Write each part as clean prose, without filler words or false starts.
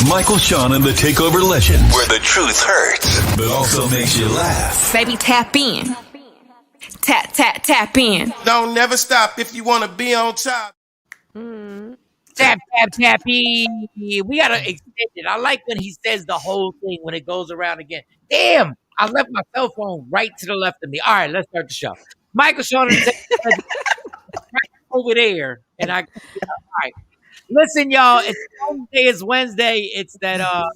Michael, Shawn, and the Takeover Legends, where the truth hurts, but also makes you laugh. Baby, tap in. Tap, tap, tap in. Don't never stop if you want to be on top. Tap, tap, tappy. We got to extend it. I like when he says the whole thing when it goes around again. Damn, I left my cell phone right to the left of me. All right, let's start the show. Michael, Shawn, and the Takeover right over there. And all right. Listen, y'all, it's Wednesday. It's Wednesday. It's that, I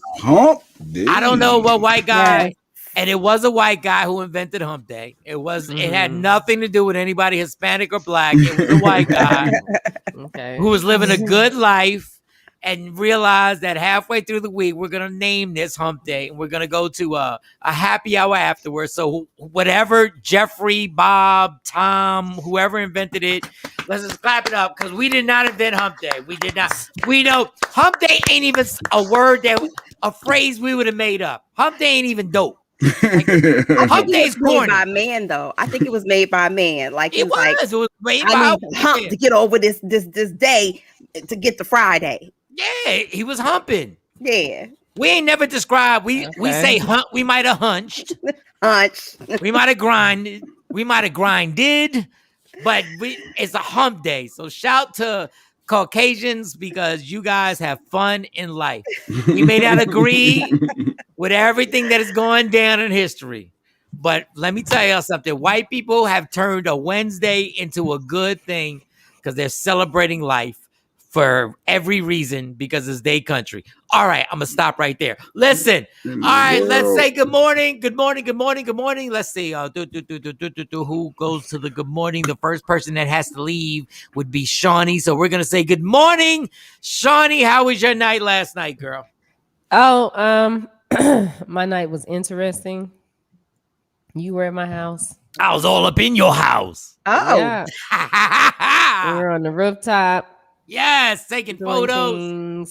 don't know what white guy. Yes. And it was a white guy who invented Hump Day. It had nothing to do with anybody Hispanic or black. It was a white guy who was living a good life and realized that halfway through the week, we're going to name this Hump Day. And we're going to go to a happy hour afterwards. So whatever Jeffrey, Bob, Tom, whoever invented it, let's just clap it up because we did not invent Hump Day. We did not. We know Hump Day ain't even a phrase we would have made up. Hump Day ain't even dope. Like, Hump Day's made by man, though. I think it was made by man. Like it was made by I need to hump to get over this day to get to Friday. Yeah, he was humping. Yeah, we ain't never described. We say hunt. We might have hunched. We might have grinded. We might have grinded. But it's a hump day. So shout to Caucasians because you guys have fun in life. We may not agree with everything that is going down in history. But let me tell you something. White people have turned a Wednesday into a good thing because they're celebrating life for every reason because it's their country. All right, I'm going to stop right there. Listen. All right, let's say good morning. Good morning, good morning, good morning. Let's see. Who goes to the good morning? The first person that has to leave would be Shawnee. So we're going to say good morning. Shawnee, how was your night last night, girl? Oh, my night was interesting. You were at my house. I was all up in your house. Oh. Yeah. We were on the rooftop. Yes, taking photos.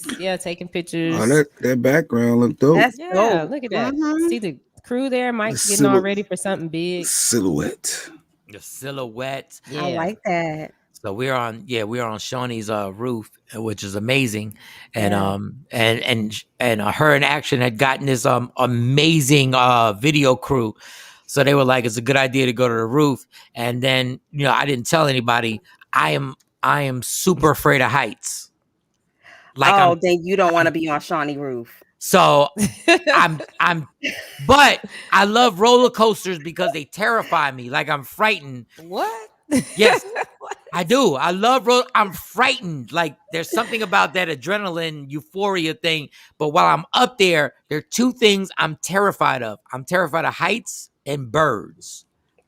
Things. Yeah, taking pictures. Oh, that background looked dope. That's dope. Look at that. See the crew there. Mike's getting all ready for something big. Silhouette. The silhouette. Yeah. I like that. So we're on Shawnee's roof, which is amazing, and her in action had gotten this amazing video crew. So they were like, it's a good idea to go to the roof. And then I didn't tell anybody. I am super afraid of heights. Like, then you don't want to be on Shawnee roof. So but I love roller coasters because they terrify me. Like I'm frightened. What? Yes, I do. I love I'm frightened. Like there's something about that adrenaline euphoria thing. But while I'm up there are two things I'm terrified of. I'm terrified of heights and birds.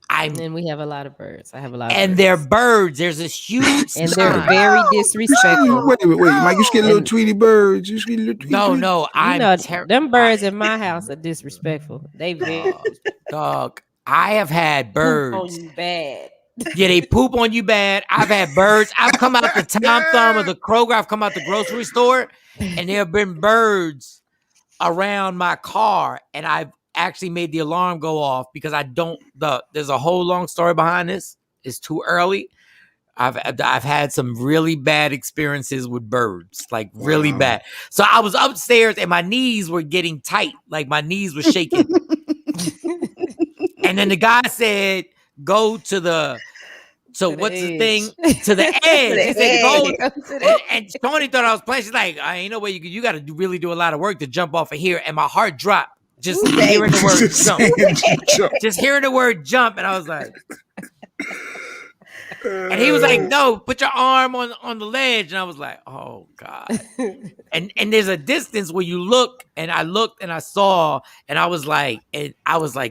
And we have a lot of birds. I have a lot of birds. And they're birds. There's this huge and they're very disrespectful. Wait, Mike, you scared little Tweety birds. You scared little Tweety birds? No, them birds in my house are disrespectful. They very dog. I have had birds. Poop on you bad. Yeah, they poop on you bad. I've had birds. I've come out the Tom Thumb or the Kroger. I've come out the grocery store, and there have been birds around my car, and I've actually made the alarm go off because there's a whole long story behind this. It's too early. I've had some really bad experiences with birds, like really bad. So I was upstairs and my knees were getting tight, like my knees were shaking. And then the guy said, "Go to the." So what's the thing? To the edge. He said, "Go." And Tony thought I was playing. She's like, "I ain't no way you got to really do a lot of work to jump off of here." And my heart dropped. Just hearing the word jump. Just hearing the word jump. And I was like, and he was like, "No, put your arm on the ledge." And I was like, "Oh God." And there's a distance where you look, and I looked and I saw, and I was like,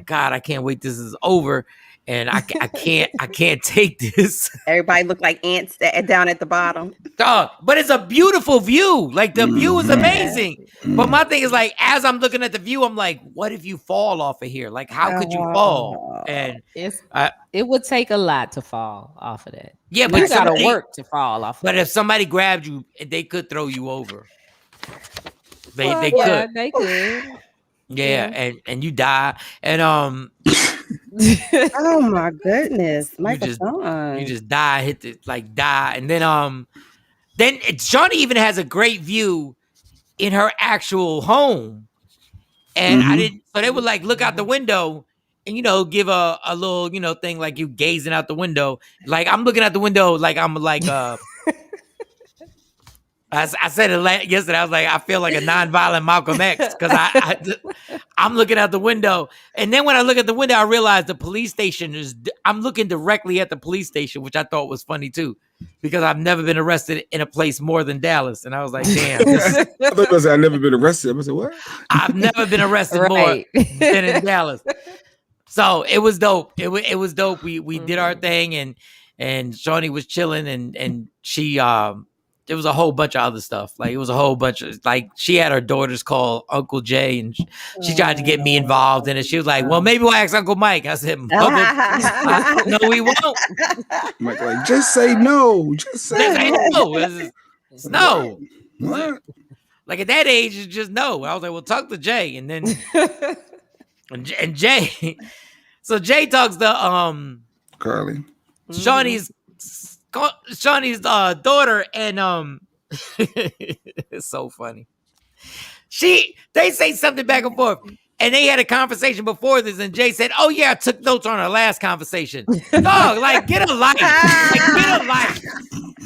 God, I can't wait. This is over. And I can't take this. Everybody look like ants down at the bottom. Dog, but it's a beautiful view. Like the view is amazing. But my thing is like, as I'm looking at the view, I'm like, what if you fall off of here? Like, how could you fall? And it would take a lot to fall off of that. Yeah, but you gotta work to fall off. But if somebody grabbed you, they could throw you over. They could. Yeah, and you die. And oh my goodness, you just die, die, and then Johnny even has a great view in her actual home. And I didn't, so they would like look out the window and, give a little, thing like you gazing out the window. Like I'm looking out the window, like I'm like, I said it yesterday. I was like, I feel like a nonviolent Malcolm X because I'm looking out the window. And then when I look at the window, I realize the police station I'm looking directly at the police station, which I thought was funny too, because I've never been arrested in a place more than Dallas. And I was like, damn. I thought you said I've never been arrested. I said, what? I've never been arrested more than in Dallas. So it was dope. It was dope. We did our thing and Shawnee was chilling and she there was a whole bunch of other stuff. Like it was a whole bunch of like she had her daughters call Uncle Jay and she tried to get me involved in it. She was like, well, maybe we'll ask Uncle Mike. I said, no, we won't. Mike, like, just say no. Just say no. It's no. What? Like at that age, it's just no. I was like, well, talk to Jay. And then and Jay. So Jay talks to Carly. Shawnee's daughter, and it's so funny. They say something back and forth, and they had a conversation before this, and Jay said, "Oh yeah, I took notes on our last conversation." Dog, like get a life,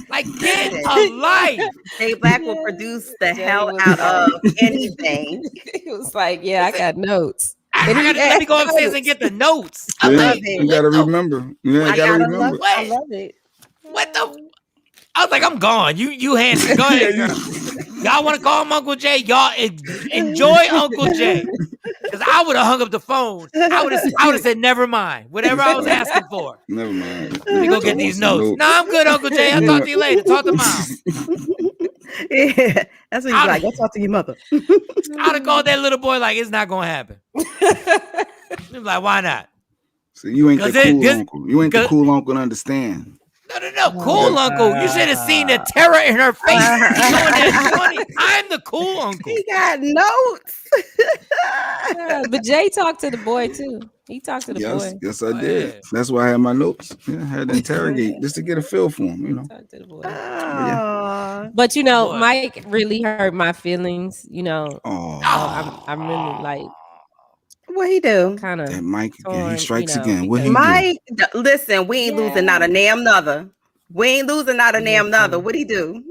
like get a life. Jay Black will produce the hell out of anything. It was like, yeah, I got notes. Let me go upstairs and get the notes. I love it. You gotta remember. Yeah, I gotta remember. I love it. What the? I was like, I'm gone. You hand it. Go ahead, girl. Y'all want to call him Uncle Jay? Y'all enjoy Uncle Jay. Because I would have hung up the phone. I would have said, never mind. Whatever I was asking for. Never mind. Let me go get these notes. No, I'm good, Uncle Jay. I'll talk to you later. Talk to mom. Yeah, that's what he's like. Go talk to your mother. I'd have called that little boy like, it's not going to happen. He was like, why not? So you ain't the cool uncle. You ain't the cool uncle to understand. No. Cool uncle. You should have seen the terror in her face. I'm the cool uncle. He got notes. But Jay talked to the boy too. He talked to the boy. Yes, I did. Yeah. That's why I had my notes. Yeah, I had to interrogate just to get a feel for him, Talk to the boy. But Mike really hurt my feelings. I'm really like. What he do? Kind of. Mike again. He strikes again. What he Mike, listen, we ain't losing not a damn nother. We ain't losing not a damn nother. What he do?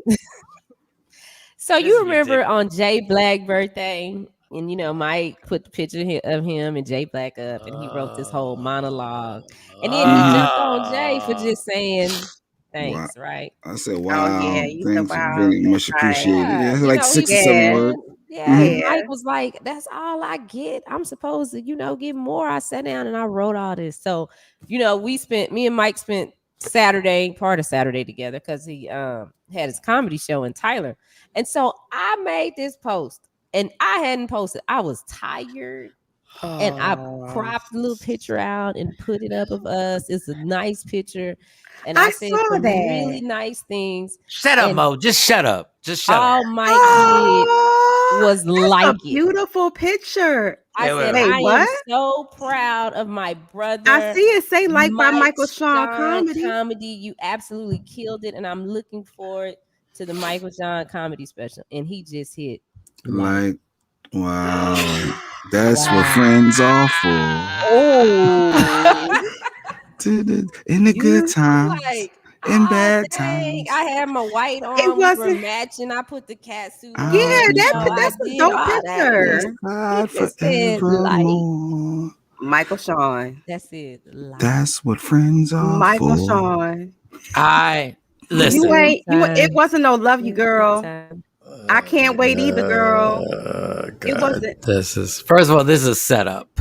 So you remember on Jay Black's birthday, and Mike put the picture of him and Jay Black up, and he wrote this whole monologue, and then he jumped on Jay for just saying thanks, right? I said, "Wow, thanks, very much appreciated." Yeah, it's like 6 or 7 words. Yeah, Mike was like, "That's all I get. I'm supposed to, get more." I sat down and I wrote all this. So, me and Mike spent part of Saturday together because he had his comedy show in Tyler. And so I made this post and I hadn't posted. I was tired. And I cropped a little picture out and put it up of us. It's a nice picture. And I said some really nice things. Shut up, Mo. Just shut up. All Mike did was like it. Beautiful picture. I said, I am so proud of my brother. I see it say like by Michael Shawn comedy. You absolutely killed it. And I'm looking forward to the Michael Shawn comedy special. And he just hit. Like, wow. That's what friends are for. Oh. In the good times. In bad times. I had my white on. It wasn't matching. I put the cat suit on. Yeah, that's a dope picture. Michael Shawn. That's it. That's what friends are Michael for. Shawn. Listen. It wasn't no love you, girl. I can't wait either, girl. It wasn't. First of all, this is a setup.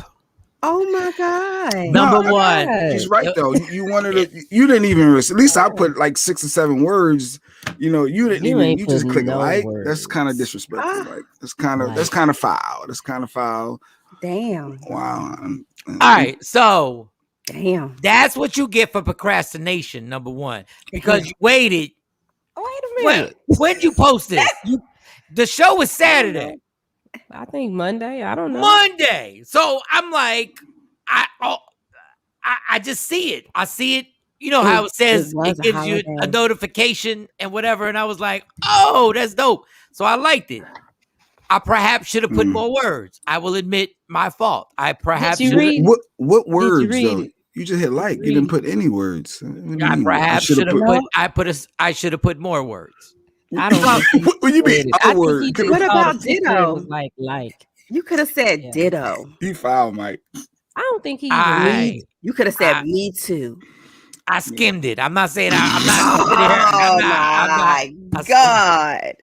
Oh my God. Number one. He's right though. You wanted to, you didn't even risk. At least I put like 6 or 7 words. You didn't even, you just click like. That's kind of disrespectful. Like that's kind of foul. That's kind of foul. Damn. Wow. All right. So damn. That's what you get for procrastination, number one. Because you waited. Wait a minute. When'd you post this? The show was Saturday. I think Monday. I don't know. Monday. So I'm like, I just see it. I see it. You know how it says it gives you a notification and whatever. And I was like, oh, that's dope. So I liked it. I perhaps should have put more words. I will admit my fault. I perhaps Did you read? What words Did you read though? it? You just hit like. You didn't put any words. I perhaps should have put. I should have put more words. I don't. What you mean? Other word? What about ditto? Was like. You could have said ditto. You foul, Mike. I don't think he even. You could have said me too. I skimmed it. I'm not saying I'm not. My God.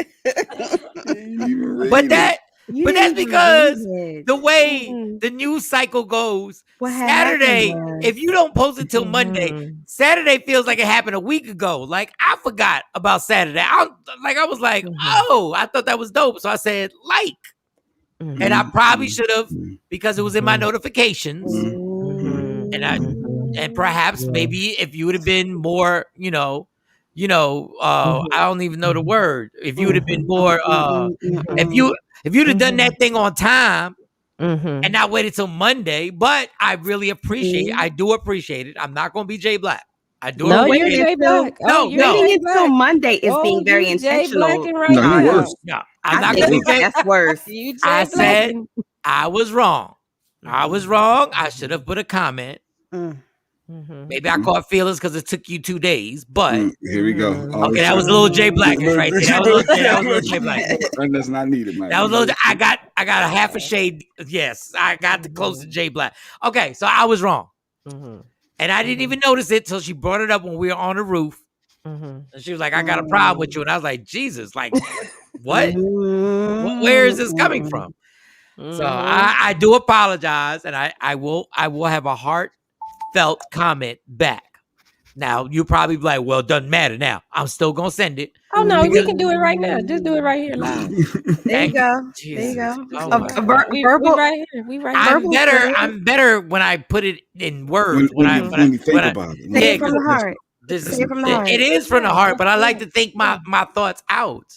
But that's because the way the news cycle goes, Saturday, if you don't post it till Monday, Saturday feels like it happened a week ago. Like I forgot about Saturday. I was like, oh, I thought that was dope. So I said like. And I probably should have, because it was in my notifications. And perhaps maybe if you would have been more, I don't even know the word. If you would have been more, if you'd have done that thing on time and not waited till Monday, but I really appreciate it. I do appreciate it. I'm not going to be Jay Black. I do waiting until Monday is being very intentional. No, I'm not going to be Jay. That's worse. I said I was wrong. I should have put a comment. Maybe I caught feelings because it took you 2 days, but here we go. Okay, that was a little Jay Blackness right there. That was a little Jay Blackness. That's not needed, man. That was a little. I got a half a shade. Yes, I got the close to Jay Black. Okay, so I was wrong. And I didn't even notice it till she brought it up when we were on the roof. And she was like, I got a problem with you. And I was like, Jesus, like, what? Where is this coming from? So I do apologize. And I will have a heartfelt comment back. Now, you probably be like, well, it doesn't matter now. I'm still going to send it. Oh, no, we can do it right now. Just do it right here live. There you go. Jesus. There you go. Oh, we right here. We right here. I'm better when I put it in words. When you think about it. Say it from the heart. It is from the heart, but I like to think my thoughts out.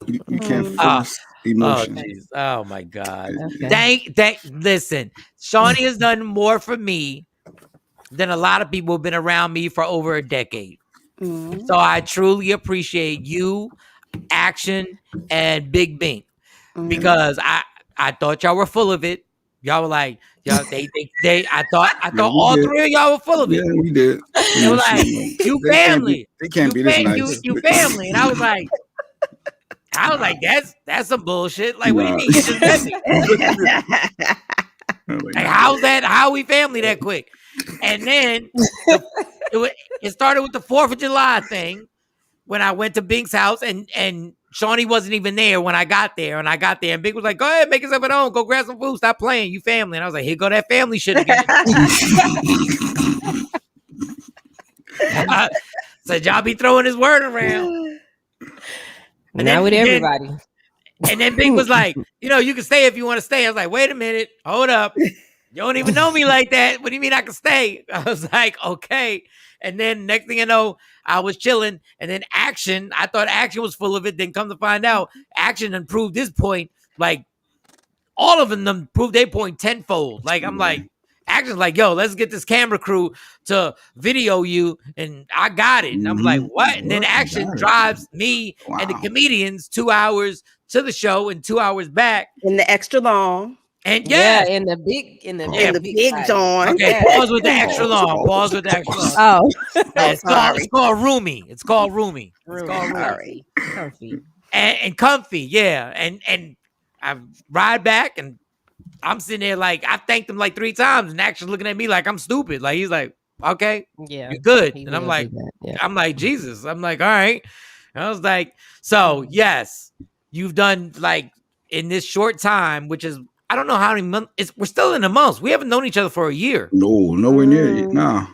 You can't force emotion. Oh my God. Okay. Listen, Shawnee has done more for me than a lot of people who have been around me for over a decade. So I truly appreciate you, Action, and Big Bink, because I thought y'all were full of it. Y'all were like, y'all, I thought all three of y'all were full of it. Yeah, we did. They were like, you family. They can't be this nice. You family. And I was like, that's some bullshit. Like, what do you mean? You just met me? Like, how's that? How are we family that quick? And then it started with the 4th of July thing when I went to Bink's house and Shawnee wasn't even there when I got there. And Bink was like, go ahead, make yourself at home. Go grab some food. Stop playing. You family. And I was like, here go that family shit again. Said, y'all be throwing his word around. And now with everybody. And then Bink was like, you can stay if you want to stay. I was like, wait a minute. Hold up. You don't even know me like that. What do you mean I can stay? I was like, okay. And then next thing you know, I was chilling. And then Action, I thought Action was full of it. Then come to find out, Action done proved his point. Like, all of them proved their point tenfold. Like, I'm like, Action's like, yo, let's get this camera crew to video you. And I got it. And I'm like, what? And then Action drives me and the comedians 2 hours to the show and 2 hours back. In the extra long. And in the big John. Okay, pause with the extra long. Oh, it's called roomy. It's called roomy. Comfy. And comfy, yeah. And I ride back and I'm sitting there like I thanked him like 3 times and Action's looking at me like I'm stupid. Like he's like, okay, yeah, you're good. And I'm like, I'm like, Jesus. I'm like, all right. And I was like, so yes, you've done like in this short time, which is I don't know how many months. We're still in the months. We haven't known each other for a year. No, nowhere near it. Nah.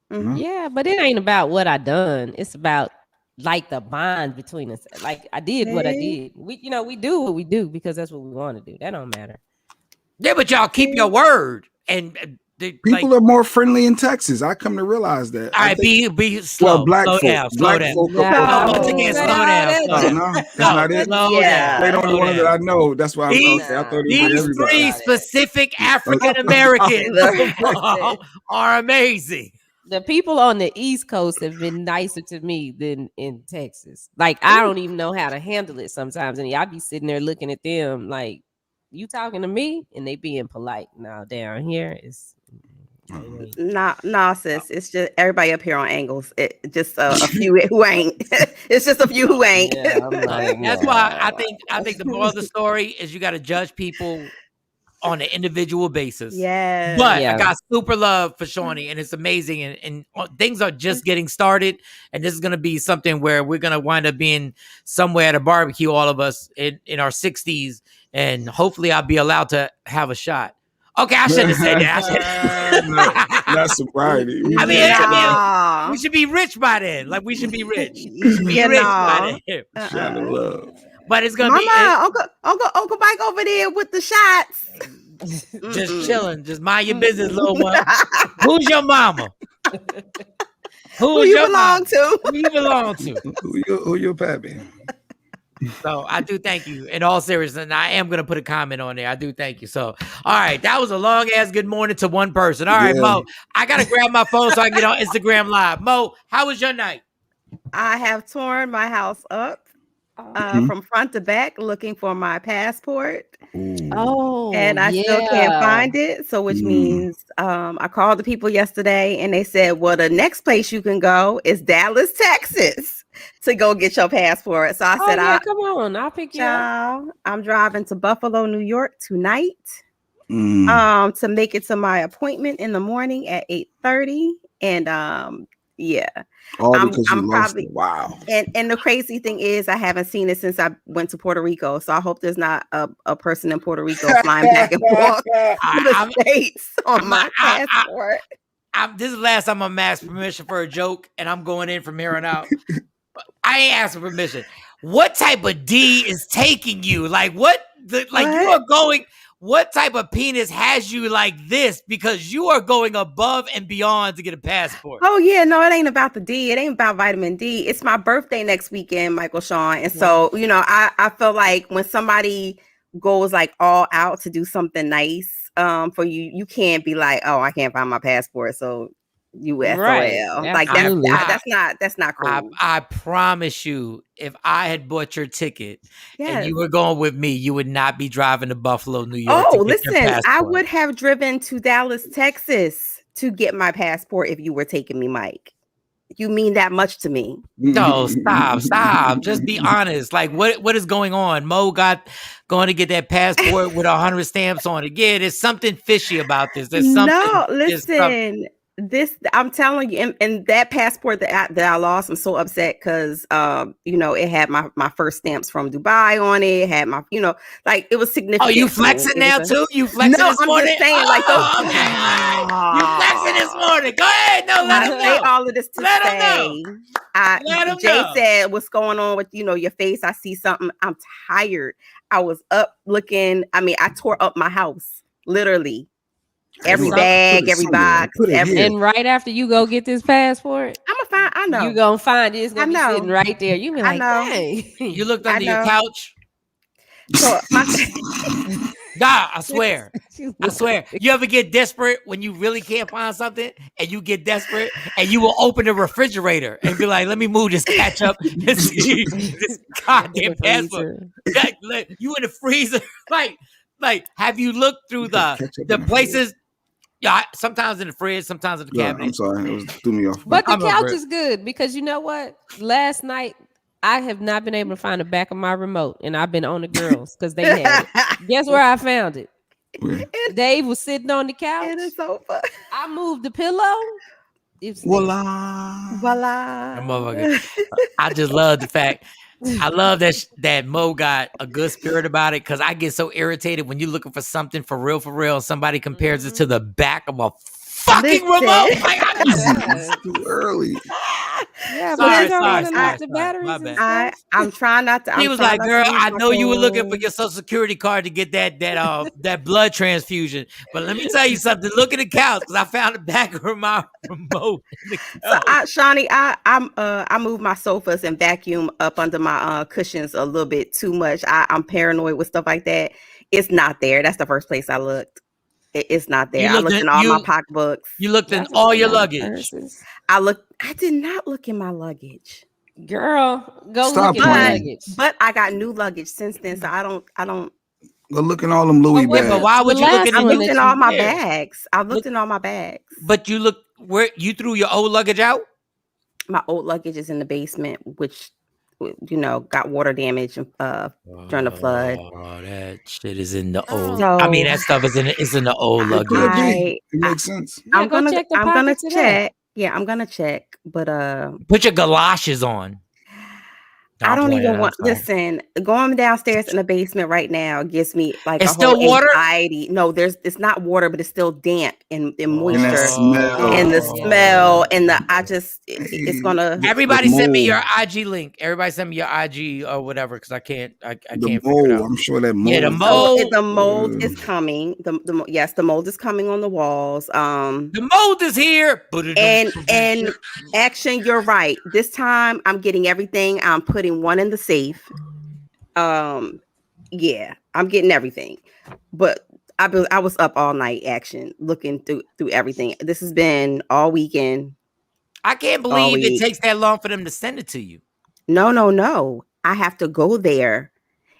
Yeah, but it ain't about what I done. It's about like the bond between us. Like I did what I did. We do what we do because that's what we want to do. That don't matter. Yeah, but y'all keep your word. And people are more friendly in Texas. I come to realize that. All right, be slow. Well, black slow folk. Down. Slow down. Slow down. That's not it. Yeah. They don't know one that I know. That's why I thought these 3 specific African Americans are amazing. The people on the East Coast have been nicer to me than in Texas. Like, I don't even know how to handle it sometimes. And I be sitting there looking at them like, you talking to me? And they being polite. Now down here it's nah, sis. It's just everybody up here on angles. It just a few who ain't. It's just a few who ain't. Yeah, I'm like, that's why I think the moral of the story is you got to judge people on an individual basis. Yeah. But I got super love for Shawnee, and it's amazing. And things are just getting started. And this is going to be something where we're going to wind up being somewhere at a barbecue, all of us in our 60s. And hopefully I'll be allowed to have a shot. Okay, I shouldn't have said that. Not sobriety. I mean, we should be rich by then. Like, we should be rich. We should be rich by then. Shot of love. But it's gonna be Uncle Mike over there with the shots. Just chilling. Just mind your business, little one. Who's your mama? Who you belong to? Who you belong to? Who your pappy? So I do thank you in all seriousness. And I am going to put a comment on there. I do thank you. So, all right. That was a long ass good morning to one person. All right, Mo, I got to grab my phone so I can get on Instagram Live. Mo, how was your night? I have torn my house up from front to back looking for my passport. Oh, and I still can't find it. So which means I called the people yesterday and they said, well, the next place you can go is Dallas, Texas to go get your passport. So I said, come on, I'll pick you up. I'm driving to Buffalo, New York tonight to make it to my appointment in the morning at 8:30. And all because you lost it. Wow. And the crazy thing is I haven't seen it since I went to Puerto Rico. So I hope there's not a person in Puerto Rico flying back and forth to the States on my passport. This is the last time I'm asked permission for a joke, and I'm going in from here on out. I ain't asking permission. What type of D is taking you? Like you are going. What type of penis has you like this? Because you are going above and beyond to get a passport. Oh yeah, no, it ain't about the D. It ain't about vitamin D. It's my birthday next weekend, Michael Shawn. And so, I feel like when somebody goes like all out to do something nice for you, you can't be like, oh, I can't find my passport. So USOL. Right. Like that's not cool. I promise you, if I had bought your ticket and you were going with me, you would not be driving to Buffalo, New York. Oh, listen, I would have driven to Dallas, Texas to get my passport if you were taking me, Mike. You mean that much to me? No, stop. Just be honest. Like, what is going on? Mo going to get that passport with 100 stamps on it. Yeah, there's something fishy about this. There's something. No, listen. This I'm telling you, and that passport that I lost, I'm so upset because it had my first stamps from Dubai on it. It had my, like it was significant. Oh, you flexing now too? You flexing this morning? Just saying, like those. You flexing this morning? Go ahead, let them know. All of this to say. Jay said, "What's going on with your face? I see something. I'm tired. I was up looking. I mean, I tore up my house literally." Every bag, every box, and right after you go get this passport, I know you gonna find it. It's gonna be sitting right there. You be like, hey, you looked under your couch. So I swear. You ever get desperate when you really can't find something, and you get desperate, and you will open the refrigerator and be like, "Let me move this ketchup, this goddamn passport." You in the freezer, like, have you looked through the places? Yeah, sometimes in the fridge, sometimes in the cabinet. I'm sorry, it threw me off. But the couch is good because you know what? Last night I have not been able to find the back of my remote, and I've been on the girls because they had it. Guess where I found it? Dave was sitting on the couch. It is so fun. I moved the pillow. Voila. I just love the fact. I love that Mo got a good spirit about it because I get so irritated when you're looking for something for real, and somebody compares it to the back of a fucking remote. Like, it's too early. Yeah, sorry. I'm trying not to. He was like, "Girl, I know you were looking for your Social Security card to get that blood transfusion, but let me tell you something. Look at the couch because I found the back of my remote." Shawnee, I moved my sofas and vacuum up under my cushions a little bit too much. I'm paranoid with stuff like that. It's not there. That's the first place I looked. It's not there. I looked in all my pocketbooks. You looked in all your luggage. I did not look in my luggage. Girl, go look in my luggage. But I got new luggage since then, so I don't. Go look in all them Louis bags. But why would you look in? I looked in all my bags. I looked in all my bags. But you look where you threw your old luggage out. My old luggage is in the basement, which got water damage during the flood. Oh, that shit is in the old. I mean, that stuff is in the old luggage. It makes sense. I'm gonna check. Yeah, I'm gonna check. But put your galoshes on. I don't even want. Listen, going downstairs in the basement right now gives me like it's a whole still water? anxiety. No, it's not water, but it's still damp and moisture and the smell and it's gonna. Everybody send me your IG link. Everybody send me your IG or whatever because I can't. I can't figure it out. I'm sure that mold. Yeah, the mold. The mold is coming. Yes, the mold is coming on the walls. The mold is here. And Action, you're right. This time I'm getting everything. I'm putting one in the safe. Yeah, I'm getting everything. But I was up all night, Action, looking through everything. This has been all weekend. I can't believe it takes that long for them to send it to you. No. I have to go there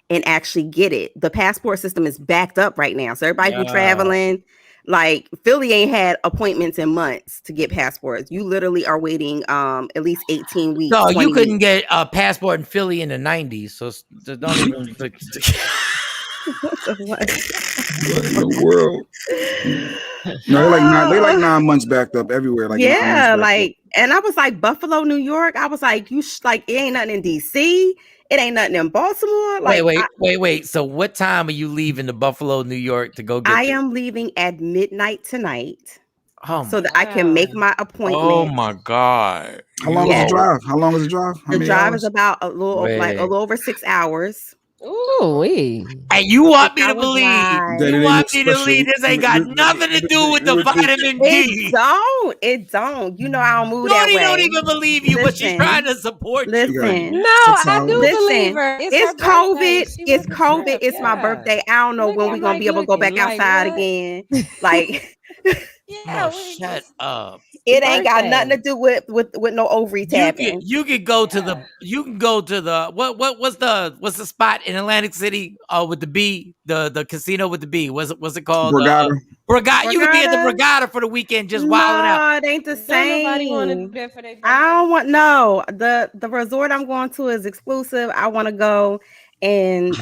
and actually get it. The passport system is backed up right now. So everybody who's traveling, like Philly ain't had appointments in months to get passports. You literally are waiting at least 18 weeks. No, you couldn't get a passport in Philly in the 90s. So don't even what in the world? No, they like 9 months backed up everywhere. Like and I was like Buffalo, New York. I was like, it ain't nothing in DC. It ain't nothing in Baltimore. Like, wait. So what time are you leaving to Buffalo, New York to go get I am leaving at midnight tonight. So that I can make my appointment. Oh my God. How long is the drive? The drive is about a little over 6 hours. Ooh, and you want me to believe? You want me to believe this ain't got nothing to do with the vitamin D? It don't. You know I don't move that way. Don't even believe you, but she's trying to support you. Listen, no, I do believe her. It's COVID. It's COVID. It's my birthday. I don't know when we're gonna be able to go back outside again. Like, shut up. It ain't got nothing to do with no ovary tapping. You can go to the what's the spot in Atlantic City with the B, the casino with the B. What's it called? Borgata. Borgata. You can be at the Borgata for the weekend just wilding out. No, it ain't the same. I don't want the resort I'm going to is exclusive. I want to go and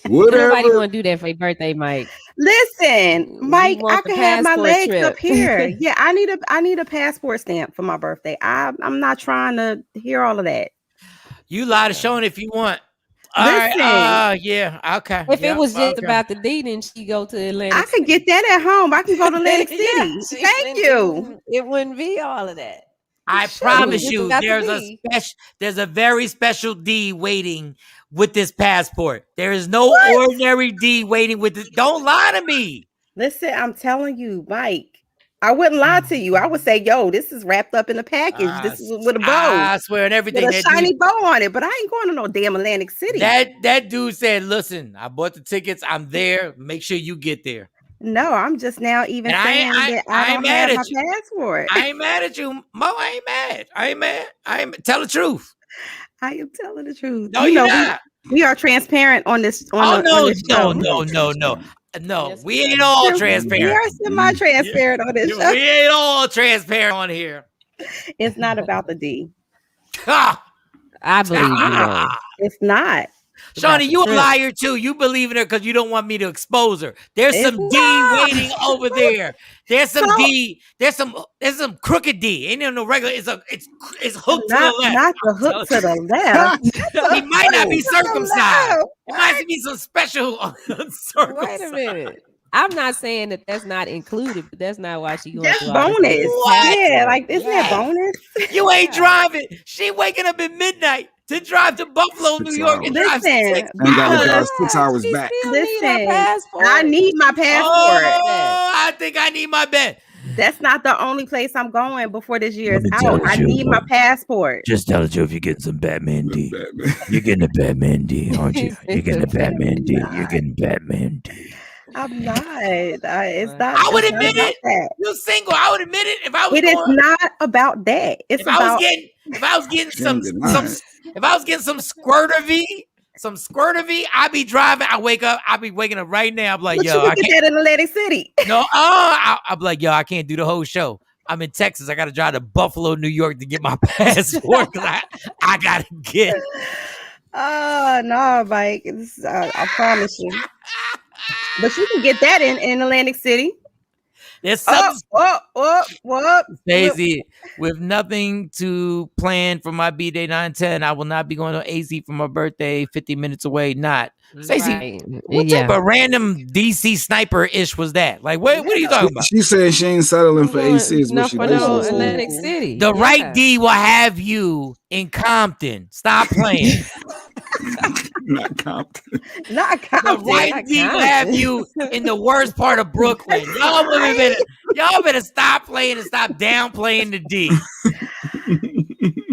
whatever. Nobody want to do that for your birthday, Mike. Listen, Mike, I can have my legs up here. Yeah, I need a passport stamp for my birthday. I'm not trying to hear all of that. You lie to Shawn if you want. All Listen, right. Yeah. Okay. If it was just about the D, then she go to Atlantic. I could get that at home. I can go to Atlantic City. Thank you. It wouldn't be all of that. I promise you, there's a very special D waiting with this passport. There is no ordinary D waiting with it. Don't lie to me. Listen, I'm telling you, Mike. I wouldn't lie to you. I would say, yo, this is wrapped up in a package. This is with a bow. I swear and everything. With a shiny bow on it, but I ain't going to no damn Atlantic City. That dude said, listen, I bought the tickets. I'm there. Make sure you get there. No, I'm just now even saying that I don't have my passport. I ain't mad at you, Mo. I ain't mad. Tell the truth. I am telling the truth. No, you're not. We are transparent on this. No. We ain't all transparent. We are semi-transparent on this show. We ain't all transparent on here. It's not about the D. I believe you. It's not. Shawnee, you a liar too. You believe in her because you don't want me to expose her. There's some D waiting over there. There's some D. There's some crooked D. Ain't no regular. It's hooked to the left. Not the hook to the left. He might not be circumcised. It might be some special circumcised. Wait a minute. I'm not saying that's not included, but that's not why she going. That's bonus. Yeah, like isn't that bonus? You ain't driving. She waking up at midnight to drive to Buffalo, New York, and drive 6 hours back. Listen, I need my passport. Oh, I think I need my bed. That's not the only place I'm going before this year is out. I need my passport. Just tell the truth. You're getting some Batman D. You're getting a Batman D, aren't you? You're getting a Batman D. You're getting Batman D. I'm not. It's not. I would It's not admit about it. that. You're single. I would admit it if I was. It is not about that. It's if I was getting some squirter-V, I'd be driving. I'd be waking up right now. I'm like, but yo, you can get that in Atlantic City. No, I'm like, yo, I can't do the whole show. I'm in Texas. I got to drive to Buffalo, New York to get my passport. I got to get. Oh, no, Mike. I promise you. But you can get that in Atlantic City. There's something. Stacey, with nothing to plan for my B-Day 9/10, I will not be going to AZ for my birthday, 50 minutes away. Not. Stacey, what type of random DC sniper-ish was that? Like, what are you talking about? She said she ain't settling for AC is what she did. Atlantic City. The right D will have you in Compton. Stop playing. Not Compton. The right D will have you in the worst part of Brooklyn. Y'all better stop playing and stop downplaying the D.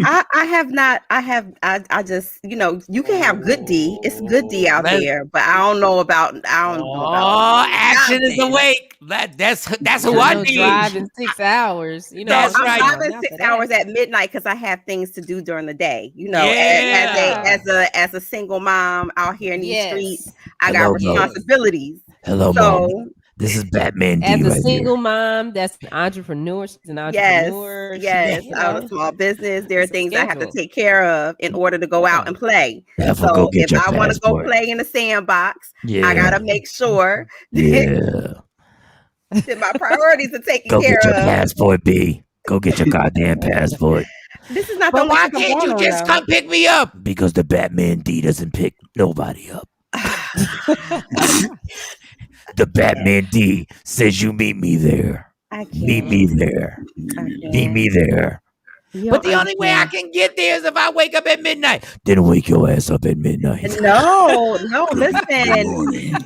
I just, you can have good D. It's good D out there, but I don't know about. Action is awake. That's who I need. Driving 6 hours. That's right. I'm driving 6 hours at midnight because I have things to do during the day. As a single mom out here in these streets, I got responsibilities. Hello, Mom. This is Batman D. As a single mom, that's an entrepreneur. She's an entrepreneur. Yes. I have a small business. There are things I have to take care of in order to go out and play. So if I want to go play in the sandbox, I gotta make sure that my priorities are taken care of. Go get your passport, B. Go get your goddamn passport. This is not. But why can't you just come pick me up? Because the Batman D doesn't pick nobody up. The Batman D says you meet me there. Meet me there. Meet me there. But the only way I can get there is if I wake up at midnight. Then wake your ass up at midnight. No, listen.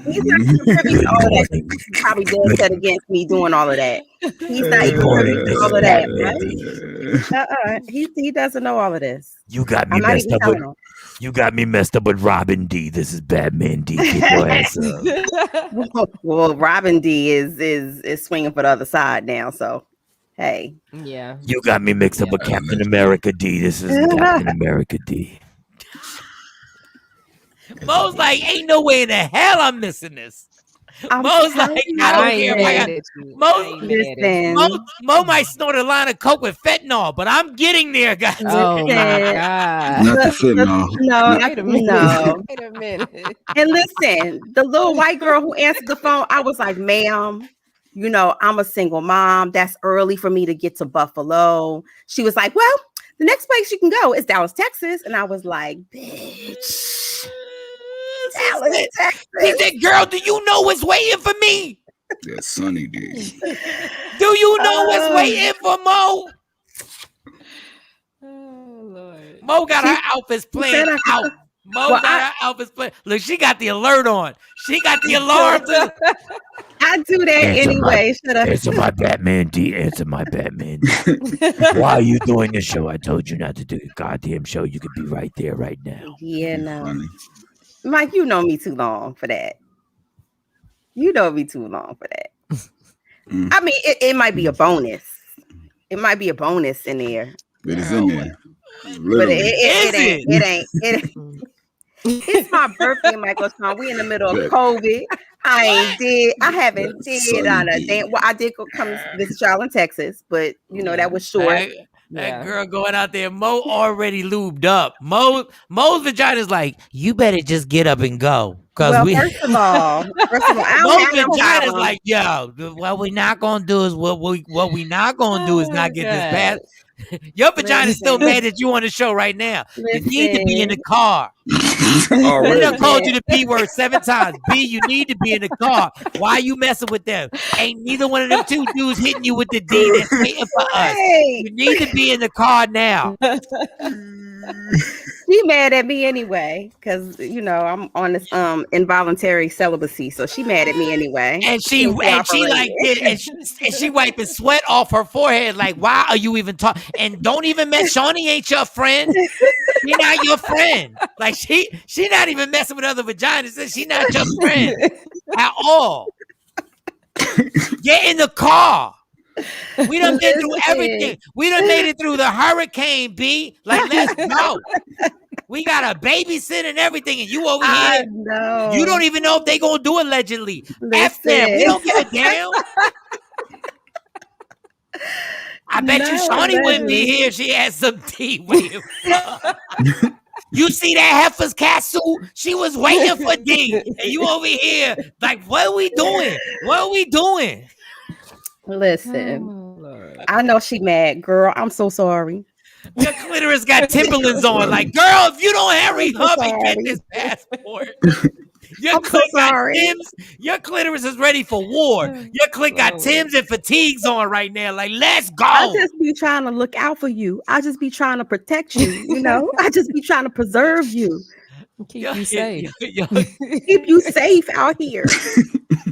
He's not privy to all of that. He's probably dead set against me doing all of that. He's not even privy to all of that, right? He doesn't know all of this. You got me messed up with. You got me messed up with Robin D. This is Batman D. Get your ass up. Well, Robin D is swinging for the other side now. So, hey. Yeah. You got me mixed up with Captain America D. This is Captain America D. Mo's like, ain't no way in the hell I'm missing this. Mo's like, I don't care. Mo might snort a line of coke with fentanyl, but I'm getting there, guys. Oh my God. Not the fentanyl. No. Wait a minute. And listen, the little white girl who answered the phone, I was like, ma'am, I'm a single mom. That's early for me to get to Buffalo. She was like, well, the next place you can go is Dallas, Texas. And I was like, bitch. Dallas, Texas. He said, girl, do you know what's waiting for me? That's Sunny D. Do you know what's waiting for Mo? Oh, Lord. Mo got her outfits playing out. Her outfits playing. Look, she got the alert on. She got the alarm. I do that anyway. Answer my Batman D. Answer my Batman D. Why are you doing this show? I told you not to do the goddamn show. You could be right there right now. Yeah, no. Mike, you know me too long for that. You know me too long for that. I mean, it might be a bonus. It might be a bonus in there. It is in there. But it ain't. It's my birthday, Michael Shawn. We in the middle of COVID. I haven't did on a damn. Well, I did go come visit y'all in Texas, but that was short. That girl going out there, Mo already lubed up. Mo's vagina is like, you better just get up and go. First of all, Mo's vagina is like, yo, what we not gonna do is what we not gonna do is not get this pass. Your vagina is still mad that you on the show right now. You need to be in the car. I done called you the B word 7 times. B, you need to be in the car. Why are you messing with them? Ain't neither one of them 2 dudes hitting you with the D that's waiting for us. You need to be in the car now. She mad at me anyway because I'm on this involuntary celibacy, so she mad at me anyway. And she like did, and she wiping sweat off her forehead. Like, why are you even talking? And don't even mess. Shawnee ain't your friend. She not your friend. Like she not even messing with other vaginas. She not your friend at all. Get in the car. We done been through everything. We done made it through the hurricane, B. Like, let's go. We got a babysit and everything, and you over here. No. You don't even know if they gonna do allegedly. F them. We don't give a damn. I bet you Shawnee wouldn't be here if she had some tea waiting. You see that heifer's castle? She was waiting for D. And you over here, like, what are we doing? What are we doing? Listen, I know she mad, girl. I'm so sorry. Your clitoris got Timberlands on. Like, girl, if you don't hurry up and get this passport, your clit got Timbs. Your clitoris is ready for war. Your clit got Timbs and fatigues on right now. Like, let's go. I just be trying to look out for you. I just be trying to protect you. You know, I just be trying to preserve you. Keep you safe. Keep you safe out here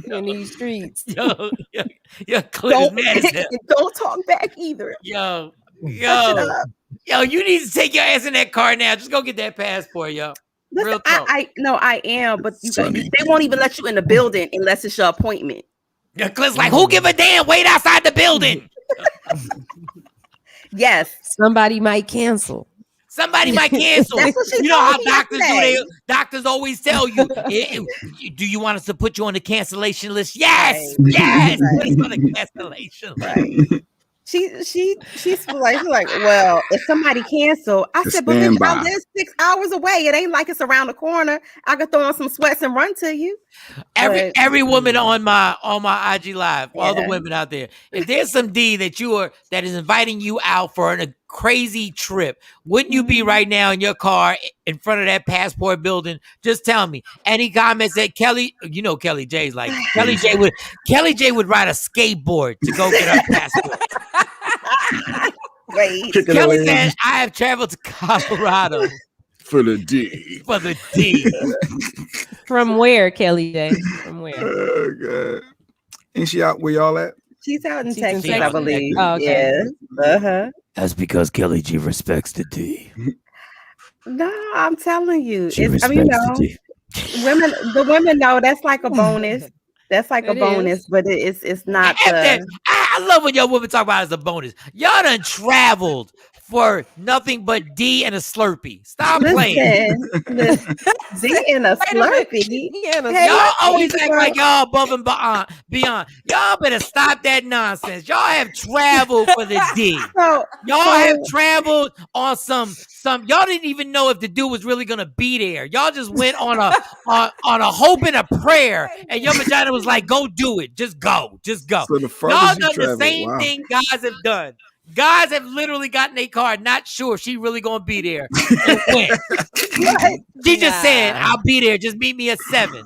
in these streets. Your clit is mad as hell. Don't talk back either. Yo, you need to take your ass in that car now. Just go get that passport, yo. Listen, real talk. I am, but they won't even let you in the building unless it's your appointment. Your clit's like, who give a damn? Wait outside the building. Yes. Somebody might cancel. Somebody might cancel. You know how doctors do. Doctors always tell you, do you want us to put you on the cancellation list? Yes. Right. Yes. Put us on the cancellation list. Right. She's like, well, if somebody cancel, I said, but bitch, I live 6 hours away. It ain't like it's around the corner. I could throw on some sweats and run to you. Every woman on my IG Live, all the women out there, if there's some D that is inviting you out for a crazy trip, wouldn't you be right now in your car in front of that passport building? Just tell me. Any comments that Kelly, you know Kelly J's like Kelly J would ride a skateboard to go get her passport. Wait. Kelly said, I have traveled to Colorado. For the D. For the D. From where, Kelly J? From where? Oh, God. Ain't she out where y'all at? She's out in Texas, I believe. Oh, okay. Yeah. That's because Kelly G respects the D. No, I'm telling you. The women know that's like a bonus. That's like a bonus, but it's not. I love when your women talk about it as a bonus. Y'all done traveled for nothing but D and a Slurpee. Stop playing. D and a Slurpee. Y'all always act like y'all above and beyond. Y'all better stop that nonsense. Y'all have traveled for the D. Y'all have traveled on some. Y'all didn't even know if the dude was really gonna be there. Y'all just went on a hope and a prayer, and your vagina was like, "Go do it. Just go. Just go." So y'all done the same thing guys have done. Guys have literally gotten a card, not sure if she really gonna be there. She just said, "I'll be there. Just meet me at 7."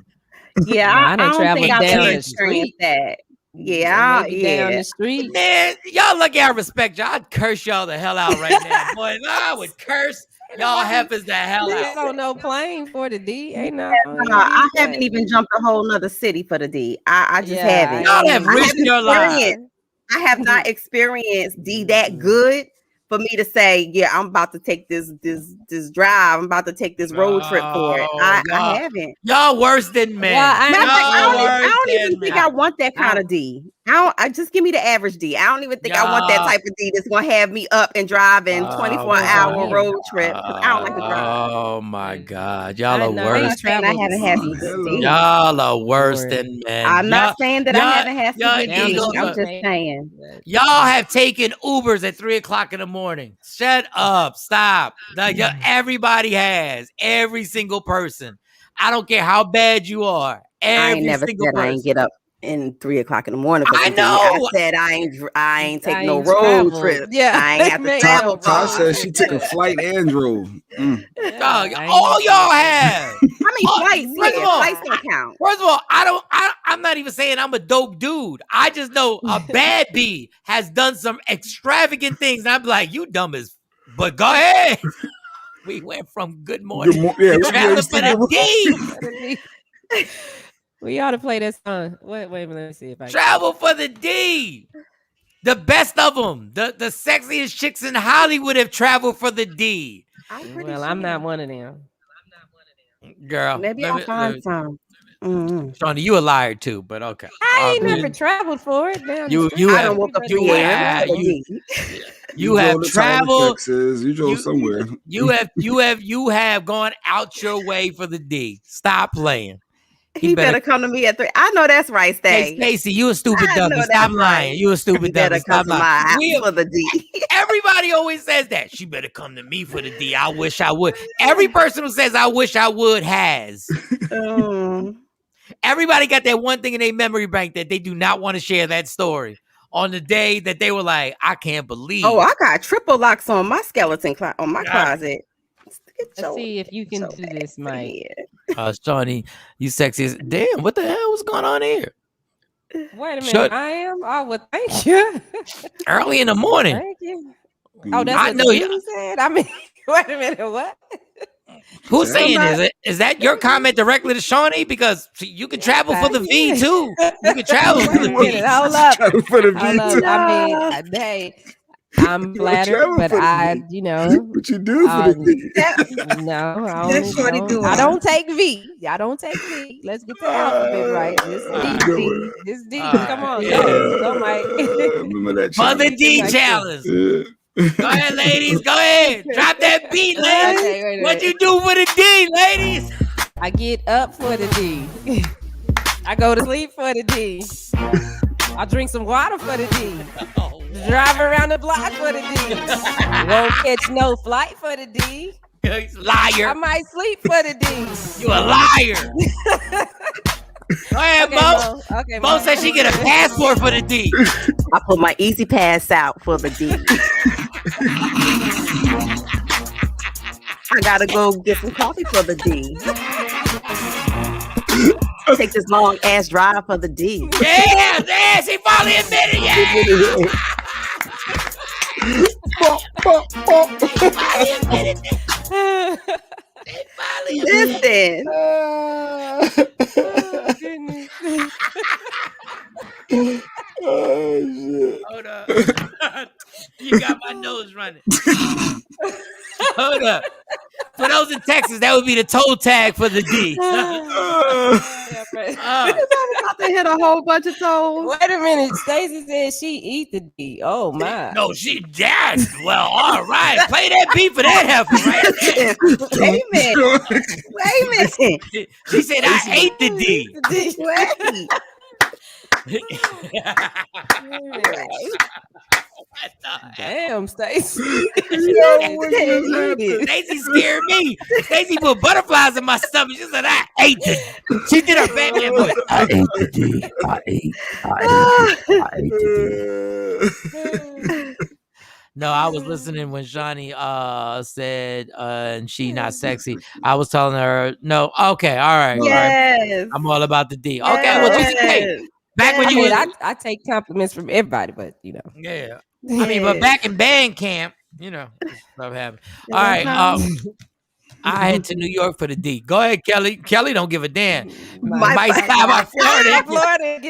Yeah, I don't think I've ever experienced that. Yeah, down the street. Man, y'all lucky I respect y'all. I'd curse y'all the hell out right now. Boy, I would curse y'all heifers the hell out. I don't know plane for the D. Ain't no. I haven't even jumped a whole nother city for the D. I just haven't. Y'all have risked your life. I have not experienced D that good for me to say, yeah, I'm about to take this drive. I'm about to take this road trip for it. I haven't. Y'all worse than men. I don't even think I want that kind of D. I just give me the average D. I don't even think I want that type of D that's gonna have me up and driving 24-hour road trip. I don't like to drive. Oh my God, y'all are worse. I haven't had some good D. Y'all are worse than men. I'm not saying that I haven't had some good D. I'm just saying. Y'all have taken Ubers at 3:00 in the morning. Shut up. Stop. Everybody has. Every single person. I don't care how bad you are. I ain't never said I ain't get up in 3:00 in the morning. I know. I said I ain't take no road trip. Yeah, I ain't have to travel. Tasha said she took a flight and drove. All y'all have. How many flights? Flights don't count. First of all, I'm not even saying I'm a dope dude. I just know a bad B has done some extravagant things, and I'm like, you dumb as. But go ahead. We went from good morning to traveling for the D. We ought to play that song. Wait a minute. Let me see if I travel for the D. The best of them. The sexiest chicks in Hollywood have traveled for the D. I'm not one of them. Girl. Maybe I'll find some. Shawnee, you a liar too, but okay. I ain't never traveled for it. You have traveled. Texas. You drove somewhere. You have gone out your way for the D. Stop playing. He better come to me at 3. I know that's right, Stay. Hey, Stacey, you a stupid dummy. Stop lying. Right. You a stupid dummy. Stop lying. For the D. Everybody always says that. She better come to me for the D. I wish I would. Every person who says I wish I would has. Everybody got that one thing in their memory bank that they do not want to share that story on the day that they were like, I can't believe. Oh, I got triple locks on my skeleton on my closet. Let's see if you can do this, Mike. Shawnee, you sexy as damn. What the hell was going on here? Wait a minute. I am. Oh, well, thank you. Early in the morning. Thank you. Oh, that's what you said. I mean, wait a minute. What? Who's saying this? Is that your comment directly to Shawnee? Because you can travel for the V too. You can travel for the V. Hold up. I mean, hey, I'm flattered, but what you do for the V. No, I don't take V. I don't take V. Let's get the alphabet right. This D. Come on, go, Mike. For the D challenge. Go ahead, ladies. Go ahead. Drop that beat, ladies. Okay, wait. What you do for the D, ladies? I get up for the D. I go to sleep for the D. I drink some water for the D. Drive around the block for the D. Won't catch no flight for the D. Liar. I might sleep for the D. You a liar. Go ahead, Mo. Okay, Mo said she get a passport for the D. I put my easy pass out for the D. I gotta go get some coffee for the D. Take this long ass drive for the D. Yeah, she finally admitted it. Listen. Oh, shit. Hold up. You got my nose running. Hold up. For those in Texas, that would be the toe tag for the D. About to hit a whole bunch of toes. Wait a minute. Stacey said she eat the D. Oh my. No, she does. Well, all right. Play that beat for that heifer, right? Wait a minute. She said I ate the D. Wait. Damn, Stacey. Stacey scared me. Stacey put butterflies in my stomach. She said, I ate it. She did her Batman voice. I ate the D. I ate the D. No, I was listening when Shawnee said and she not sexy. I was telling her, no, okay, all right. Yes. All right. I'm all about the D. Okay, well, just hey, back when you I take compliments from everybody, but you know. Yeah. I mean, but back in band camp, you know, stuff happened. All right. I head to New York for the D. Go ahead, Kelly. Kelly don't give a damn. Might stop by Florida.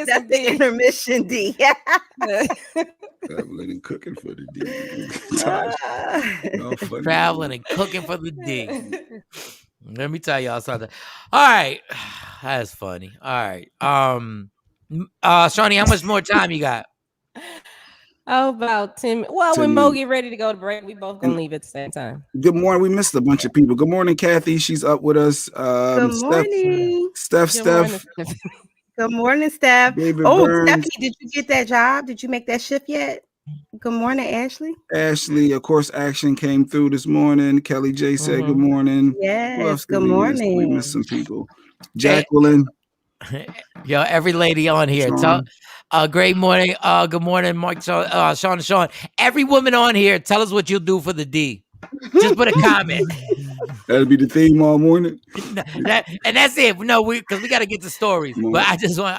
That's the intermission D. Traveling and cooking for the D. Traveling and cooking for the D. Let me tell y'all something. All right. That's funny. All right. Shawnee, how much more time you got? Oh, about 10 minutes. Well, when Mo get ready to go to break, we both gonna leave at the same time. Good morning. We missed a bunch of people. Good morning, Kathy. She's up with us. Good morning. Steph. Good morning, Steph. David Stephanie, did you get that job? Did you make that shift yet? Good morning, Ashley. Ashley, of course, Action came through this morning. Kelly J said good morning. Yes, good morning. We missed some people. Jacqueline. Yo, every lady on here. Great morning. Good morning, Mike, Shawn, and Shawn. Every woman on here, tell us what you'll do for the D. Just put a comment. That'll be the theme all morning. And that's it. No, because we got to get to stories. But I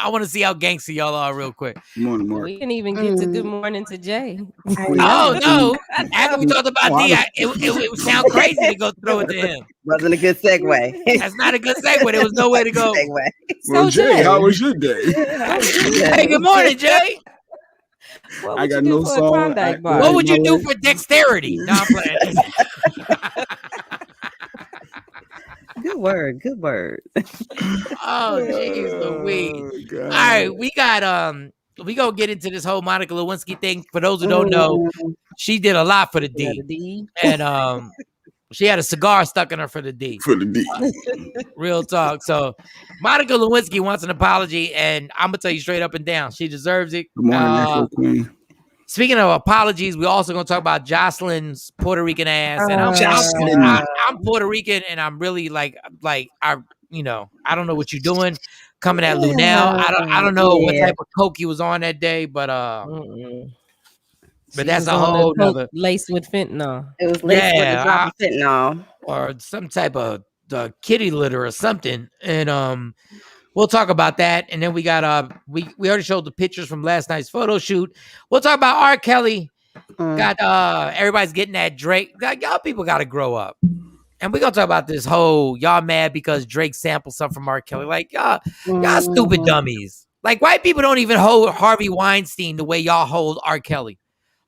want to see how gangster y'all are real quick. Good morning, Mark. We can even get to good morning to Jay. Oh, no. After we talked about D, it would sound crazy to go throw it to him. Wasn't a good segue. That's not a good segue. There was no way to go. Well, Jay, how was your day? Hey, good morning, Jay. I got no song. What would you do for dexterity? No, I'm playing. Good word. Good word. Oh, jeez Louise. All right, we gonna get into this whole Monica Lewinsky thing. For those who don't know, she did a lot for the D. And she had a cigar stuck in her for the D. For the D. Real talk. So Monica Lewinsky wants an apology, and I'm gonna tell you straight up and down, she deserves it. Good morning, Afro Queen. Speaking of apologies, we're also gonna talk about Jocelyn's Puerto Rican ass. And I'm Puerto Rican, and I'm really like I don't know what you're doing coming at Lunel. I don't know what type of coke he was on that day, but that's a whole nother laced with fentanyl. It was laced with a drop of fentanyl. Or some type of kitty litter or something. And we'll talk about that. And then we got we already showed the pictures from last night's photo shoot. We'll talk about R. Kelly. Got everybody's getting that Drake. Y'all people gotta grow up. And we're gonna talk about this whole y'all mad because Drake sampled something from R. Kelly. Like y'all stupid dummies. Like white people don't even hold Harvey Weinstein the way y'all hold R. Kelly.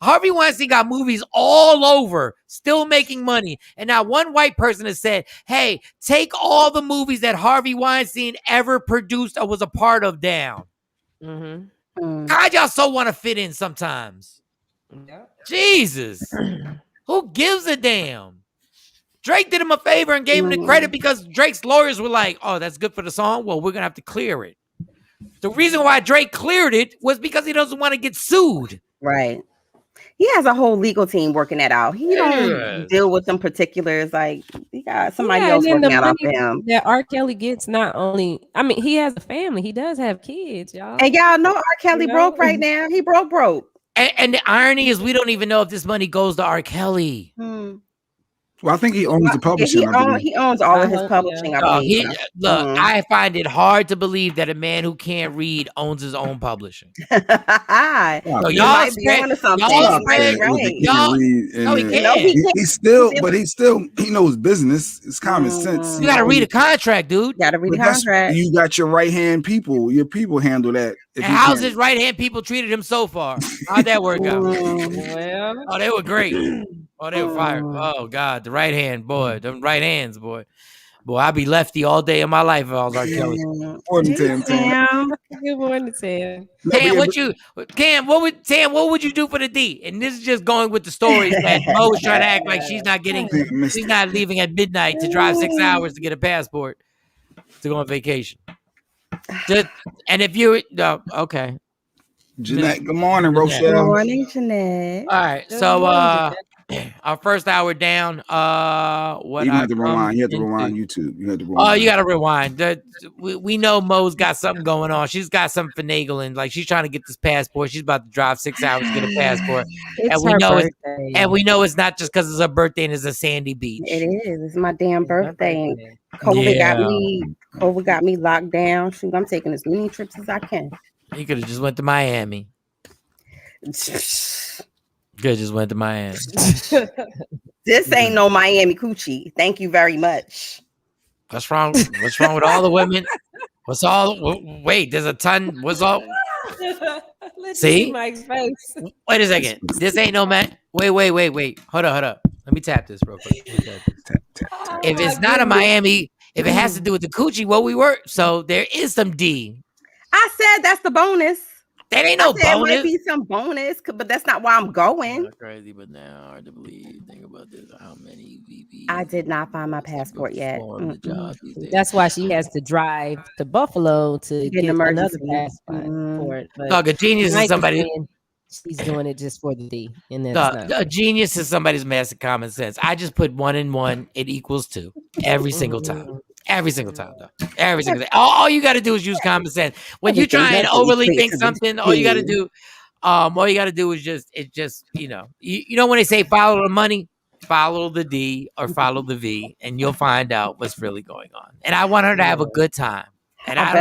Harvey Weinstein got movies all over, still making money. And now one white person has said, hey, take all the movies that Harvey Weinstein ever produced or was a part of down. God, y'all so want to fit in sometimes. Jesus. Who gives a damn? Drake did him a favor and gave him the credit because Drake's lawyers were like, oh, that's good for the song? Well, we're going to have to clear it. The reason why Drake cleared it was because he doesn't want to get sued. Right. He has a whole legal team working that out. He don't deal with them particulars. Like he got somebody else working that out for him. That R. Kelly gets not only, I mean, he has a family. He does have kids, y'all. And y'all know R. Kelly broke right now. He broke. And the irony is we don't even know if this money goes to R. Kelly. Well, I think he owns the publishing. He owns all of his publishing. I find it hard to believe that a man who can't read owns his own publishing. So y'all spread something. He knows business. It's common sense. You got to read a contract, dude. You got to read a contract. You got your right hand people. Your people handle that. And how's his right hand people treated him so far? How'd that work out? Well, they were great. Oh, they were fired. Oh, God. The right hand, boy. The right hands, boy. Boy, I'd be lefty all day in my life if I was R. Kelly. Good morning, Tam. What would you do for the D? And this is just going with the stories that Mo's trying to act like she's not leaving at midnight to drive 6 hours to get a passport to go on vacation. And if you, okay. Jeanette, good morning, Rochelle. Good morning, Jeanette. All right, so our first hour down. You have to rewind. You have to rewind YouTube. You have to rewind. Oh, you got to rewind. We know Mo's got something going on. She's got some finagling. Like she's trying to get this passport. She's about to drive 6 hours to get a passport. And we know it's not just because it's her birthday and it's a sandy beach. It is. It's my damn birthday. COVID got me locked down. Shoot, I'm taking as many trips as I can. You could have just went to Miami. This ain't no Miami coochie. Thank you very much. What's wrong with all the women? Wait, there's a ton. What's all? See Mike's face. Wait a second. This ain't no man. Wait. Hold up. Let me tap this real quick. If it's not a Miami, if it has to do with the coochie, so there is some D. I said that's the bonus. That ain't no bonus. It might be some bonus, but that's not why I'm going. Not crazy, but now hard to believe. Think about this. How many VP? I did not find my passport yet. That's why she has to drive to Buffalo to get another passport. Dog, a genius is somebody. She's doing it just for the D. And a genius is somebody's massive common sense. I just put 1 and 1. It equals 2 every single time. Every single time, though. Every single time. All you got to do is use common sense. When you try and overly think something, all you got to do is just you know when they say follow the money, follow the D or follow the V, and you'll find out what's really going on. And I want her to have a good time. And I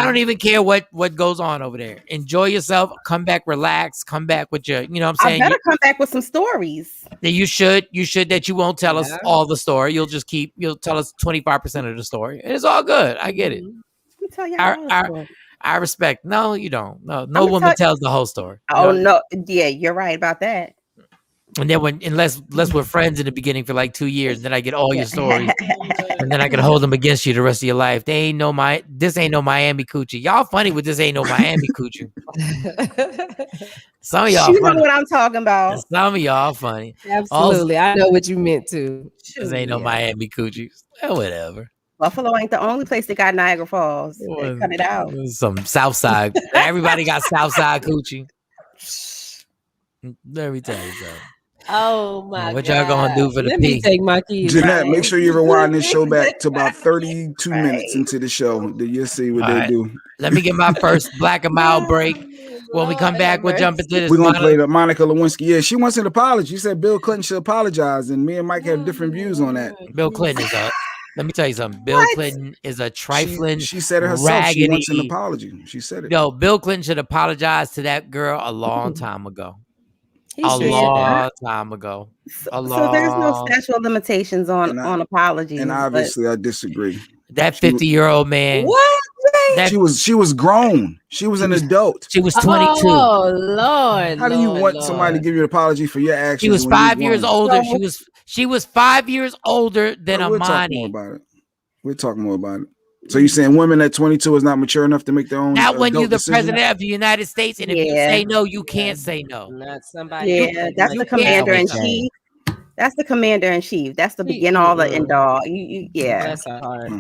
don't even care what goes on over there. Enjoy yourself. Come back, relax. Come back with your, you know what I'm saying? I better come back with some stories. You should that you won't tell us all the story. You'll tell us 25% of the story. And it's all good. I get it. Let me tell you I respect. No, you don't. No woman tells the whole story. Oh, no. Yeah, you're right about that. And then unless we're friends in the beginning for like 2 years, then I get all your stories, and then I can hold them against you the rest of your life. This ain't no Miami coochie. Y'all funny with this ain't no Miami coochie. Some of y'all you funny. know what I'm talking about. Some of y'all funny. Absolutely, I know what you meant to. This ain't no Miami coochie. Whatever. Buffalo ain't the only place that got Niagara Falls. They cut it out. Some South Side. Everybody got South Side coochie. Let me tell you something. Oh my! What y'all gonna do for the Let pee? me take my keys. Jeanette, make sure you rewind this show back to about 32 minutes into the show. You'll see what they do. Let me get my first Black and Mild break. When we come back, we'll jump into this. We're gonna play the Monica Lewinsky. Yeah, she wants an apology. She said Bill Clinton should apologize, and me and Mike have different views on that. Bill Clinton is a. Let me tell you something. Bill Clinton is a trifling. She said it herself. Raggedy. She wants an apology. She said it. No, Bill Clinton should apologize to that girl a long time ago. Long time ago. So there's no statute of limitations on apologies. And obviously, I disagree. That 50-year-old man. What? She was grown. She was an adult. She was 22. Oh Lord! How do you want somebody to give you an apology for your actions? She was 5 years older. She was 5 years older than Amani. We'll talk more about it. So you're saying women at 22 is not mature enough to make their own? Not when you're the decision? president of the United States, and if you say no, you can't say no. Not somebody. Yeah, that's the commander in chief. That's the commander in chief. That's the begin all the end all. Yeah. That's hard.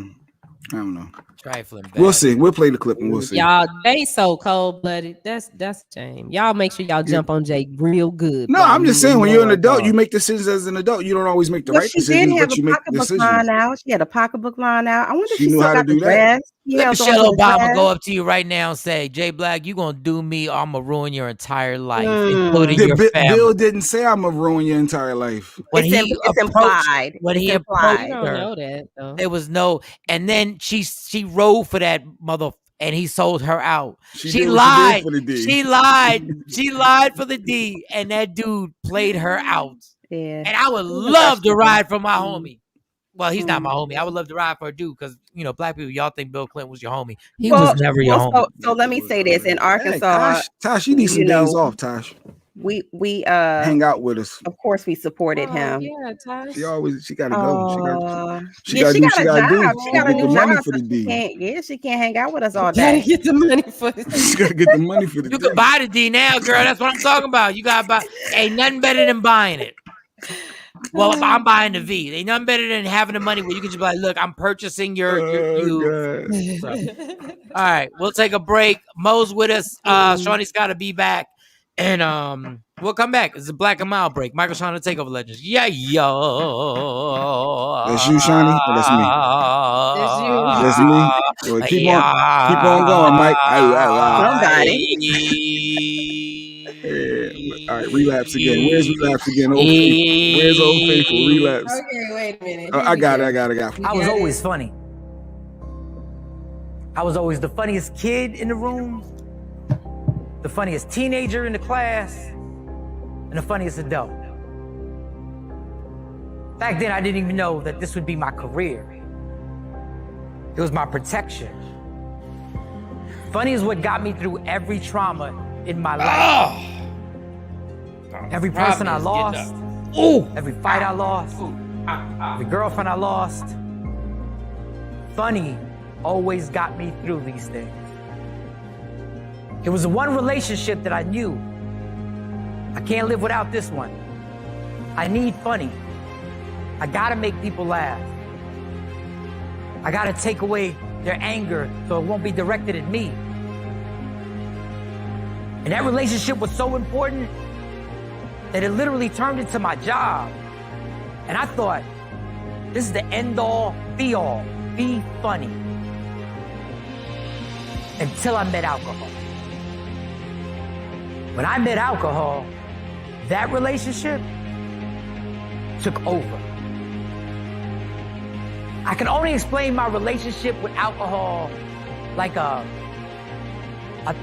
I don't know. Trifling bad. We'll see. We'll play the clip and we'll see. Y'all, they so cold blooded. That's a shame. Y'all make sure y'all jump on Jake real good. No, I'm just saying when you're an adult, you make decisions as an adult. You don't always make the right decisions, but you make decisions. Line out. She had a pocketbook line out. I wonder if she she knew still how got to do the that. dress. Let Michelle Obama go up to you right now and say, Jay Black, you gonna do me or I'm gonna ruin your entire life, including your family. Bill didn't say I'm gonna ruin your entire life. It's implied. When he approached You don't her, know that, though. there was no, and then she rode for that mother, and he sold her out. She lied. She lied. She lied for the D, and that dude played her out. Yeah. And I would love to ride for my homie. Well, he's not my homie. I would love to ride for a dude because, black people, y'all think Bill Clinton was your homie. He was never your homie. So let me say this. In Arkansas, Tosh, you need some days off, Tosh. We hang out with us. Of course, we supported him. Yeah, Tosh. She gotta go. She got a job. She got a new money job. for the D. She can't hang out with us all day. Gotta get the money for the She gotta get the money for the D. You can buy the D now, girl. That's what I'm talking about. You gotta buy. Ain't nothing better than buying it. Well, I'm buying the V. Ain't nothing better than having the money where you can just be like, look, I'm purchasing you. So, all right, we'll take a break. Mo's with us. Shawnee's got to be back. And we'll come back. It's a Black and Mild break. Michael Shawn, the Takeover Legends. Yeah, yo. That's you, Shawnee? Or that's me? That's me. Well, keep on going, Mike. All right, relapse again. Where's relapse again? Old Faithful. Where's Old Faithful? Relapse. Okay, wait a minute. I got it. I was always funny. I was always the funniest kid in the room, the funniest teenager in the class, and the funniest adult. Back then, I didn't even know that this would be my career. It was my protection. Funny is what got me through every trauma in my life. Every person I lost, every fight I lost, every girlfriend I lost. Funny always got me through these things. It was the one relationship that I knew I can't live without this one. I need funny. I gotta make people laugh. I gotta take away their anger so it won't be directed at me. And that relationship was so important that it literally turned into my job. And I thought, this is the end all, be all, be funny. Until I met alcohol. When I met alcohol, that relationship took over. I can only explain my relationship with alcohol like a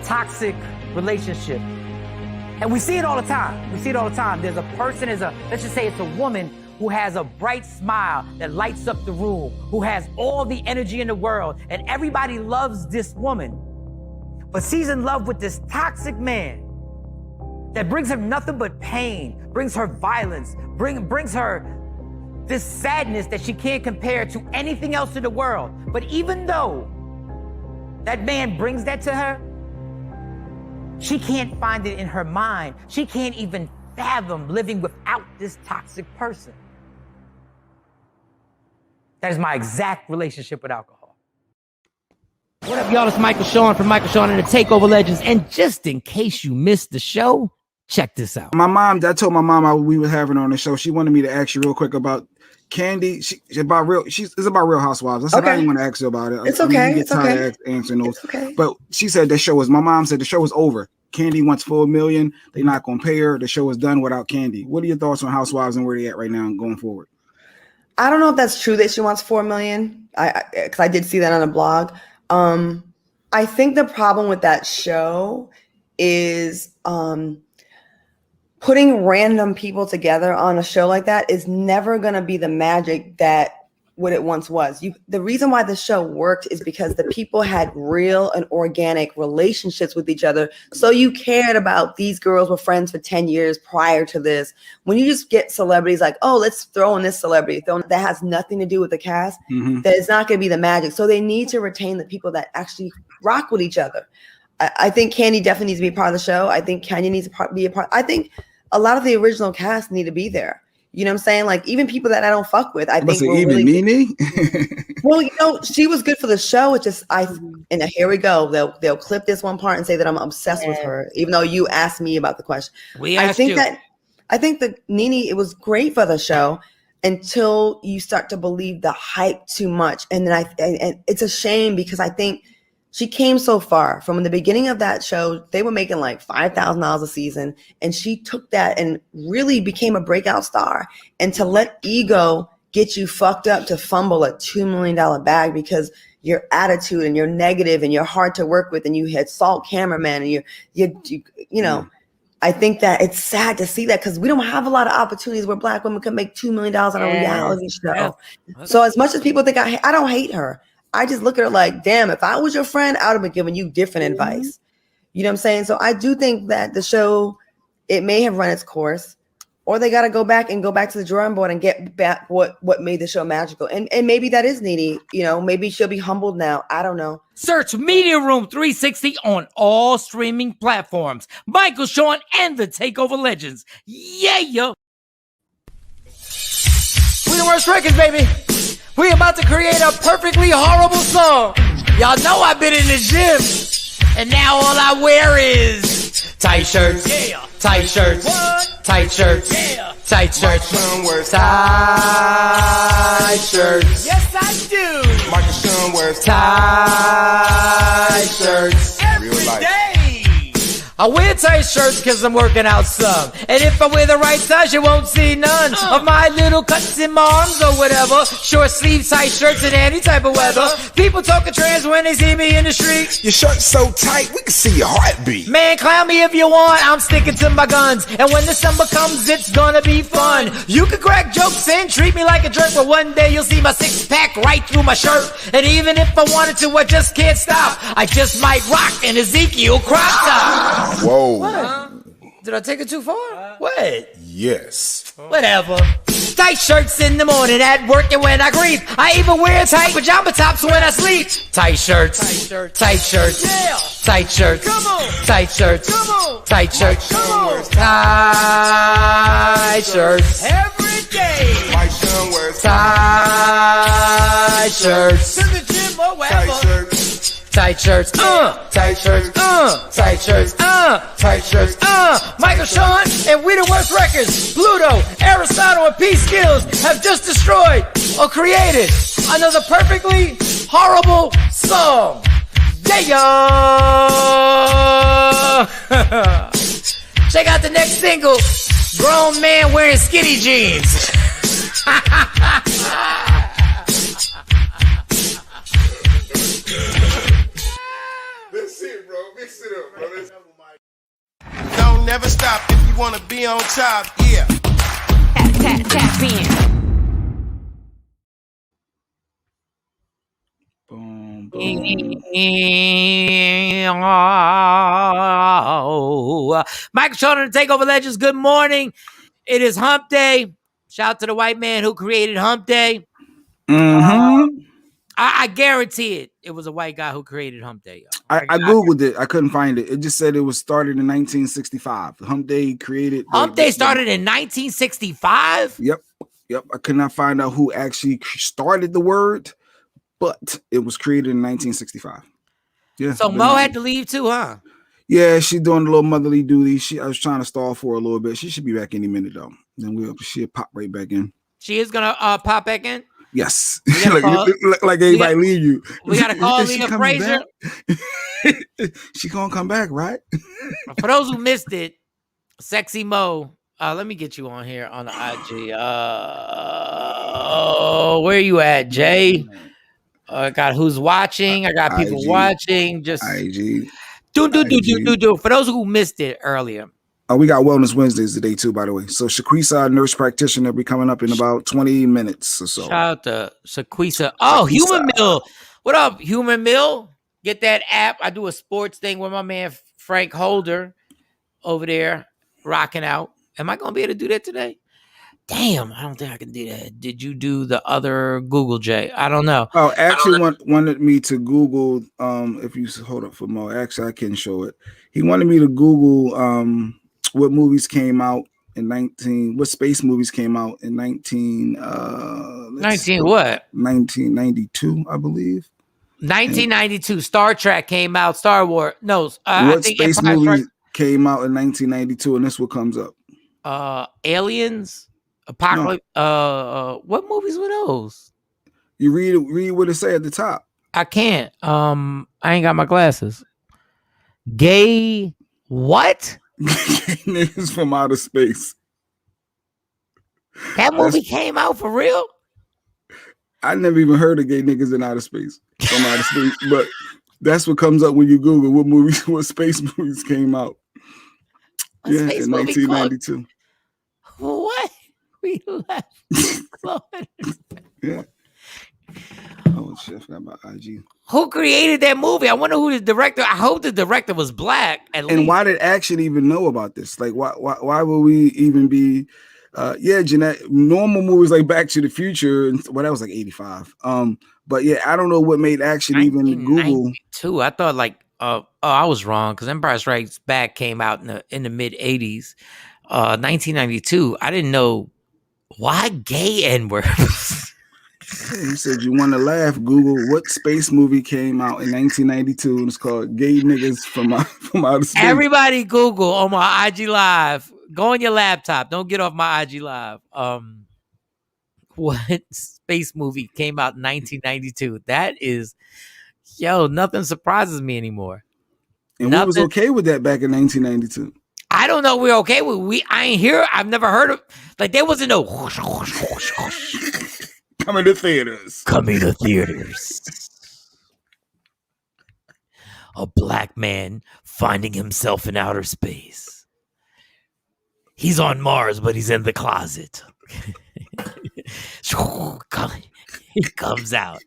toxic relationship. And we see it all the time. There's a person, let's just say it's a woman who has a bright smile that lights up the room, who has all the energy in the world, and everybody loves this woman. But she's in love with this toxic man that brings her nothing but pain, brings her violence, brings her this sadness that she can't compare to anything else in the world. But even though that man brings that to her, she can't find it in her mind. She can't even fathom living without this toxic person. That is my exact relationship with alcohol. What up, y'all? It's Michael Shawn from Michael Shawn and the Takeover Legends. And just in case you missed the show, check this out. My mom, I told my mom we were having her on the show. She wanted me to ask you real quick about Candy. It's about Real Housewives. I said, I didn't want to ask you about it. It's okay. It's okay. Answering those. But she said my mom said the show was over. Candy wants $4 million. They're not going to pay her. The show is done without Candy. What are your thoughts on Housewives and where they at right now and going forward? I don't know if that's true that she wants $4 million. Because I did see that on a blog. I think the problem with that show is putting random people together on a show like that is never going to be the magic that what it once was. The reason why the show worked is because the people had real and organic relationships with each other. So you cared about these girls were friends for 10 years prior to this. When you just get celebrities like, oh, let's throw in this celebrity, that has nothing to do with the cast, that is not going to be the magic. So they need to retain the people that actually rock with each other. I think Candy definitely needs to be a part of the show. I think Kenya needs to be a part. I think a lot of the original cast need to be there. You know what I'm saying? Like even people that I don't fuck with, I think even really Nene. Well, she was good for the show. It's just here we go. They'll clip this one part and say that I'm obsessed with her, even though you asked me about the question. I think that Nene, it was great for the show until you start to believe the hype too much, and then and it's a shame because I think she came so far from the beginning of that show. They were making like $5,000 a season. And she took that and really became a breakout star. And to let ego get you fucked up to fumble a $2 million bag because your attitude and you're negative and you're hard to work with and you had salt cameraman and you know, I think that it's sad to see that because we don't have a lot of opportunities where Black women can make $2 million on a reality show. So as much as people think I don't hate her. I just look at her like, damn, if I was your friend, I would have been giving you different advice. You know what I'm saying? So I do think that the show, it may have run its course, or they got to go back to the drawing board and get back what made the show magical. And maybe that is Nene. You know, maybe she'll be humbled now. I don't know. Search Media Room 360 on all streaming platforms. Michael Shawn and the Takeover Legends. Yeah, yo. We the worst records, baby. We about to create a perfectly horrible song. Y'all know I've been in the gym. And now all I wear is tight shirts, tight shirts, tight shirts, tight shirts, tight shirts. Yes, I do. Michael Shawn wears tight shirts every day. I wear tight shirts because I'm working out some. And if I wear the right size, you won't see none of my little cuts in my arms or whatever. Short sleeve tight shirts in any type of weather. People talking trans when they see me in the street. Your shirt's so tight, we can see your heartbeat. Man, clown me if you want, I'm sticking to my guns. And when the summer comes, it's gonna be fun. You can crack jokes and treat me like a jerk, but one day you'll see my six-pack right through my shirt. And even if I wanted to, I just can't stop. I just might rock an Ezekiel crop top. Whoa. What? Did I take it too far? What? Yes. Whatever. Tight shirts in the morning at work and when I grieve. I even wear tight pajama tops when I sleep. Tight shirts. Tight shirts. Tight shirts. Yeah. Tight shirts. Come on. Tight shirts. Come on. Tight shirts. Come on. Tight shirts. Every day. Mike Shawn wears tight shirts. To the gym or wherever. tight shirts. Tight shirts, tight shirts, tight shirts, tight shirts, Michael Shawn and We the Worst Records, Pluto, Aristotle, and P Skills have just destroyed or created another perfectly horrible song. Yeah, yo! Check out the next single, Grown Man Wearing Skinny Jeans. That's it, bro. Mix it up, bro. Don't never stop if you want to be on top. Yeah. Tap in. Boom. Michael Shawn and the Takeover Legends, good morning. It is Hump Day. Shout out to the white man who created Hump Day. I guarantee it. It was a white guy who created Hump Day. I Googled it. I couldn't find it. It just said it was started in 1965. Hump Day created. Hump Day started in 1965? Yep. I could not find out who actually started the word, but it was created in 1965. Yeah. So Mo had to leave too, huh? Yeah, she's doing a little motherly duty. I was trying to stall for her a little bit. She should be back any minute though. Then she'll pop right back in. She is gonna pop back in? Yes. like everybody leave you. We gotta call Leah Frazier. She gonna come back, right? For those who missed it, Sexy Mo. Let me get you on here on the IG. Where you at, Jay? I got who's watching. I got people IG. Watching. Just IG. Do. For those who missed it earlier. We got Wellness Wednesdays today too, by the way. So Sequise, nurse practitioner, will be coming up in about 20 minutes or so. Shout out to Sequise. Oh, Human Mill. What up, Human Mill? Get that app. I do a sports thing with my man Frank Holder over there rocking out. Am I going to be able to do that today? Damn, I don't think I can do that. Did you do the other Google, Jay? I don't know. Oh, actually wanted me to Google, if you hold up for Mo, actually I can show it. He wanted me to Google what movies came out in what space movies came out in 1992, I believe. 1992, Star Trek came out, Star Wars. No, what I think space movie came out in 1992, and this what comes up. Aliens, Apocalypse. No. What movies were those? You read what it say at the top. I can't. I ain't got my glasses. Gay what? Niggas from outer space. That movie came out for real? I never even heard of gay niggas in outer space. From outer space, but that's what comes up when you Google what space movies came out. In 1992. What? We left. Yeah. Oh shit, got my IG. Who created that movie? I wonder who the director. I hope the director was black. And why did Action even know about this? Like, why would we even be? Jeanette. Normal movies like Back to the Future and that was like 85. But yeah, I don't know what made Action even Google. I thought I was wrong because Empire Strikes Back came out in the mid 80s. 1992. I didn't know why gay N-words. He said you want to laugh. Google what space movie came out in 1992 and it's called Gay Niggas from Outer Space. Everybody Google on my IG Live. Go on your laptop. Don't get off my IG Live. What space movie came out in 1992? That is, nothing surprises me anymore. And we was okay with that back in 1992. I don't know. We're okay with I ain't here. I've never heard of there wasn't no coming to theaters. A black man finding himself in outer space. He's on Mars, but he's in the closet. He comes out.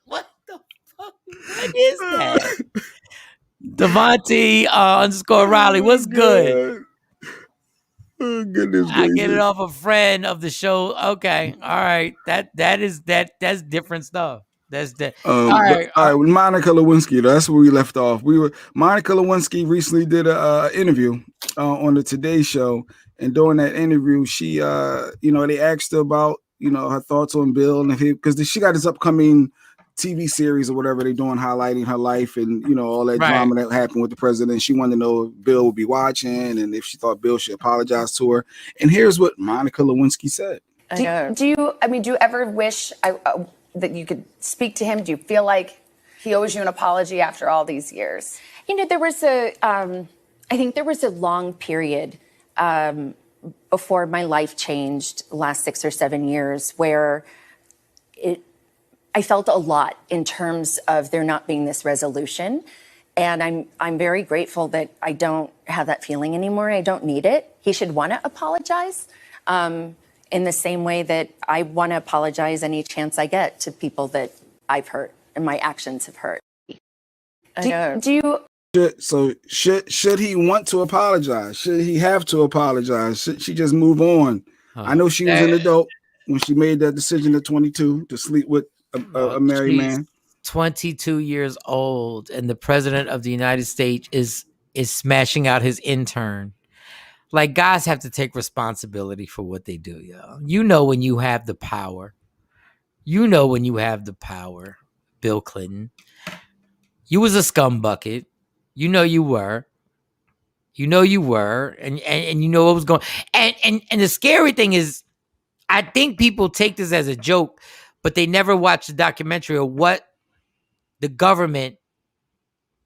What the fuck? What is that? Devontae _Riley, what's good? Oh, goodness I get it off a friend of the show. Okay, all right. That's different stuff. That's that. All right. With Monica Lewinsky, that's where we left off. Monica Lewinsky recently did a interview on the Today Show, and during that interview, she, they asked her about, her thoughts on Bill and because she got this upcoming TV series or whatever they're doing, highlighting her life and all that drama that happened with the president. She wanted to know if Bill would be watching and if she thought Bill should apologize to her. And here's what Monica Lewinsky said. Do you ever wish that you could speak to him? Do you feel like he owes you an apology after all these years? There was I think there was a long period before my life changed the last 6 or 7 years where I felt a lot in terms of there not being this resolution. And I'm very grateful that I don't have that feeling anymore. I don't need it. He should want to apologize in the same way that I want to apologize any chance I get to people that I've hurt and my actions have hurt. Should he want to apologize? Should he have to apologize? Should she just move on? I know she was an adult when she made that decision at 22 to sleep with a married man. 22 years old, and the president of the United States is smashing out his intern. Like, guys have to take responsibility for what they do, yo. You know when you have the power. You know when you have the power, Bill Clinton. You was a scumbucket. You know you were. You know you were. And you know what was going on. And the scary thing is, I think people take this as a joke, but they never watch the documentary of what the government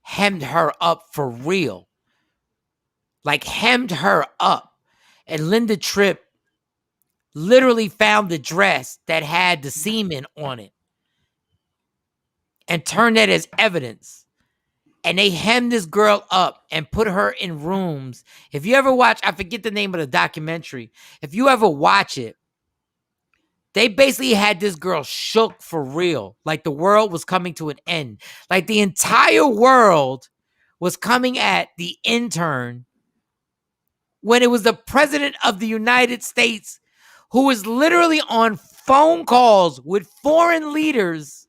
hemmed her up for real. Like, hemmed her up. And Linda Tripp literally found the dress that had the semen on it and turned that as evidence. And they hemmed this girl up and put her in rooms. If you ever watch, I forget the name of the documentary. If you ever watch it, they basically had this girl shook for real. Like the world was coming to an end. Like the entire world was coming at the intern when it was the president of the United States who was literally on phone calls with foreign leaders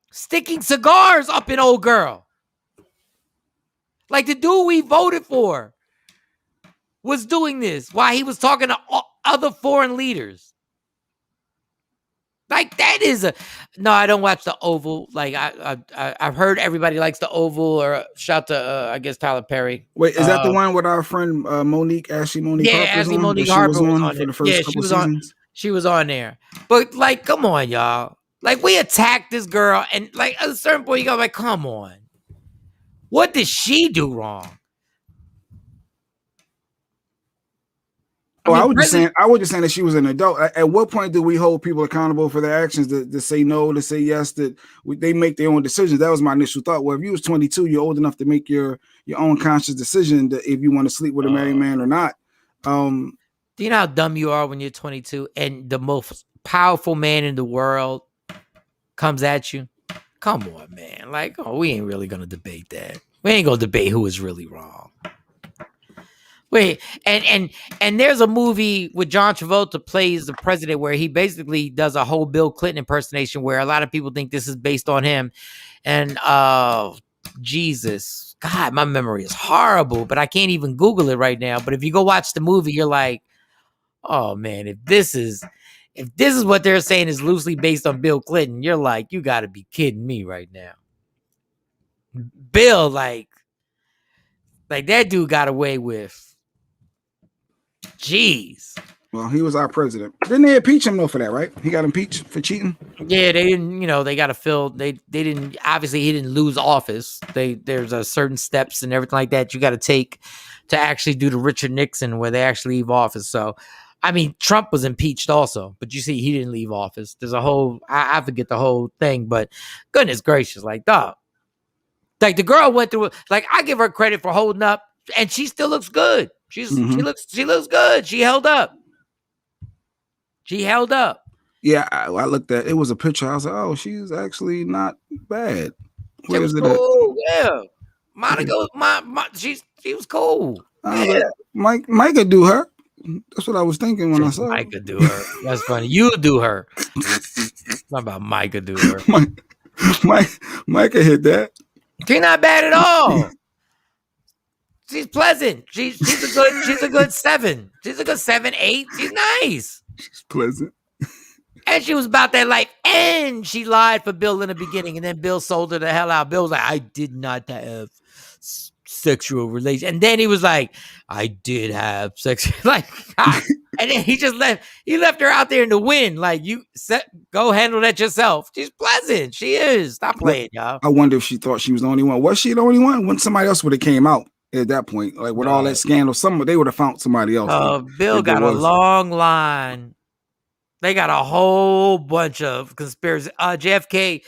sticking cigars up an old girl. Like the dude we voted for was doing this while he was talking to other foreign leaders. Like that is no, I don't watch the Oval. Like I've heard everybody likes the Oval, or shout to I guess Tyler Perry. Wait, is that the one with our friend Ashley Monique yeah, Harper's Ashley on? Monique Harper was on for the first couple seasons? She was on there. But like, come on, y'all. Like we attacked this girl, and like at a certain point, you go like, come on. What did she do wrong? I was just saying that she was an adult. At what point do we hold people accountable for their actions to say no, to say yes, that they make their own decisions? That was my initial thought. Well, if you was 22, you're old enough to make your own conscious decision that if you want to sleep with a married man or not. Do you know how dumb you are when you're 22 and the most powerful man in the world comes at you? Come on, man. Like, we ain't really gonna debate that. We ain't gonna debate who is really wrong. Wait, and there's a movie with John Travolta plays the president where he basically does a whole Bill Clinton impersonation where a lot of people think this is based on him. And Jesus, God, my memory is horrible, but I can't even Google it right now. But if you go watch the movie, you're like, oh man, if this is what they're saying is loosely based on Bill Clinton, you're like, you got to be kidding me right now. Bill, like that dude got away with. Jeez. Well, he was our president. Didn't they impeach him though for that, right? He got impeached for cheating. Yeah, they didn't. They got to fill. They didn't. Obviously, he didn't lose office. There's a certain steps and everything like that you got to take to actually do the Richard Nixon where they actually leave office. So, I mean, Trump was impeached also, but you see, he didn't leave office. There's a whole. I forget the whole thing, but goodness gracious, like dog. Like the girl went through. Like I give her credit for holding up, and she still looks good. She looks good. She held up. Yeah, I looked at it was a picture. I was like, oh, she's actually not bad. Where is it cool. Yeah. Monica, she was cool. Yeah. Like, Mike could do her. That's what I was thinking when I saw Mike could do her. That's funny. You do her. Not about Mike could do her. Mike could hit that. She's not bad at all. She's pleasant. She's a good 7. She's a good 7, 8. She's nice. She's pleasant. And she was about that life. And she lied for Bill in the beginning. And then Bill sold her the hell out. Bill was like, I did not have sexual relations. And then he was like, I did have sex. Like, and then he just left. He left her out there in the wind. Like, go handle that yourself. She's pleasant. She is. Stop playing, y'all. I wonder if she thought she was the only one. Was she the only one? When somebody else would have came out at that point, like with all that scandal, they would have found somebody else. Bill got a long line. They got a whole bunch of conspiracy. JFK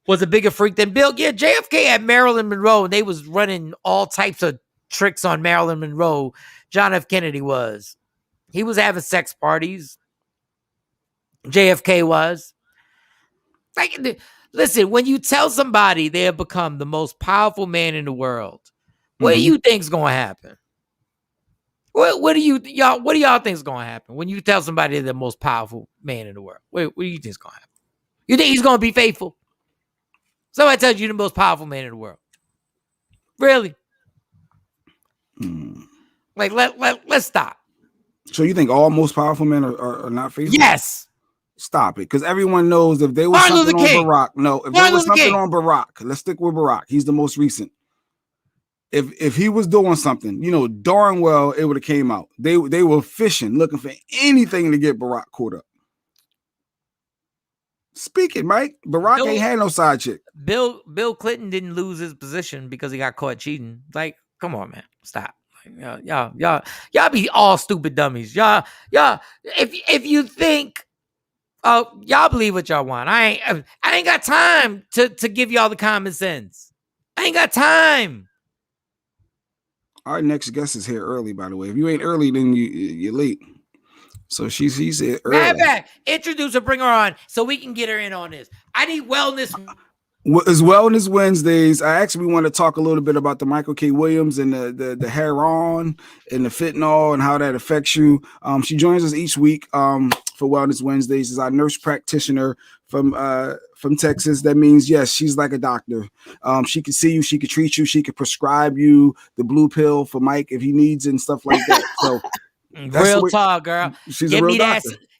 was a bigger freak than Bill. Yeah, JFK had Marilyn Monroe, and they was running all types of tricks on Marilyn Monroe. John F. Kennedy was. He was having sex parties. JFK was. Like, listen, when you tell somebody they have become the most powerful man in the world, what do you think's gonna happen? What do y'all think's gonna happen when you tell somebody they're the most powerful man in the world? What do you think's gonna happen? You think he's gonna be faithful? Somebody tells you the most powerful man in the world. Really? Like let's stop. So you think all most powerful men are not faithful? Yes. Stop it, because everyone knows if there was something on Barack. No, if there was something on Barack, let's stick with Barack. He's the most recent. If he was doing something, darn well it would have came out. They were fishing, looking for anything to get Barack caught up. Speak it, Mike. Barack ain't had no side chick. Bill Clinton didn't lose his position because he got caught cheating. Like, come on, man, stop. Like, y'all be all stupid dummies. Y'all. If you think, y'all believe what y'all want. I ain't got time to give y'all the common sense. I ain't got time. Our next guest is here early, by the way. If you ain't early, then you're late. So she's early. Back. Introduce her, bring her on, so we can get her in on this. I need wellness. It's Wellness Wednesdays. I actually want to talk a little bit about the Michael K. Williams and the heroin and the fentanyl and how that affects you. She joins us each week for Wellness Wednesdays. Is our nurse practitioner from Texas. That means, yes, she's like a doctor. She can see you, she can treat you, she can prescribe you the blue pill for Mike if he needs and stuff like that. So real talk, girl.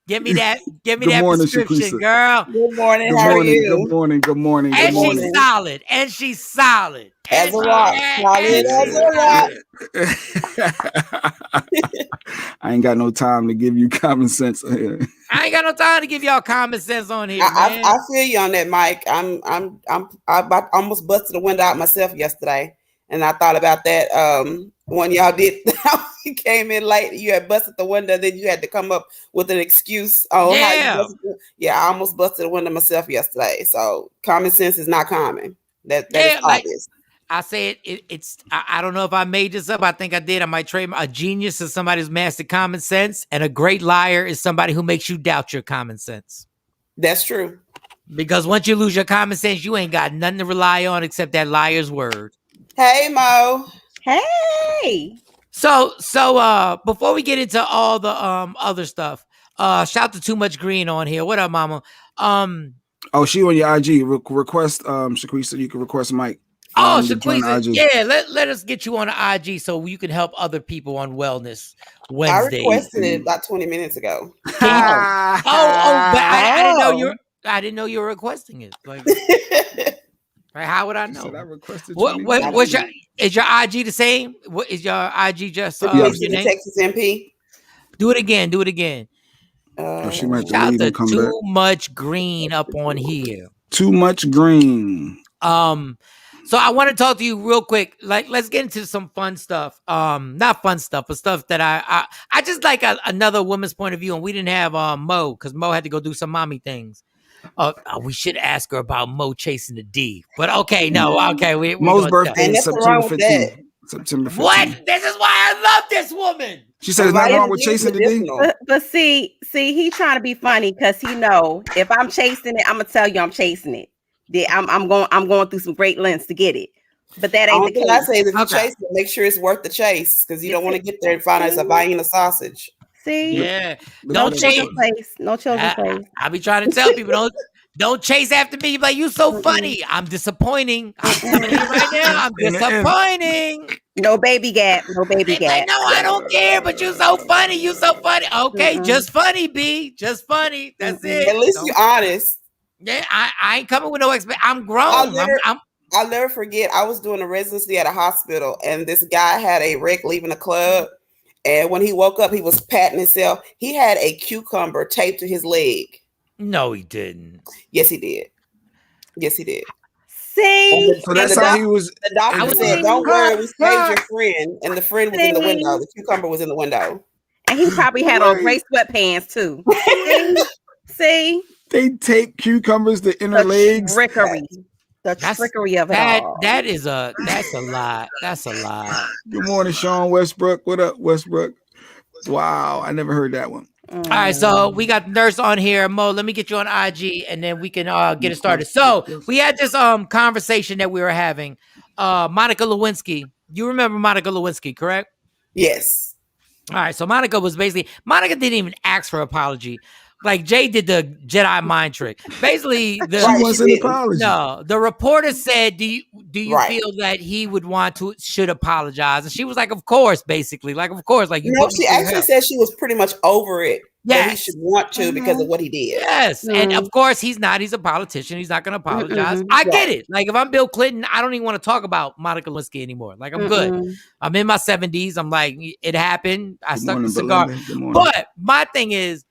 Give me that prescription, Sequise. girl. Good morning. How are you? Good morning. And she's solid. And she's solid. As a rock. Solid as a rock. I ain't got no time to give you common sense here. I ain't got no time to give y'all common sense on here. I feel you on that, Mike. I almost busted the window out myself yesterday, and I thought about that when y'all did. You came in late. You had busted the window, then you had to come up with an excuse. How you I almost busted the window myself yesterday. So common sense is not common. That is obvious. I said it's. I don't know if I made this up. I think I did. I might trade a genius is somebody who's mastered common sense, and a great liar is somebody who makes you doubt your common sense. That's true. Because once you lose your common sense, you ain't got nothing to rely on except that liar's word. Hey, Mo. Hey. So before we get into all the other stuff, shout to Too Much Green on here. What up, mama? She on your IG. Request Sequise, so you can request Mike. Sequise, yeah, let us get you on the IG so you can help other people on Wellness Wednesday. I requested it about 20 minutes ago. But I didn't know you were requesting it. Like, right, how would I know? I requested is your IG the same? What is your IG just your name? Texas MP. Do it again. She might shout leave to and come Too back. Much Green up on here. Too Much Green. So I want to talk to you real quick. Like, let's get into some fun stuff. Not fun stuff, but stuff that I just like another woman's point of view. And we didn't have Mo because Mo had to go do some mommy things. We should ask her about Mo chasing the D. But okay, no, okay. Mo's birthday is September 15th. September 15th. What? This is why I love this woman. She said, "There's nothing wrong with chasing the D." But see, he trying to be funny because he know if I'm chasing it, I'm gonna tell you I'm chasing it. I'm going through some great lengths to get it. But that ain't the case. I say that you chase it, make sure it's worth the chase because you don't want to get there and find out it's a buying a sausage. See, yeah, no children's place. No children's place. I be trying to tell people don't chase after me. Like, you so funny. I'm disappointing. I'm telling you right now. I'm disappointing. No baby gap. No baby gap. Like, no, I don't care. But you so funny. You so funny. Okay, just funny, B. Just funny. That's it. At least you're honest. Yeah, I ain't coming with no expect. I'm grown. I'll never forget. I was doing a residency at a hospital, and this guy had a wreck leaving the club. And when he woke up, he was patting himself. He had a cucumber taped to his leg. No, he didn't. Yes, he did. Yes, he did. See, so that's how he was. The doctor said, "Don't worry, we saved your friend." And the friend was in the window. The cucumber was in the window, and he probably had on gray sweatpants too. See. They tape cucumbers to inner legs. Trickery. The trickery of it all. That's a lot. That's a lot. Good morning, Shawn Westbrook. What up, Westbrook? Wow, I never heard that one. All right, so we got the nurse on here. Mo, let me get you on IG, and then we can get it started. So we had this conversation that we were having. Monica Lewinsky. You remember Monica Lewinsky, correct? Yes. All right, so Monica didn't even ask for apology. Like Jay did the Jedi mind trick. Basically, the reporter said, "Do you feel that he should apologize?" And she was like, "Of course." Basically, like, of course. Like, she actually said she was pretty much over it. Yeah, he should want to because of what he did. Yes, and of course he's not. He's a politician. He's not going to apologize. I get it. Like, if I'm Bill Clinton, I don't even want to talk about Monica Lewinsky anymore. Like, I'm good. I'm in my 70s. I'm like, it happened. I stuck the cigar. But my thing is,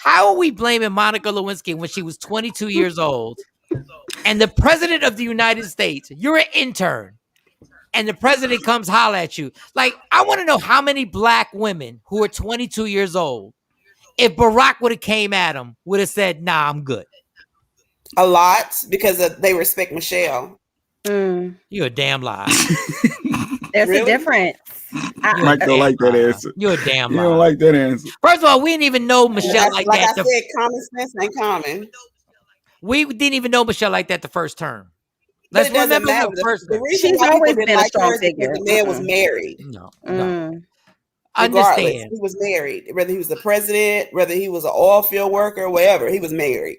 how are we blaming Monica Lewinsky when she was 22 years old and the president of the United States, you're an intern, and the president comes holler at you? Like, I want to know how many black women who are 22 years old, if Barack would have came at him, would have said, nah, I'm good. A lot, because they respect Michelle. You're a damn lie. There's a difference. Mike don't like that answer. You're a damn liar. You don't like that answer. First of all, we didn't even know Michelle like that. Like I said, common sense ain't common. We didn't even know Michelle like that the first term. Let's remember the first term. She's always been a strong figure. The man was married. No. Understand. He was married. Whether he was the president, whether he was an oil field worker, whatever, he was married.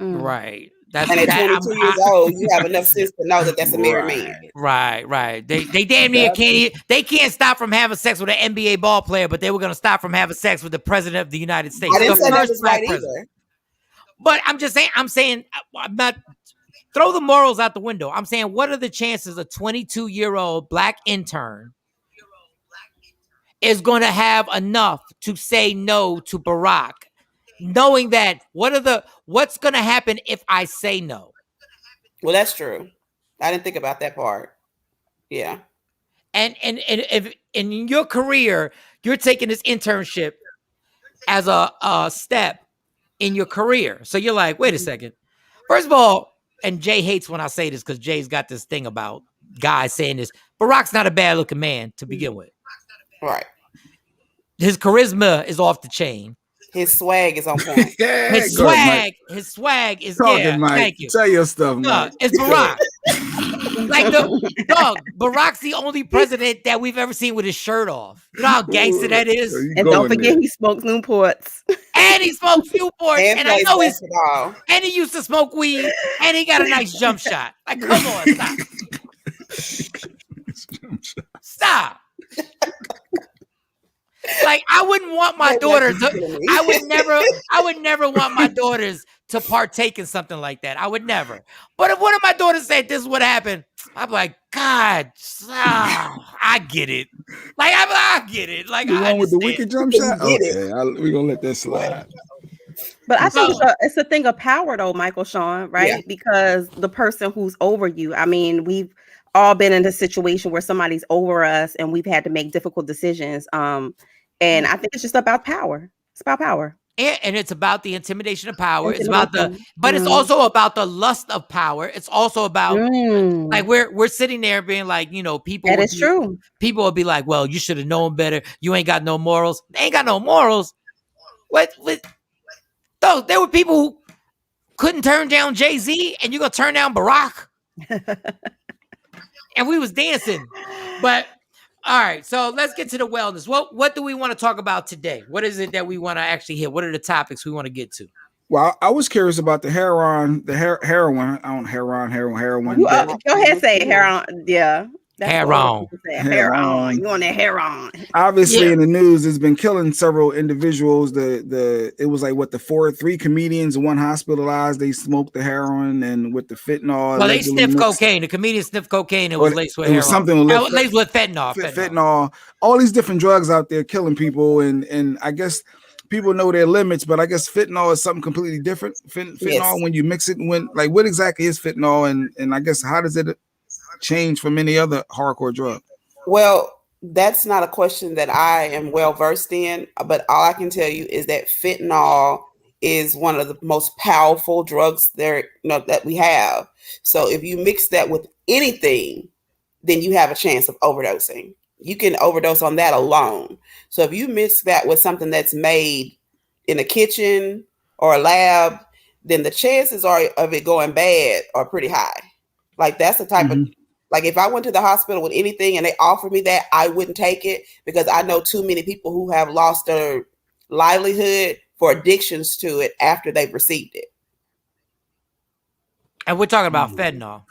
Right. And at 22 years old, you have enough sense to know that that's a married man. Right. They damn near can't stop from having sex with an NBA ball player, but they were going to stop from having sex with the president of the United States. I didn't say that was right either. But I'm saying, I'm not, throw the morals out the window. I'm saying, what are the chances a 22-year-old black intern is going to have enough to say no to Barack, knowing that what's going to happen if I say no? Well, that's true. I didn't think about that part. Yeah. And if in your career, you're taking this internship as a step in your career. So you're like, wait a second. First of all, and Jay hates when I say this because Jay's got this thing about guys saying this. Barack's not a bad looking man to begin with. Right. His charisma is off the chain. His swag is on point. His swag is talking, Mike. Thank you. Tell your stuff, Mike. It's Barack. Barack's the only president that we've ever seen with his shirt off. You know how gangster that is? And don't forget, he smokes Newports. And he smokes Newports. And I know and he used to smoke weed. And he got a nice jump shot. Like, come on, stop. Like, I wouldn't want my daughter to. I would never want my daughters to partake in something like that. I would never. But if one of my daughters said this is what happened, I'm like, God, I get it. Like, I get it. Like, the one with the wicked jump shot. Okay, we're gonna let that slide. But I think it's a thing of power, though, Michael Shawn, right? Yeah. Because the person who's over you. I mean, we've all been in a situation where somebody's over us, and we've had to make difficult decisions. And I think it's just about power. It's about power. And it's about the intimidation of power. It's about but it's also about the lust of power. It's also about like we're sitting there being like, you know, people. That is true. People will be like, well, you should have known better. You ain't got no morals. They ain't got no morals. What? Though there were people who couldn't turn down Jay-Z, and you're gonna turn down Barack. And we was dancing, but. All right, so let's get to the wellness. What do we want to talk about today? What is it that we want to actually hit? What are the topics we want to get to? Well, I was curious about the heroin. Heroin. Go ahead, say it, heroin. Yeah. Heroin. Heroin. You on that heroin? Obviously, in the news, it's been killing several individuals. It was like the 3 comedians, one hospitalized. They smoked the heroin, and with the fentanyl. Well, they sniffed cocaine. The comedian sniffed cocaine. It was laced with heroin. It was something laced with fentanyl. Fentanyl. All these different drugs out there killing people, and I guess people know their limits, but I guess fentanyl is something completely different. Fentanyl, when you mix it, what exactly is fentanyl, and I guess how does it change from any other hardcore drug? Well, that's not a question that I am well versed in, but all I can tell you is that fentanyl is one of the most powerful drugs there, that we have. So if you mix that with anything, then you have a chance of overdosing. you can overdose on that alone. So if you mix that with something that's made in a kitchen or a lab, then the chances of it going bad are pretty high. Like that's the type of, like if I went to the hospital with anything and they offered me that, I wouldn't take it because I know too many people who have lost their livelihood for addictions to it after they've received it. And we're talking about fentanyl.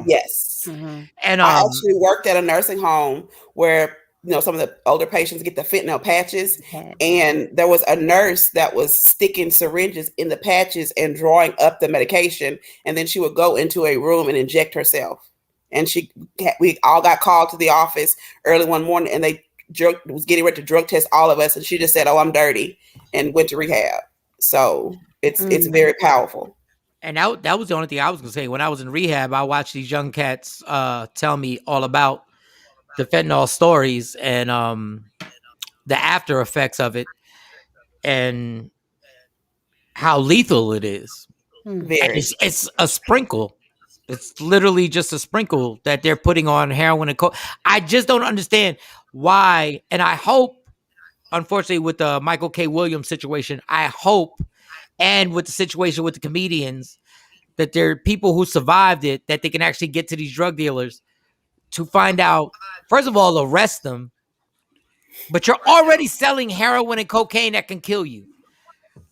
Yes. And I actually worked at a nursing home where, you know, some of the older patients get the fentanyl patches, and there was a nurse that was sticking syringes in the patches and drawing up the medication, and then she would go into a room and inject herself. And we all got called to the office early one morning, and they was getting ready to drug test all of us, and she just said, "Oh, I'm dirty," and went to rehab. So it's very powerful. And that was the only thing I was gonna say. When I was in rehab, I watched these young cats tell me all about the fentanyl stories and the after effects of it and how lethal it is. It's a sprinkle. It's literally just a sprinkle that they're putting on heroin and coke. I just don't understand why. And I hope, unfortunately, with the Michael K. Williams situation, I hope, and with the situation with the comedians, that there are people who survived it, that they can actually get to these drug dealers to find out, first of all, arrest them. But you're already selling heroin and cocaine that can kill you.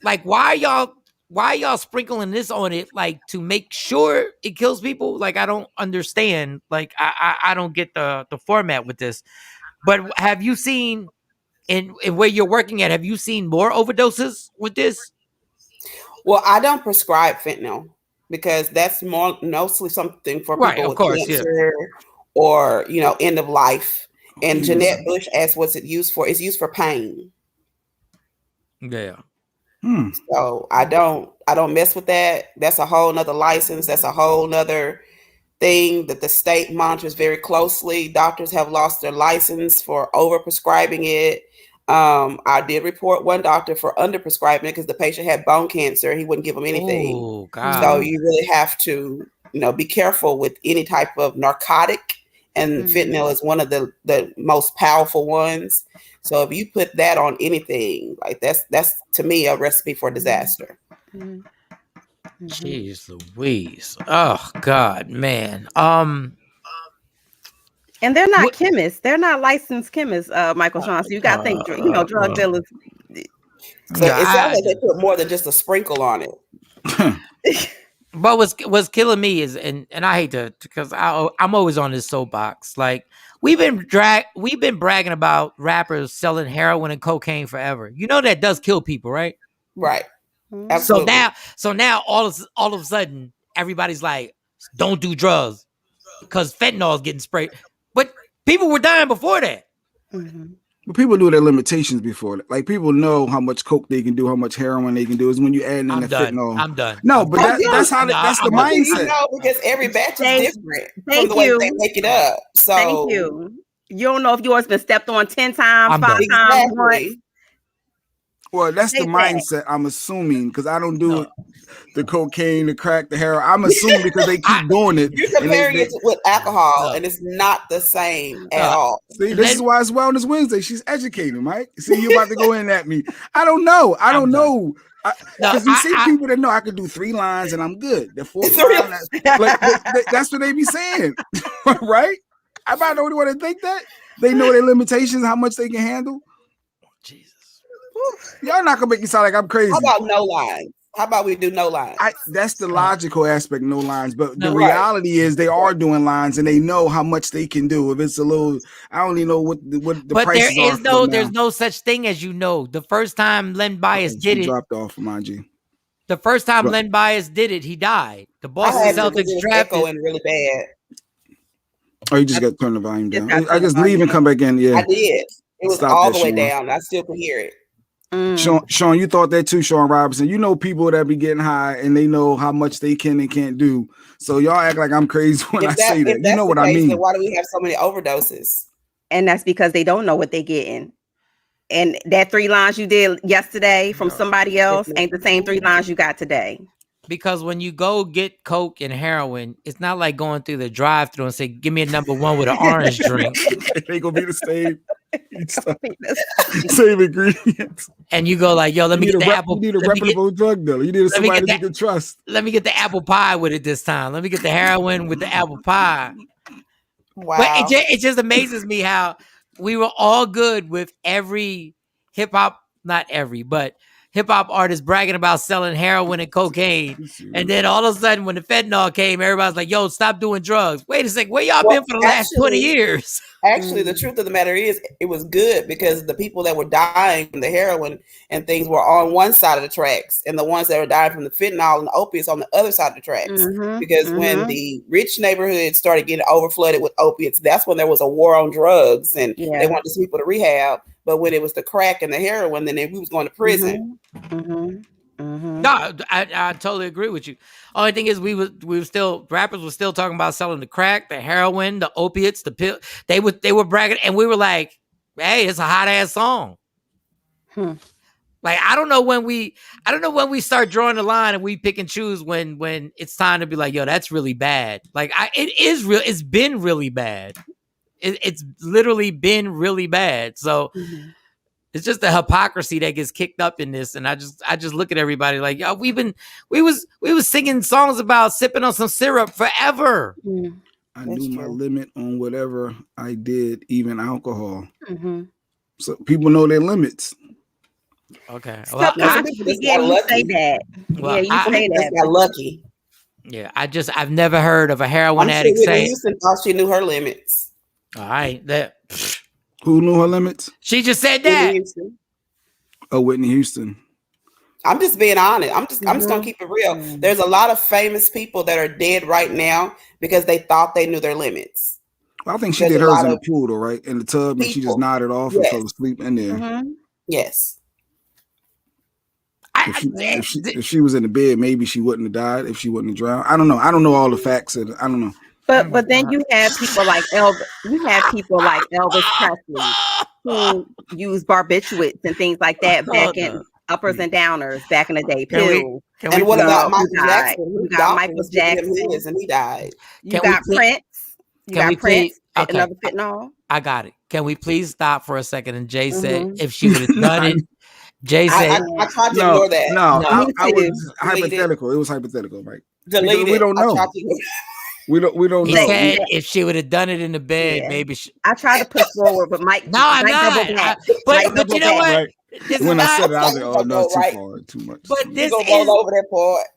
Like, why are y'all sprinkling this on it, like, to make sure it kills people? Like, I don't understand. Like, I don't get the format with this. But have you seen, in where you're working at, have you seen more overdoses with this? Well, I don't prescribe fentanyl because that's mostly something for people with cancer or, you know, end of life. And Jeanette Bush asked what's it used for. It's used for pain. Yeah. So I don't mess with that. That's a whole nother license. That's a whole nother thing that the state monitors very closely. Doctors have lost their license for overprescribing it. I did report one doctor for underprescribing it because the patient had bone cancer. He wouldn't give them anything. Oh, God. So you really have to, you know, be careful with any type of narcotic. And fentanyl is one of the most powerful ones. So if you put that on anything, like that's to me a recipe for disaster. Jeez Louise. Oh God, man. And they're not chemists. They're not licensed chemists, Michael Shawn. So you got to think, you know, drug dealers. So it sounds like they put more than just a sprinkle on it. But what's killing me is, and I hate to, because I'm always on this soapbox. Like we've been bragging about rappers selling heroin and cocaine forever. You know that does kill people, right? Right. Absolutely. So now all of a sudden everybody's like, don't do drugs because fentanyl is getting sprayed. But people were dying before that. But people knew their limitations before. Like people know how much coke they can do, how much heroin they can do. Is when you add in the fentanyl. I'm done. No, but that's how that's the mindset. You know, because every batch is different from the way they make it up. So thank you. You don't know if yours been stepped on 10 times, 5 times, once. Well, that's the mindset. I'm assuming because I don't do the cocaine, the crack, the heroin. I'm assuming because they keep doing it. You're comparing it with alcohol, and it's not the same at all. See, this is why it's Wellness Wednesday. She's educating, Mike. See, you about to go in at me. I don't know. I don't know. Because you see people that know I could do 3 lines and I'm good. The 4th line, that's what they be saying, right? I'm not the only one that think that. They know their limitations, how much they can handle. Y'all not gonna make me sound like I'm crazy. How about no lines? How about we do no lines? That's the logical aspect, no lines. But the reality is they are doing lines and they know how much they can do. If it's a little, I don't even know what the but prices there is are. There's no such thing as the first time Len Bias did it. Dropped off, mind you. The first time Len Bias did it, he died. The Boston Celtics drafted going really bad. Oh, you just got to turn the volume down. I just leave and come back in. Yeah, I did. It was all the way down. I still could hear it. Shawn, you thought that too, Shawn Robinson. You know people that be getting high and they know how much they can and can't do. So y'all act like I'm crazy when I say that. You know what I mean? Then why do we have so many overdoses? And that's because they don't know what they're getting. And that 3 lines you did yesterday from somebody else ain't the same 3 lines you got today. Because when you go get coke and heroin, it's not like going through the drive-thru and say, "Give me a number one with an orange drink." They gonna be the same. Same ingredients. And you go like, "Yo, let me get the apple." You need a reputable drug dealer. You need somebody that you can trust. Let me get the apple pie with it this time. Let me get the heroin with the apple pie. Wow. But it just amazes me how we were all good with every hip hop, not every, but hip hop artist bragging about selling heroin and cocaine. And then all of a sudden, when the fentanyl came, everybody's like, "Yo, stop doing drugs." Wait a second, where y'all been for the last 20 years? Actually, the truth of the matter is it was good because the people that were dying from the heroin and things were on one side of the tracks, and the ones that were dying from the fentanyl and the opiates on the other side of the tracks. Because when the rich neighborhoods started getting overflooded with opiates, that's when there was a war on drugs, and they wanted to send people to rehab. But when it was the crack and the heroin, then we was going to prison. No, I totally agree with you. Only thing is, we were still, rappers were still talking about selling the crack, the heroin, the opiates, the pill. They were bragging, and we were like, "Hey, it's a hot ass song." Like I don't know when we start drawing the line and we pick and choose when it's time to be like, "Yo, that's really bad." Like it's been really bad. It's literally been really bad. So. It's just the hypocrisy that gets kicked up in this, and I just look at everybody like, "Yo, we was singing songs about sipping on some syrup forever." I knew my limit on whatever I did, even alcohol. So people know their limits. Okay, well, you say that. Well, you say that. Got lucky. Yeah, I've never heard of a heroin addict saying. Houston thought she knew her limits. All right, that. Who knew her limits? She just said that. Whitney Houston. I'm just being honest. I'm just gonna keep it real. There's a lot of famous people that are dead right now because they thought they knew their limits. Well, I think she did hers in the pool, though, right? In the tub, and she just nodded off and fell asleep in there. Yes. If she was in the bed, maybe she wouldn't have died if she wouldn't have drowned. I don't know. I don't know all the facts. I don't know. But then you have people like Elvis. You have people like Elvis Presley who use barbiturates and things like that back in uppers and downers back in the day. Pills. And what about Michael Jackson? You got Michael Jackson, and he died. You got Prince. You got Prince. Another fentanyl. I got it. Can we please stop for a second? And Jay said, if she would have done it, Jay said, I tried to ignore that. No, I was hypothetical. It was hypothetical, right? We don't know. We don't know. He said if she would have done it in the bed, maybe I tried to push forward, but Mike. No, I'm not. But you know what? When I said it, I was like, "Oh no, too far, too much." But this is over that part.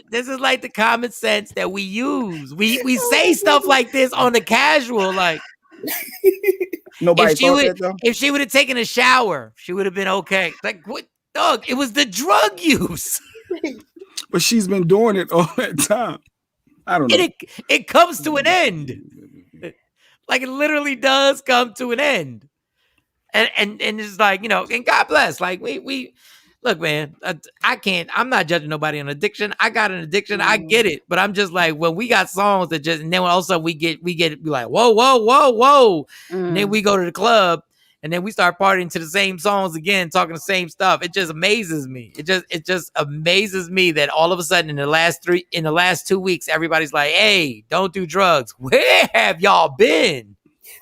This is like the common sense that we use. We say stuff like this on the casual, like. Nobody thought that though. If she would have taken a shower, she would have been okay. Like what, dog? It was the drug use. But she's been doing it all that time. I don't know. It comes to an end. Like it literally does come to an end. And it's like, you know, and God bless. Like we look, man, I'm not judging nobody on addiction. I got an addiction. I get it. But I'm just like, when we got songs that just, and then also we get like, whoa, whoa, whoa, whoa. And then we go to the club and then we start partying to the same songs again, talking the same stuff. It just amazes me. It just amazes me that all of a sudden in the last 2 weeks, everybody's like, hey, don't do drugs. Where have y'all been?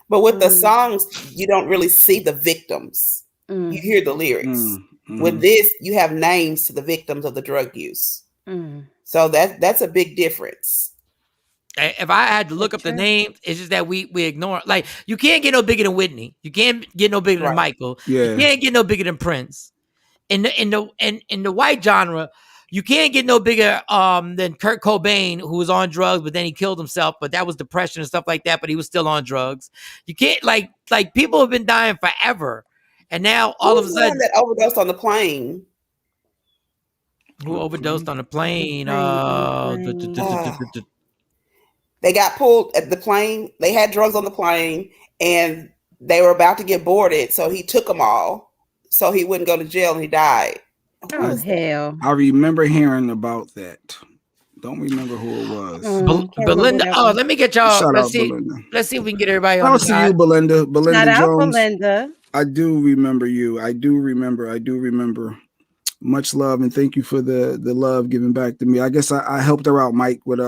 But with the songs, you don't really see the victims. You hear the lyrics. With this, you have names to the victims of the drug use. So that's a big difference. If I had to look up the names, it's just that we ignore. Like, you can't get no bigger than Whitney. You can't get no bigger than Michael. You can't get no bigger than Prince. In the white genre, you can't get no bigger than Kurt Cobain, who was on drugs, but then he killed himself. But that was depression and stuff like that. But he was still on drugs. You can't like people have been dying forever, and now all of a sudden that overdosed on the plane. Who overdosed on the plane? They got pulled at the plane. They had drugs on the plane, and they were about to get boarded. So he took them all, so he wouldn't go to jail, and he died. Oh hell! I remember hearing about that. Don't remember who it was. Belinda. Oh, let me get y'all. Let's see if we can get everybody on. I'll see you, Belinda. Belinda Shout Jones. out, Belinda. I do remember you. I do remember. Much love, and thank you for the love given back to me. I guess I helped her out, Mike, with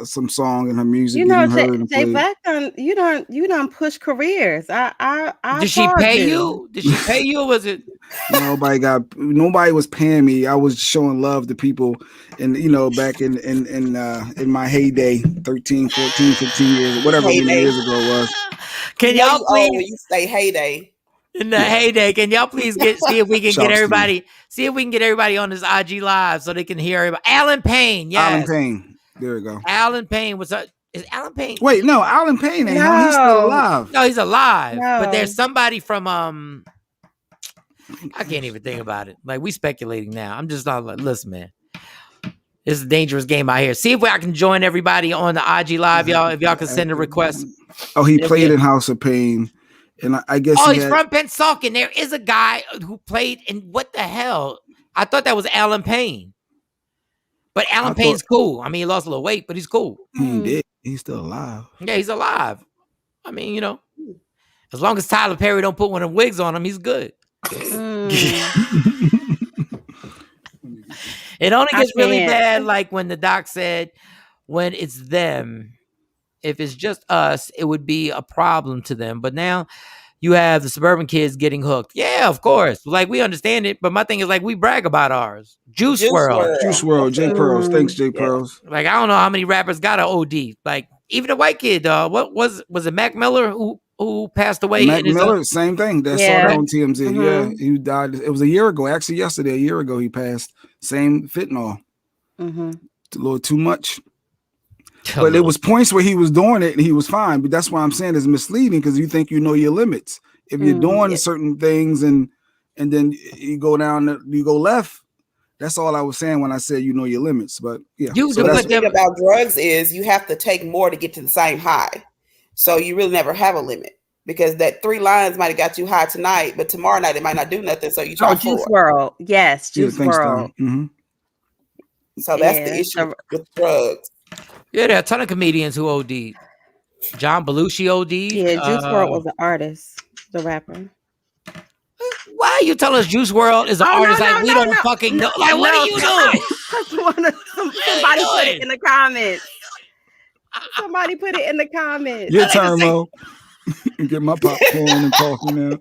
some song and her music. You know, Jay Black you don't push careers. I Did she pay you? Did she pay you? Or was it? Nobody was paying me. I was showing love to people, and back in my heyday, 13, 14, 15 years, whatever many years ago it was. Can y'all please? When you say heyday. In the heyday, can y'all please see if we can get everybody? See if we can get everybody on this IG live so they can hear everybody. Alan Payne, yes. Alan Payne. There we go. Alan Payne was up. Is Alan Payne? Wait, no, Alan Payne ain't. No. He's still alive. No, he's alive. No. But there's somebody from I can't even think about it. Like, we speculating now. I'm just not like, listen, man. It's a dangerous game out here. See if I can join everybody on the IG live, y'all. If y'all can send a request. Oh, he played in House of Pain. And I guess he's from Pennsauken. There is a guy who played in what the hell? I thought that was Alan Payne. But Alan Payne's cool. I mean, he lost a little weight, but he's cool. He did. He's still alive. Yeah, he's alive. I mean, as long as Tyler Perry don't put one of the wigs on him, he's good. It only gets really bad like when the doc said, when it's them. If it's just us, it would be a problem to them. But now you have the suburban kids getting hooked. Yeah, of course. Like, we understand it. But my thing is, like, we brag about ours. Juice WRLD. J Pearls. Thanks, J Pearls. Like, I don't know how many rappers got an OD. Like, even the white kid, what was it Mac Miller who passed away? Mac Miller, same thing. Saw that on TMZ. Mm-hmm. Yeah, he died. It was a year ago. Actually, yesterday, a year ago, he passed. Same fentanyl. Mm-hmm. A little too much. But it was points where he was doing it and he was fine. But that's why I'm saying it's misleading, because you think you know your limits. If you're doing certain things and then you go down, you go left. That's all I was saying when I said you know your limits. But yeah, the thing about drugs is you have to take more to get to the same high. So you really never have a limit, because that 3 lines might have got you high tonight, but tomorrow night it might not do nothing. So you try Juice WRLD. Yes, Juice WRLD. Mm-hmm. So that's the issue with drugs. Yeah, there are a ton of comedians who OD'd. John Belushi OD'd. Yeah, Juice WRLD was the artist, the rapper. Why are you telling us Juice WRLD is an artist? We don't fucking know. Like, what are you doing? Somebody put it in the comments. Somebody put it in the comments. Your turn, Mo. Get my popcorn and coffee now.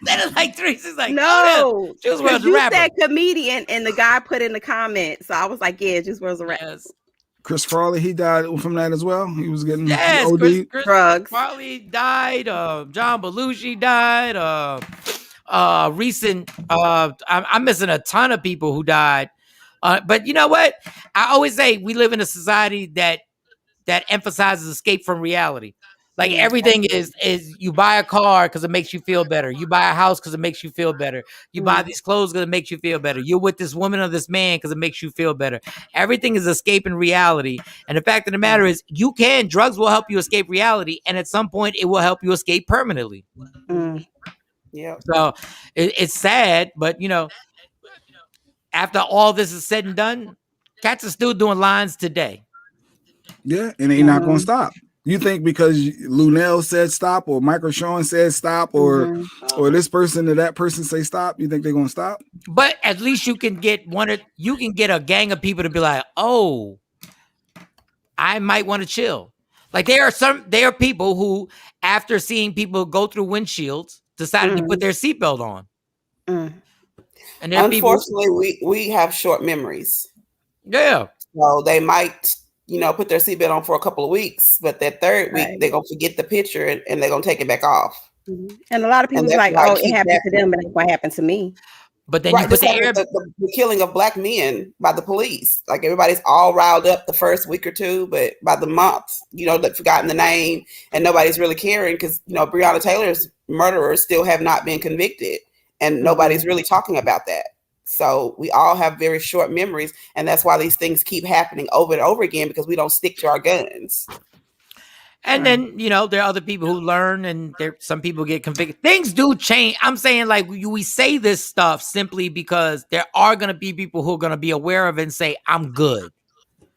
That is like 3. It's like, no, Juice WRLD's a rapper. You said comedian, and the guy put in the comments. So I was like, yeah, Juice WRLD's a rapper. Yes. Chris Farley, he died from that as well. He was getting Chris drugs. Farley died. John Belushi died. Recent. I'm missing a ton of people who died. But you know what? I always say we live in a society that emphasizes escape from reality. Like, everything is you buy a car because it makes you feel better. You buy a house because it makes you feel better. You buy these clothes because it makes you feel better. You're with this woman or this man because it makes you feel better. Everything is escaping reality. And the fact of the matter is, drugs will help you escape reality. And at some point, it will help you escape permanently. Yeah. So it's sad, but after all this is said and done, cats are still doing lines today. Yeah, and they're not going to stop. You think because Lunel said stop, or Michael Shawn said stop, or this person or that person say stop, you think they're gonna stop? But at least you can get a gang of people to be like, oh, I might want to chill. Like, there are people who, after seeing people go through windshields, decided to put their seatbelt on. And unfortunately, we have short memories. Yeah. So they might put their seatbelt on for a couple of weeks, but that third week they're gonna forget the picture and they're gonna take it back off. And a lot of people are like, "Oh, it happened to them, but it's what happened to me." But then you put the killing of Black men by the police. Like, everybody's all riled up the first week or two, but by the month, they've forgotten the name and nobody's really caring, because Breonna Taylor's murderers still have not been convicted, and nobody's really talking about that. So we all have very short memories, and that's why these things keep happening over and over again, because we don't stick to our guns. And then, there are other people who learn, and some people get convicted. Things do change. I'm saying, like, we say this stuff simply because there are going to be people who are going to be aware of it and say, I'm good.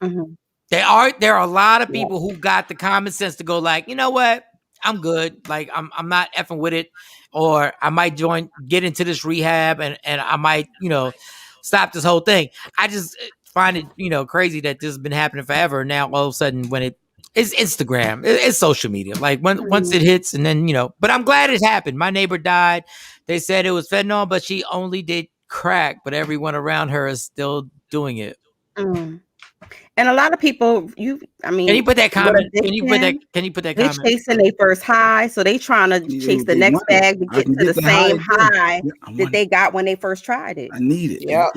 Mm-hmm. There are a lot of people who got the common sense to go like, you know what? I'm good. Like I'm not effing with it, or I might get into this rehab, and I might, stop this whole thing. I just find it, crazy that this has been happening forever. Now all of a sudden, when it's Instagram, it's social media. Like once it hits, and then but I'm glad it happened. My neighbor died. They said it was fentanyl, but she only did crack. But everyone around her is still doing it. And a lot of people, can you put that comment? Can you put that comment? They chasing their first high, so they trying to chase the next bag to get to the same high that they got when they first tried it. I need it. Yeah.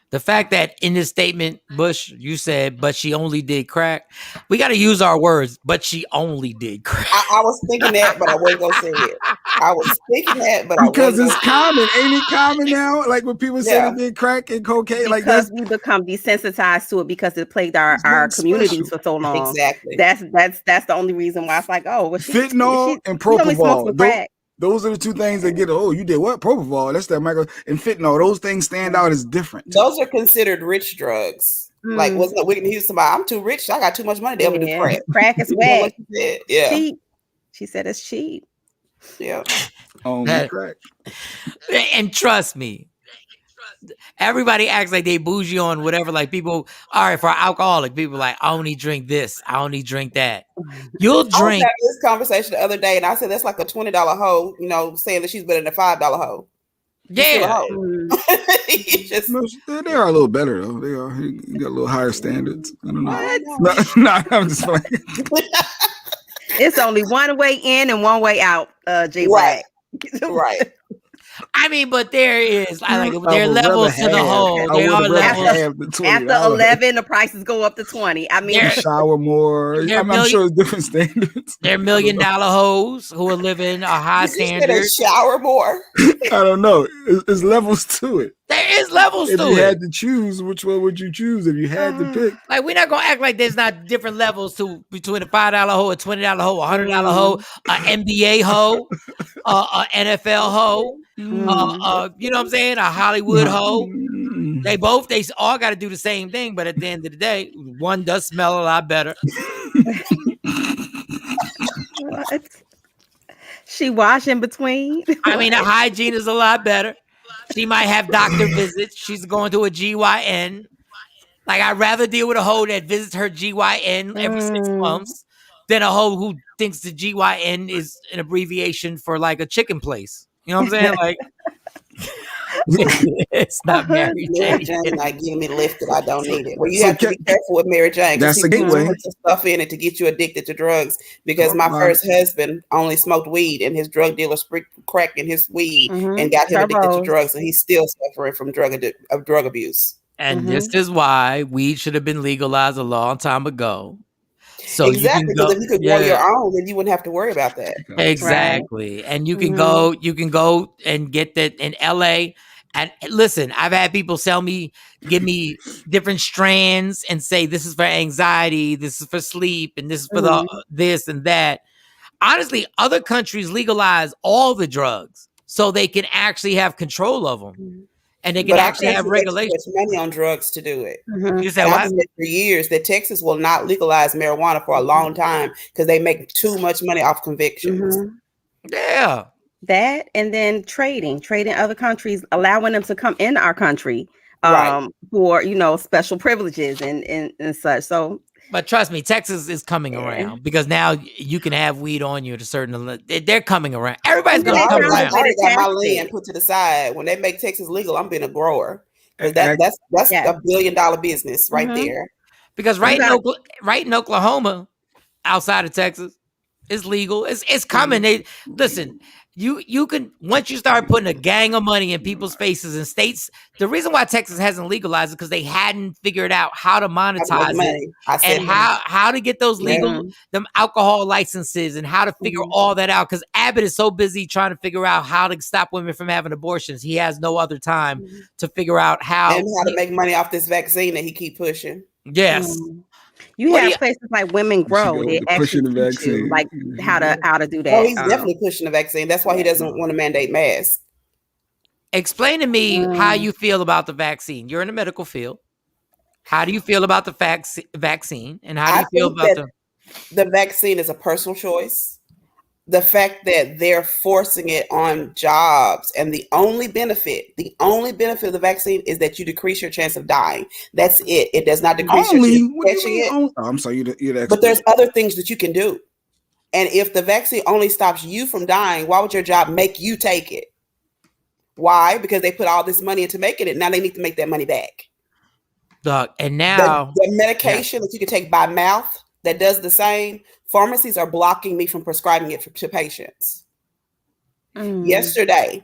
The fact that in this statement, Bush, you said, but she only did crack. We got to use our words, but she only did crack. I was thinking that, but I wasn't going to say it. I was thinking that, but because it's common. Ain't it common now? Like when people say they did crack and cocaine, because we become desensitized to it because it plagued our communities for so long. Exactly. That's the only reason why it's like, fentanyl and propofol. Those are the two things that get, you did what? Propofol. That's that micro and fentanyl. Those things stand out as different. Those are considered rich drugs. Like, wasn't we can hear somebody, I'm too rich. I got too much money to ever do crack. Crack is whack. Yeah. Cheap. She said it's cheap. Yeah. Crack. And trust me, everybody acts like they bougie on whatever. Like people, all right, for an alcoholic, people like, I only drink this, I only drink that. You'll drink. I was having this conversation the other day, and I said that's like a $20 hoe, saying that she's better than a $5 hoe. Yeah. They are a little better though. They are. You got a little higher standards. I don't know. No, I'm just like. It's only one way in and one way out, J. Right. Right. I mean, but there is there are levels to the whole. There are levels. After 11, the prices go up to 20. I mean, shower more. I'm sure it's different standards. There are $1 million hoes who are living a high standard. You said shower more. I don't know. It's levels to it. There is levels to it. If you had to choose, which one would you choose if you had to pick? Like, we're not gonna act like there's not different levels between a $5 hoe, a $20 hoe, a $100 hoe, an NBA hoe, a NFL hoe. You know what I'm saying? A Hollywood hoe. They all got to do the same thing, but at the end of the day, one does smell a lot better. What? She wash in between. I mean, the hygiene is a lot better. She might have doctor visits. She's going to a GYN. Like, I'd rather deal with a hoe that visits her GYN every 6 months than a hoe who thinks the GYN is an abbreviation for like a chicken place. You know what I'm saying? Like, it's not Mary Jane. Like, giving me lifted. I don't need it. Well, you have to be careful with Mary Jane. That's a gateway. Put some stuff in it to get you addicted to drugs. Because my first husband only smoked weed, and his drug dealer sprinked crack in his weed and got him addicted to drugs, and he's still suffering from drug abuse. And this is why weed should have been legalized a long time ago. So exactly, because if you could grow your own, then you wouldn't have to worry about that. Exactly. Right. And you can go and get that in LA. And listen, I've had people give me different strands and say this is for anxiety, this is for sleep, and this is for this and that. Honestly, other countries legalize all the drugs so they can actually have control of them. And they can actually have regulations. Money on drugs to do it. You said what? I've said for years that Texas will not legalize marijuana for a long time because they make too much money off convictions. Yeah, that and then trading other countries, allowing them to come in our country for special privileges and such. So. But trust me, Texas is coming around because now you can have weed on you at a certain. They're coming around. Everybody's going to come around. I already got my land put to the side. When they make Texas legal, I'm being a grower. That's a $1 billion business right there. Because right in Oklahoma, outside of Texas, it's legal. It's coming. Listen. You can, once you start putting a gang of money in people's faces in states, the reason why Texas hasn't legalized it because they hadn't figured out how to monetize it and how to get those legal them alcohol licenses and how to figure all that out. Because Abbott is so busy trying to figure out how to stop women from having abortions, he has no other time to figure out how to make money off this vaccine that he keep pushing. Yes. You have places like Women Grow. They actually teach you like how to do that. Oh, he's definitely pushing the vaccine. That's why he doesn't want to mandate masks. Explain to me how you feel about the vaccine. You're in the medical field. How do you feel about the vaccine? And how do you feel about the vaccine is a personal choice. The fact that they're forcing it on jobs, and the only benefit of the vaccine is that you decrease your chance of dying. That's it. It does not decrease your chance of catching it. Oh, I'm sorry, you're the expert. But there's other things that you can do. And if the vaccine only stops you from dying, why would your job make you take it? Why? Because they put all this money into making it. Now they need to make that money back. Dog, and now the medication that you can take by mouth that does the same, pharmacies are blocking me from prescribing it to patients. Yesterday,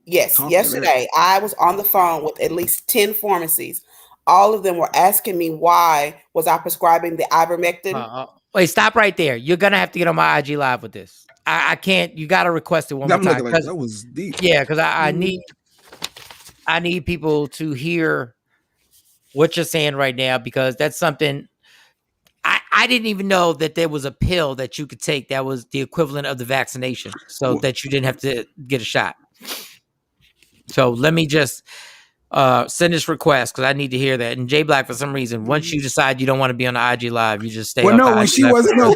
I was on the phone with at least 10 pharmacies. All of them were asking me why was I prescribing the ivermectin. Wait, stop right there. You're gonna have to get on my IG live with this. I can't. You gotta request it one more time. Like, that was deep. Yeah, because I need people to hear what you're saying right now, because that's something I didn't even know that there was a pill that you could take that was the equivalent of the vaccination, so that you didn't have to get a shot. So let me just send this request, because I need to hear that. And J Black, for some reason, once you decide you don't want to be on the IG live, you just stay. Well, no, when she wasn't, no,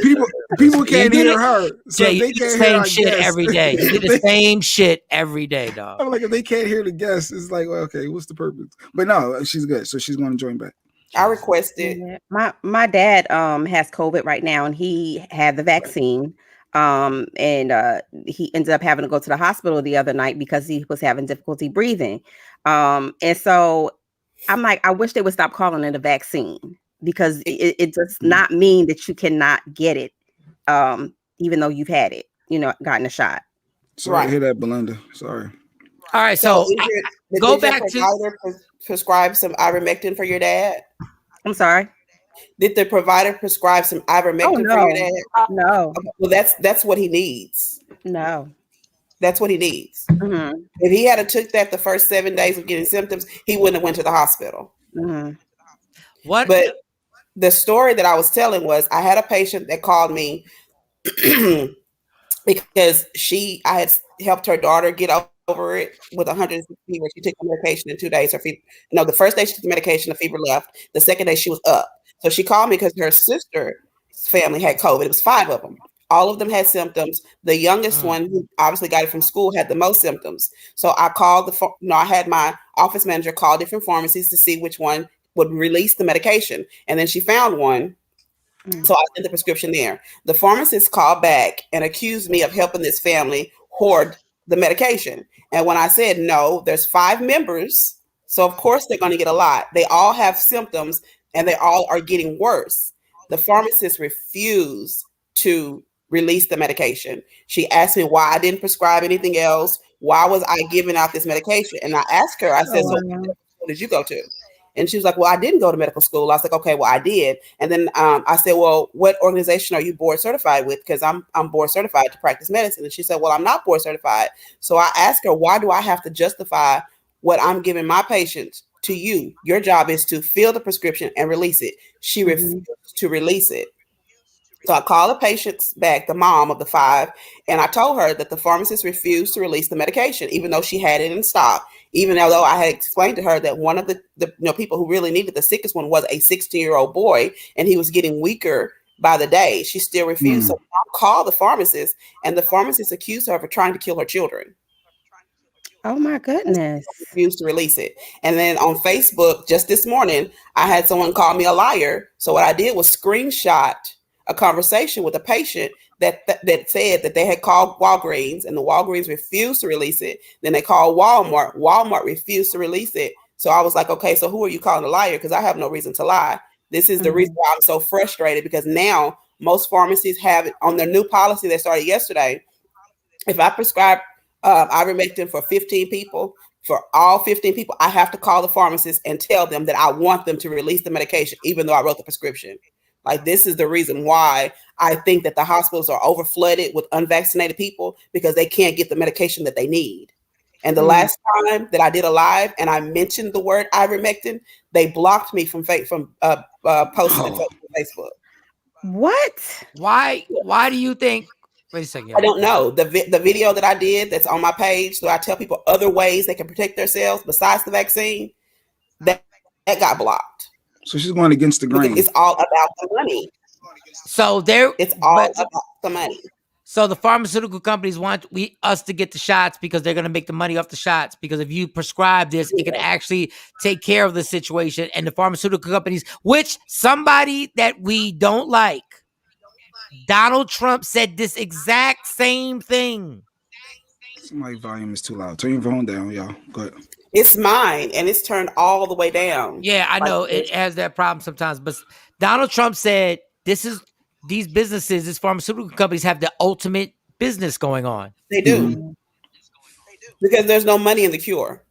people can't hear her. So Jay, they you do can't the hear same shit every day. You do the same shit every day, dog. I'm like, if they can't hear the guests, it's like, well, okay, what's the purpose? But no, she's good, so she's going to join back. I requested. My dad has COVID right now, and he had the vaccine. And he ended up having to go to the hospital the other night because he was having difficulty breathing. And so I'm like, I wish they would stop calling it a vaccine, because it does not mean that you cannot get it, even though you've had it, gotten a shot. Sorry to hear that, Belinda. Sorry. All right, so go back to prescribe some ivermectin for your dad. I'm sorry. Did the provider prescribe some ivermectin for your dad? No. Okay, well, that's what he needs. No. That's what he needs. Mm-hmm. If he had took that the first 7 days of getting symptoms, he wouldn't have went to the hospital. Mm-hmm. What? But the story that I was telling was, I had a patient that called me because I had helped her daughter get over it with 160 fever. She took the medication in 2 days. Her fever, the first day she took the medication, the fever left. The second day she was up. So she called me because her sister's family had COVID. It was 5 of them. All of them had symptoms. The youngest one, who obviously got it from school, had the most symptoms. So I called I had my office manager call different pharmacies to see which one would release the medication. And then she found one. So I sent the prescription there. The pharmacist called back and accused me of helping this family hoard the medication. And when I said, no, there's 5 members. So of course they're going to get a lot. They all have symptoms and they all are getting worse. The pharmacist refused to release the medication. She asked me why I didn't prescribe anything else. Why was I giving out this medication? And I asked her, I said, so what did you go to? And she was like, well, I didn't go to medical school. I was like, okay, well, I did. And then I said, well, what organization are you board certified with? Because I'm board certified to practice medicine. And she said, well, I'm not board certified. So I asked her, why do I have to justify what I'm giving my patients to you? Your job is to fill the prescription and release it. She refused to release it. So I called the patients back, the mom of the 5, and I told her that the pharmacist refused to release the medication, even though she had it in stock. Even though I had explained to her that one of the people who really needed the sickest one was a 16-year-old boy, and he was getting weaker by the day. She still refused. So I called the pharmacist, and the pharmacist accused her of trying to kill her children. Oh my goodness. Refused to release it. And then on Facebook, just this morning, I had someone call me a liar. So what I did was screenshot a conversation with a patient that said that they had called Walgreens, and the Walgreens refused to release it. Then they called Walmart. Walmart refused to release it. So I was like, okay, so who are you calling a liar? Because I have no reason to lie. This is the reason why I'm so frustrated, because now most pharmacies have it on their new policy that started yesterday. If I prescribe ivermectin for 15 people, for all 15 people, I have to call the pharmacist and tell them that I want them to release the medication, even though I wrote the prescription. Like, this is the reason why I think that the hospitals are over flooded with unvaccinated people, because they can't get the medication that they need. And the last time that I did a live and I mentioned the word ivermectin, they blocked me from posting it on Facebook. What? Why do you think? Wait a second. I don't know. The video that I did that's on my page, so I tell people other ways they can protect themselves besides the vaccine, that got blocked. So she's going against the grain. It's all about the money. So it's all about the money. So the pharmaceutical companies want us to get the shots because they're going to make the money off the shots. Because if you prescribe this, it can actually take care of the situation. And the pharmaceutical companies, which somebody that we don't like, Donald Trump said this exact same thing. My volume is too loud. Turn your phone down, y'all. Go ahead. It's mine, and it's turned all the way down. Yeah, I know it has that problem sometimes. But Donald Trump said these businesses, these pharmaceutical companies have the ultimate business going on. They do. Because there's no money in the cure.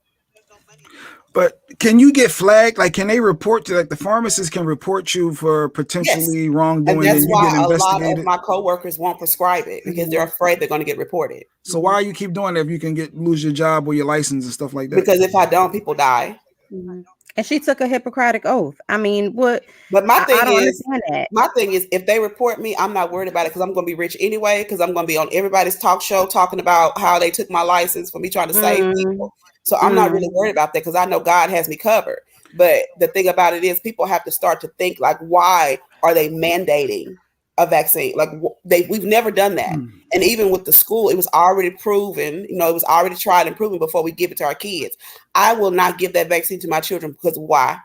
But can you get flagged? Like, can they report to, like, the pharmacist can report you for potentially wrongdoing? And that's you why get a lot investigated? of my coworkers won't prescribe it because they're afraid they're going to get reported. So why you keep doing that if you can lose your job or your license and stuff like that? Because if I don't, people die. And she took a Hippocratic oath. I mean, what? But my thing I don't is, understand that. my thing is, if they report me, I'm not worried about it because I'm going to be rich anyway. Because I'm going to be on everybody's talk show talking about how they took my license for me trying to save people. So I'm not really worried about that because I know God has me covered. But the thing about it is, people have to start to think like, why are they mandating a vaccine? Like we've never done that. And even with the school, it was already proven. You know, it was already tried and proven before we give it to our kids. I will not give that vaccine to my children because why?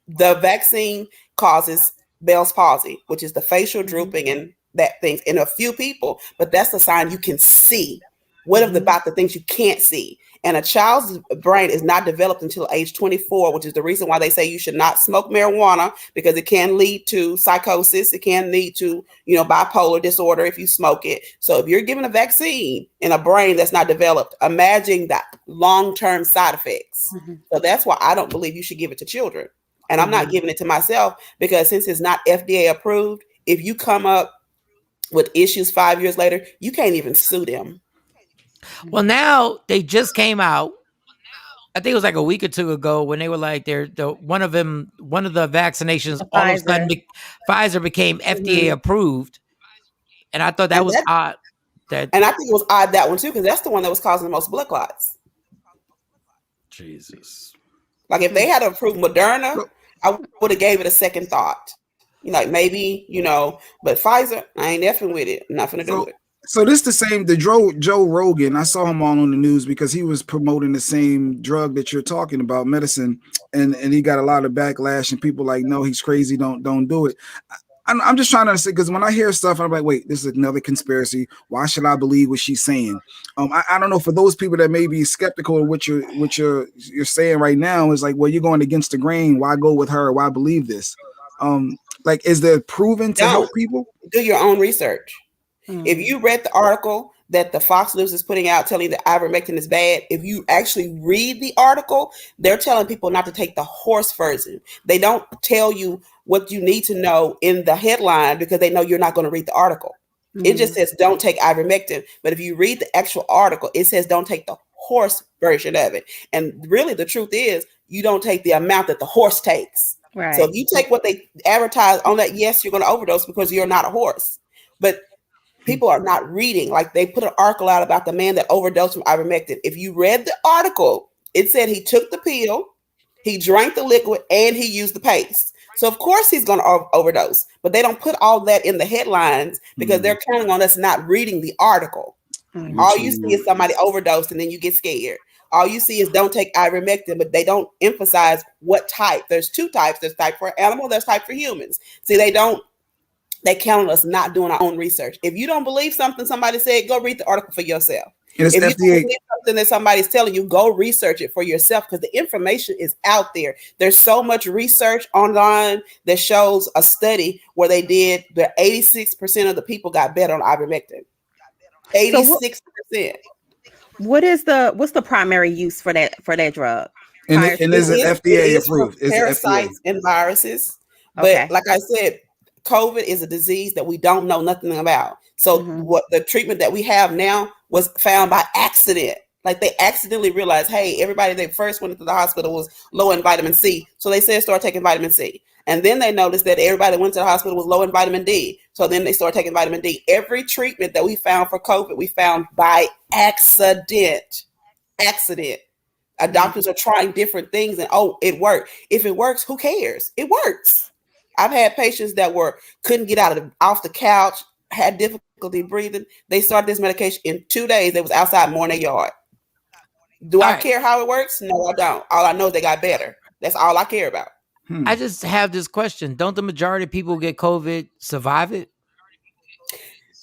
The vaccine causes Bell's palsy, which is the facial drooping and that thing in a few people. But that's the sign you can see. What about the things you can't see? And a child's brain is not developed until age 24, which is the reason why they say you should not smoke marijuana because it can lead to psychosis. It can lead to, bipolar disorder if you smoke it. So if you're given a vaccine in a brain that's not developed, imagine that long-term side effects. So that's why I don't believe you should give it to children. And I'm not giving it to myself because since it's not FDA approved, if you come up with issues 5 years later, you can't even sue them. Well, now they just came out. I think it was like a week or two ago when they were like, one of the vaccinations all of a sudden Pfizer became FDA approved, and I thought that was odd. And I think it was odd that one too because that's the one that was causing the most blood clots. Jesus! Like if they had approved Moderna, I would have gave it a second thought. Maybe but Pfizer, I ain't effing with it. Nothing to do with it. So this the same, Joe Rogan, I saw him on the news because he was promoting the same drug that you're talking about, medicine, and he got a lot of backlash and people like, no, he's crazy, don't do it. I'm just trying to understand because when I hear stuff, I'm like, wait, this is another conspiracy. Why should I believe what she's saying? I don't know, for those people that may be skeptical of what you're saying right now is like, well, you're going against the grain. Why go with her? Why believe this? Like, is there proven to help people? Do your own research. If you read the article that the Fox News is putting out telling that ivermectin is bad, if you actually read the article, they're telling people not to take the horse version. They don't tell you what you need to know in the headline because they know you're not going to read the article. It just says don't take ivermectin. But if you read the actual article, it says don't take the horse version of it. And really the truth is you don't take the amount that the horse takes. Right. So if you take what they advertise on that, yes, you're going to overdose because you're not a horse. But people are not reading. Like they put an article out about the man that overdosed from ivermectin. If you read the article, it said he took the pill, he drank the liquid, and he used the paste. So of course he's going to overdose. But they don't put all that in the headlines because they're counting on us not reading the article. All you see is somebody overdosed and then you get scared. All you see is don't take ivermectin, but they don't emphasize what type. There's two types. There's type for animal, there's type for humans. See, they count on us not doing our own research. If you don't believe something somebody said, go read the article for yourself. If you don't believe something that somebody's telling you, go research it for yourself because the information is out there. There's so much research online that shows a study where they did the 86% of the people got better on ivermectin. 86%. What's the primary use for that drug? And is it FDA approved? Parasites and viruses. But like I said, COVID is a disease that we don't know nothing about. So what the treatment that we have now was found by accident. Like they accidentally realized, hey, everybody that first went into the hospital was low in vitamin C. So they said start taking vitamin C. And then they noticed that everybody that went to the hospital was low in vitamin D. So then they started taking vitamin D. Every treatment that we found for COVID, we found by accident. Doctors are trying different things and it worked. If it works, who cares? It works. I've had patients that couldn't get off the couch, had difficulty breathing. They started this medication in 2 days. They was outside mowing their yard. Do I care how it works? No, I don't. All I know is they got better. That's all I care about. I just have this question. Don't the majority of people who get COVID survive it?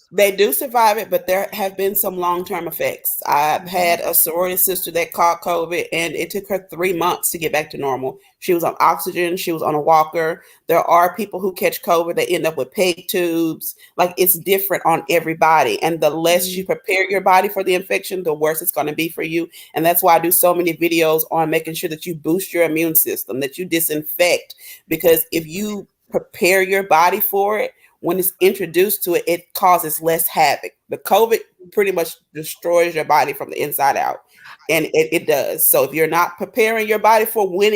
They do survive it, but there have been some long-term effects. I've had a sorority sister that caught COVID, and it took her 3 months to get back to normal. She was on oxygen. She was on a walker. There are people who catch COVID that end up with PEG tubes. Like, it's different on everybody. And the less you prepare your body for the infection, the worse it's going to be for you. And that's why I do so many videos on making sure that you boost your immune system, that you disinfect. Because if you prepare your body for it, when it's introduced to it, it causes less havoc. The COVID pretty much destroys your body from the inside out. And it does. So if you're not preparing your body for when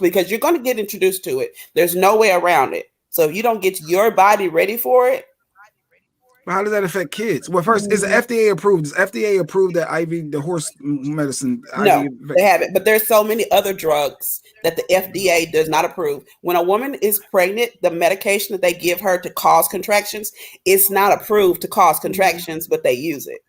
because you're going to get introduced to it, there's no way around it. So if you don't get your body ready for it. How does that affect kids? Well, first, is FDA approved? Does FDA approve that IV, the horse medicine? No, IV they haven't. But there's so many other drugs that the FDA does not approve. When a woman is pregnant, the medication that they give her to cause contractions, it's not approved to cause contractions, but they use it.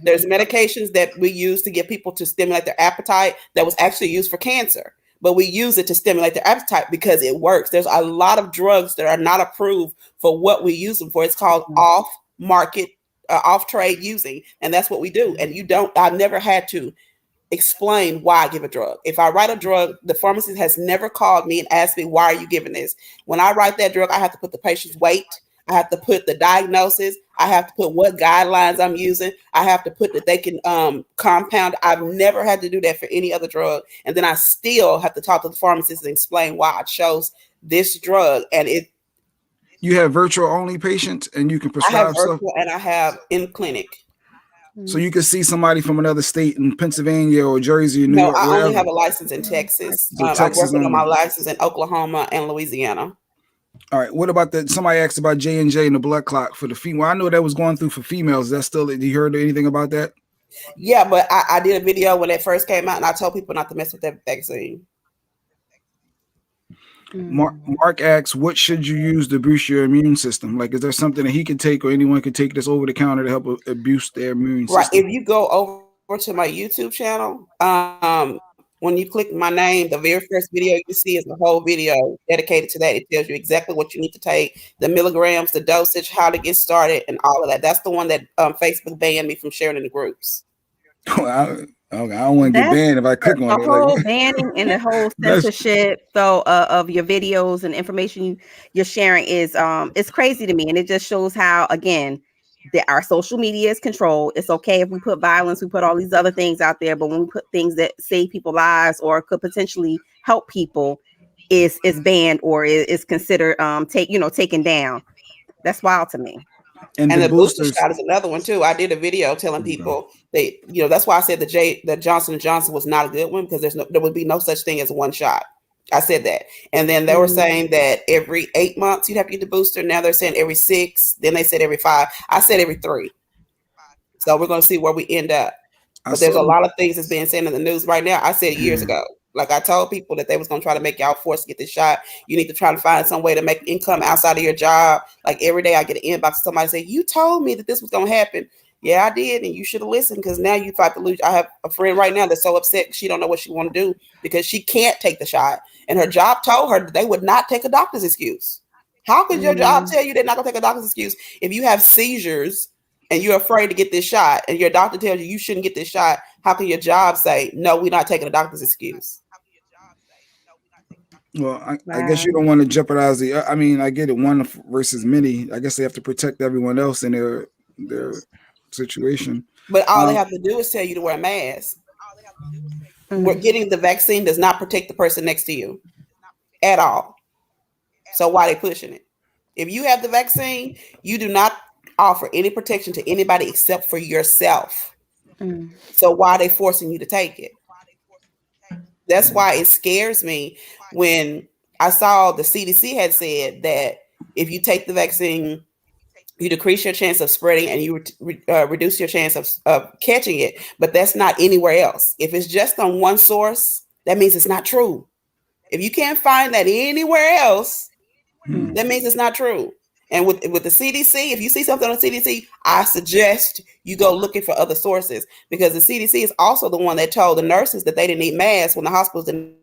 There's medications that we use to get people to stimulate their appetite that was actually used for cancer, but we use it to stimulate their appetite because it works. There's a lot of drugs that are not approved for what we use them for. It's called off-market, off-trade using, and that's what we do. And I've never had to explain why I give a drug. If I write a drug, the pharmacist has never called me and asked me, why are you giving this? When I write that drug, I have to put the patient's weight. I have to put the diagnosis. I have to put what guidelines I'm using. I have to put that they can compound. I've never had to do that for any other drug. And then I still have to talk to the pharmacist and explain why I chose this drug. And you have virtual only patients and you can prescribe I have virtual stuff? And I have in clinic. So you can see somebody from another state in Pennsylvania or Jersey or New York. No, I wherever. only have a license in Texas. So I'm Texas working on my only. license in Oklahoma and Louisiana. All right. What about somebody asked about J&J and the blood clot for the female. I know that was going through for females. Is that still, did you heard anything about that? Yeah, but I did a video when it first came out and I told people not to mess with that vaccine. Mark asks, what should you use to boost your immune system? Like, is there something that he can take or anyone can take that's over the counter to help boost their immune system? Right. If you go over to my YouTube channel, when you click my name, the very first video you see is the whole video dedicated to that. It tells you exactly what you need to take, the milligrams, the dosage, how to get started, and all of that. That's the one that Facebook banned me from sharing in the groups. I don't want to get banned if I click on it. The whole banning and the whole censorship of your videos and information you're sharing is it's crazy to me, and it just shows how, again, that our social media is controlled. It's okay if we put violence, we put all these other things out there, but when we put things that save people's lives or could potentially help people, is banned or is considered taken down. That's wild to me. And the booster shot is another one too. I did a video telling people that's why I said that Johnson & Johnson was not a good one, because there would be no such thing as one shot. I said that. And then they were saying that every 8 months you'd have to get the booster. Now they're saying every 6. Then they said every 5. I said every 3. So we're going to see where we end up. But there's a lot of things that's being said in the news right now. I said years ago. Like, I told people that they was going to try to make y'all forced to get this shot. You need to try to find some way to make income outside of your job. Like, every day I get an inbox of somebody say, you told me that this was going to happen. Yeah, I did. And you should have listened, because now you fight to lose. I have a friend right now that's so upset. She don't know what she want to do because she can't take the shot. And her job told her that they would not take a doctor's excuse. How could your job tell you they're not going to take a doctor's excuse if you have seizures and you're afraid to get this shot and your doctor tells you shouldn't get this shot? How can your job say, no, we're not taking a doctor's excuse? Well, I guess you don't want to jeopardize I get it, one versus many. I guess they have to protect everyone else in their situation. But all they have to do is tell you to wear a mask. Getting the vaccine does not protect the person next to you at all. So why are they pushing it? If you have the vaccine, you do not offer any protection to anybody except for yourself. So why are they forcing you to take it? That's why it scares me when I saw the CDC had said that if you take the vaccine, you decrease your chance of spreading and you reduce your chance of catching it. But that's not anywhere else. If it's just on one source, that means it's not true. If you can't find that anywhere else, That means it's not true. And with the CDC, if you see something on the CDC, I suggest you go looking for other sources, because the CDC is also the one that told the nurses that they didn't need masks when the hospitals didn't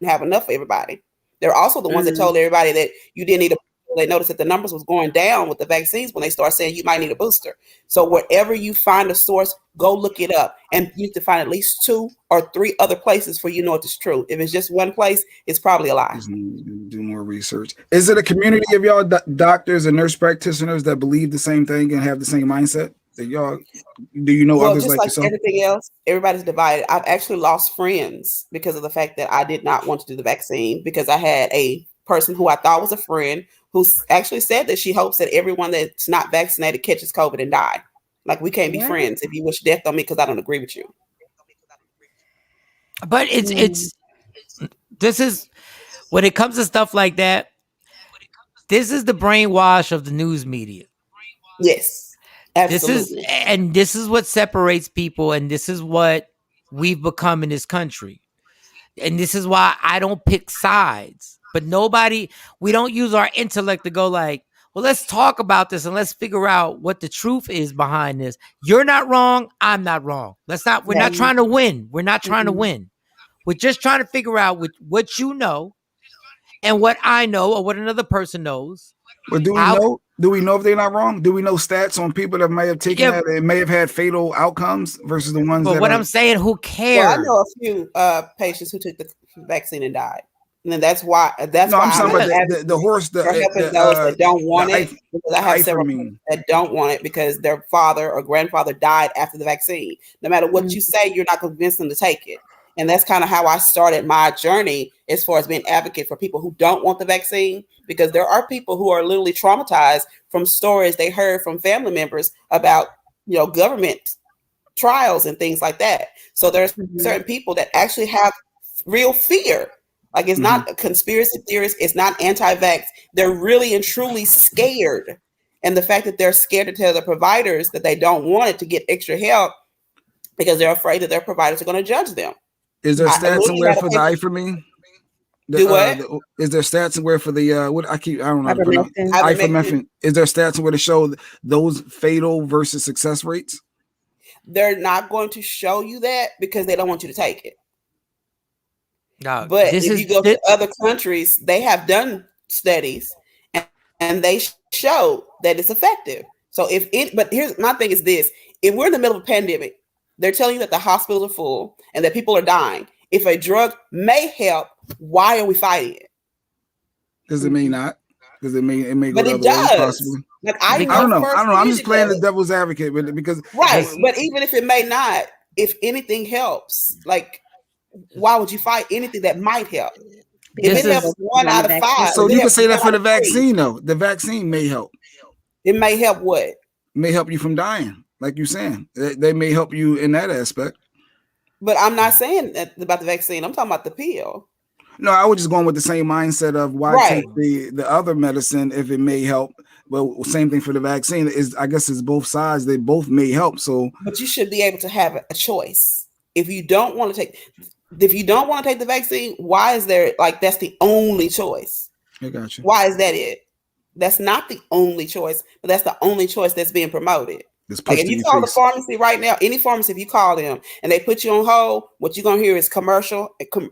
have enough for everybody. They're also the ones that told everybody that you didn't need a. They noticed that the numbers was going down with the vaccines when they start saying you might need a booster. So wherever you find a source, go look it up, and you need to find at least 2 or 3 other places where you know it's true. If it's just one place, it's probably a lie. Do more research. Is it a community of y'all doctors and nurse practitioners that believe the same thing and have the same mindset? That y'all, do you know others just like yourself? Everything else, everybody's divided. I've actually lost friends because of the fact that I did not want to do the vaccine, because I had a person who I thought was a friend who actually said that she hopes that everyone that's not vaccinated catches COVID and die. Like, we can't be friends if you wish death on me because I don't agree with you. But this is, when it comes to stuff like that, this is the brainwash of the news media. Yes, absolutely. This is what separates people, and this is what we've become in this country. And this is why I don't pick sides. But we don't use our intellect to go like, well, let's talk about this and let's figure out what the truth is behind this. You're not wrong. I'm not wrong. We're not trying to win. We're not trying to win. We're just trying to figure out what you know and what I know, or what another person knows. But do we know if they're not wrong? Do we know stats on people that may have taken that and may have had fatal outcomes versus the ones that I'm saying, who cares? Well, I know a few patients who took the vaccine and died. And then that's why I'm talking about the horse those that don't want it. Because I have several that don't want it because their father or grandfather died after the vaccine. No matter what you say, you're not convincing them to take it. And that's kind of how I started my journey as far as being advocate for people who don't want the vaccine, because there are people who are literally traumatized from stories they heard from family members about, government trials and things like that. So there's certain people that actually have real fear. Like, it's not a conspiracy theorist. It's not anti-vax. They're really and truly scared. And the fact that they're scared to tell the providers that they don't want it to get extra help because they're afraid that their providers are going to judge them. Is there stats somewhere for the ivermectin? Is there stats somewhere for the ivermectin? Is there stats somewhere to show those fatal versus success rates? They're not going to show you that because they don't want you to take it. No, but if you go to other countries, they have done studies and they show that it's effective. So but here's my thing is this: if we're in the middle of a pandemic, they're telling you that the hospitals are full and that people are dying. If a drug may help, why are we fighting it? Because it may not. Because it may go but the it other way, does. possibly. Like, I don't know. I'm just playing the devil's advocate, because but even if it may not, if anything helps, like, why would you fight anything that might help? If it helps 1 out of 5, so you can say that for the vaccine, though. The vaccine may help. It may help what? It may help you from dying, like you're saying. They may help you in that aspect. But I'm not saying that about the vaccine. I'm talking about the pill. No, I was just going with the same mindset of why take the other medicine if it may help. Well, same thing for the vaccine. I guess it's both sides. They both may help. So, but you should be able to have a choice. If you don't want to take the vaccine, why is there that's the only choice? I got you. Why is that it? That's not the only choice, but that's the only choice that's being promoted. Like, if you call the pharmacy right now, any pharmacy, if you call them and they put you on hold, what you're going to hear is commercial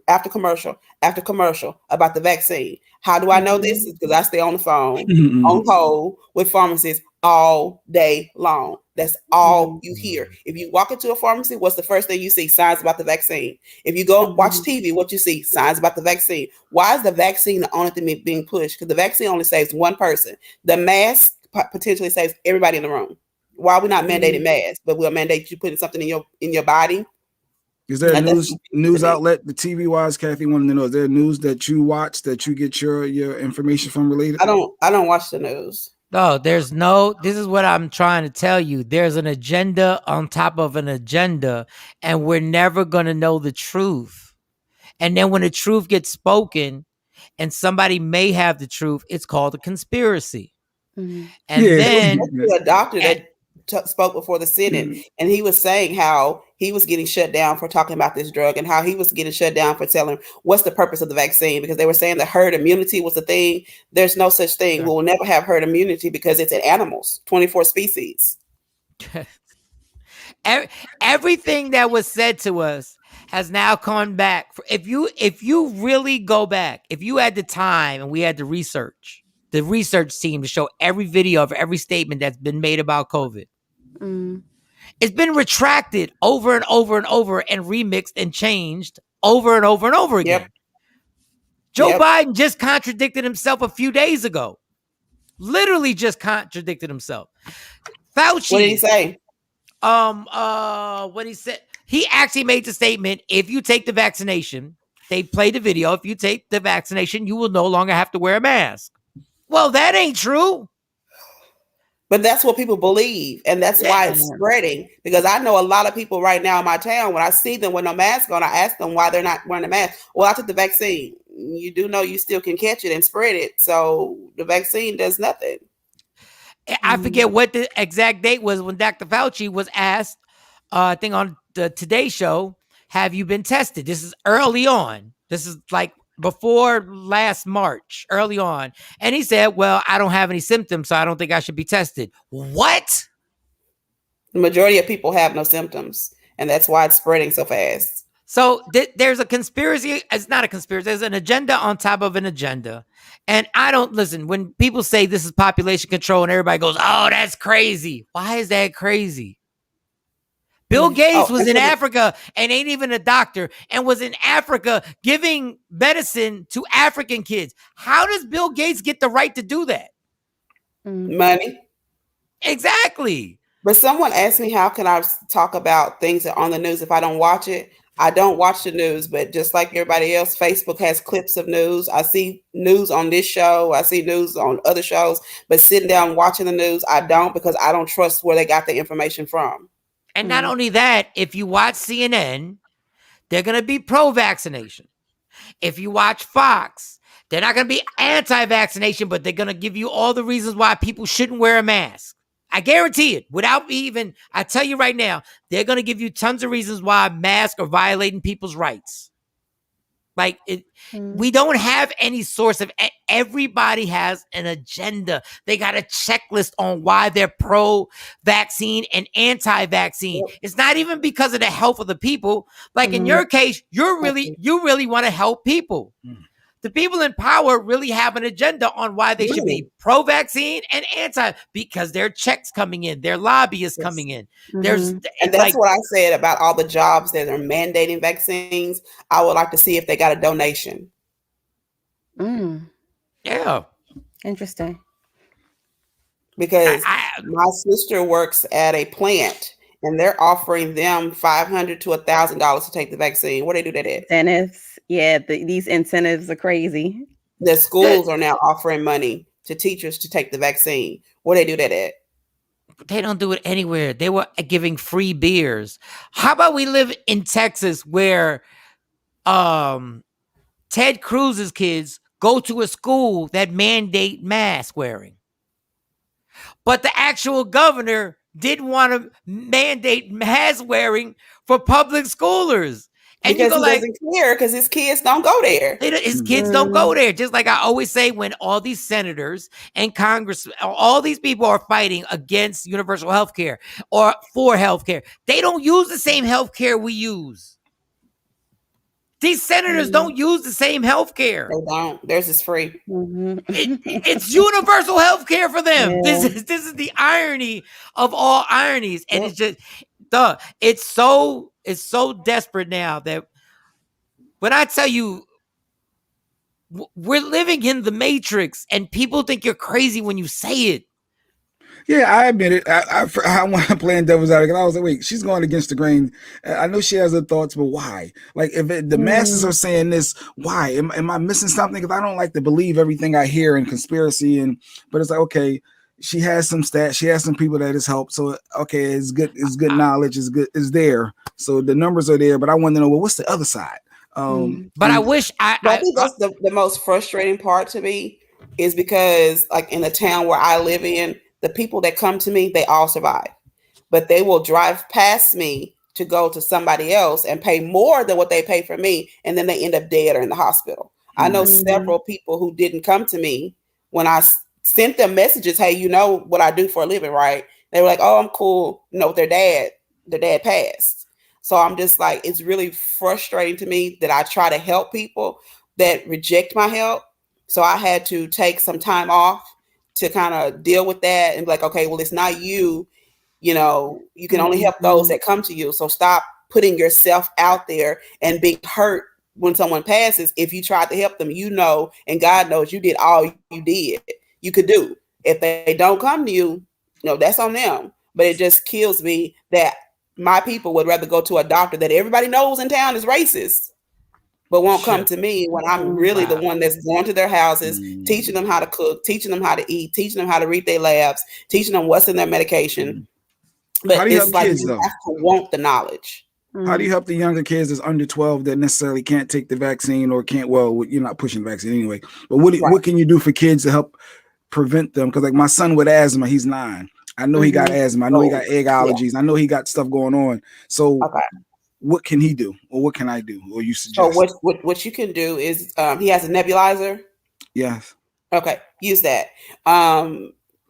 after commercial after commercial about the vaccine. How do I know this? Because I stay on the phone on hold with pharmacists all day long. That's all you hear. If you walk into a pharmacy, what's the first thing you see? Signs about the vaccine. If you go watch TV, what you see? Signs about the vaccine. Why is the vaccine the only thing being pushed? Because the vaccine only saves one person. The mask potentially saves everybody in the room. Why are we not mandating masks, but we'll mandate you putting something in your body? Is there a news outlet, the TV wise, Kathy wanted to know, is there news that you watch that you get your information from related? I don't watch the news. No, this is what I'm trying to tell you. There's an agenda on top of an agenda, and we're never going to know the truth. And then when the truth gets spoken and somebody may have the truth, it's called a conspiracy. And then a doctor that spoke before the Senate, and he was saying how he was getting shut down for talking about this drug, and how he was getting shut down for telling what's the purpose of the vaccine, because they were saying that herd immunity was the thing. There's no such thing. We will never have herd immunity because it's in animals, 24 species. Everything that was said to us has now come back. If you really go back, if you had the time and we had the research team to show every video of every statement that's been made about COVID, it's been retracted over and over and over and remixed and changed over and over and over again. Yep. Joe Biden just contradicted himself a few days ago. Literally just contradicted himself. Fauci. What did he say? What he said, he actually made the statement, if you take the vaccination, they played the video, if you take the vaccination, you will no longer have to wear a mask. Well, that ain't true. But that's what people believe, and that's why it's spreading. Because I know a lot of people right now in my town, when I see them with no mask on, I ask them why they're not wearing a mask. Well, I took the vaccine. You do know you still can catch it and spread it, so the vaccine does nothing. I forget what the exact date was when Dr. Fauci was asked, I think on the Today Show, have you been tested? This is early on. This is like before last March, early on. And he said, well, I don't have any symptoms, so I don't think I should be tested. What? The majority of people have no symptoms, and that's why it's spreading so fast. So there's a conspiracy. It's not a conspiracy. There's an agenda on top of an agenda. And I don't listen when people say this is population control and everybody goes, oh, that's crazy. Why is that crazy? Bill Gates was in Africa and ain't even a doctor and was in Africa giving medicine to African kids. How does Bill Gates get the right to do that? Money. Exactly. But someone asked me, how can I talk about things that are on the news if I don't watch it? I don't watch the news, but just like everybody else, Facebook has clips of news. I see news on this show. I see news on other shows, but sitting down watching the news, I don't, because I don't trust where they got the information from. And not only that, if you watch CNN, they're going to be pro-vaccination. If you watch Fox, they're not going to be anti-vaccination, but they're going to give you all the reasons why people shouldn't wear a mask. I guarantee it. Without even, I tell you right now, they're going to give you tons of reasons why masks are violating people's rights. Like, we don't have any source of, everybody has an agenda. They got a checklist on why they're pro-vaccine and anti-vaccine. It's not even because of the health of the people. Like in your case, you really want to help people. The people in power really have an agenda on why they should be pro-vaccine and anti, because their checks coming in, their lobbyists coming in. And that's what I said about all the jobs that are mandating vaccines. I would like to see if they got a donation. Yeah. Interesting. Because my sister works at a plant, and they're offering them $500 to $1,000 to take the vaccine. Where they do that at? Incentives. Yeah, these incentives are crazy. The schools are now offering money to teachers to take the vaccine. Where they do that at? They don't do it anywhere. They were giving free beers. How about we live in Texas where Ted Cruz's kids go to a school that mandate mask wearing? But the actual governor didn't want to mandate mask wearing for public schoolers. And because he doesn't care, because his kids don't go there. His kids don't go there. Just like I always say, when all these senators and Congress, all these people are fighting against universal health care or for health care, they don't use the same health care we use. These senators don't use the same health care. They don't. Theirs is free. It's universal health care for them. Yeah. This is the irony of all ironies. And it's just, it's so desperate now that when I tell you we're living in the Matrix and people think you're crazy when you say it. Yeah, I admit it. I want to play devil's advocate. I was like, wait, she's going against the grain. I know she has her thoughts, but why? Like, if the masses are saying this, why? Am I missing something? Because I don't like to believe everything I hear in conspiracy. But it's like, okay, she has some stats. She has some people that has helped. So, okay, it's good. It's good knowledge. It's there. So the numbers are there. But I want to know, well, what's the other side? But I wish I think that's the most frustrating part to me, is because, like, in the town where I live in, the people that come to me, they all survive. but they will drive past me to go to somebody else and pay more than what they pay for me, and then they end up dead or in the hospital. I know several people who didn't come to me when I sent them messages, hey, you know what I do for a living, right? They were like, oh, I'm cool. You know, their dad passed. So I'm just like, it's really frustrating to me that I try to help people that reject my help. So I had to take some time off to kind of deal with that and be like, okay, well, it's not you. You know, you can only help those that come to you. So stop putting yourself out there and being hurt when someone passes. If you tried to help them, you know, and God knows you did all you could do. If they don't come to you, you know, that's on them. But it just kills me that my people would rather go to a doctor that everybody knows in town is racist, but won't come to me when I'm really the one that's going to their houses, teaching them how to cook, teaching them how to eat, teaching them how to read their labs, teaching them what's in their medication. But How do you it's help like kids, you though? have to want the knowledge. How do you help the younger kids that's under 12 that necessarily can't take the vaccine or can't? Well, you're not pushing the vaccine anyway. But what can you do for kids to help prevent them? Because like my son with asthma, he's 9. I know he got asthma. I know he got egg allergies. I know he got stuff going on. So what can he do, or what can I do, or you suggest? So what you can do is he has a nebulizer. Yes. Okay, use that.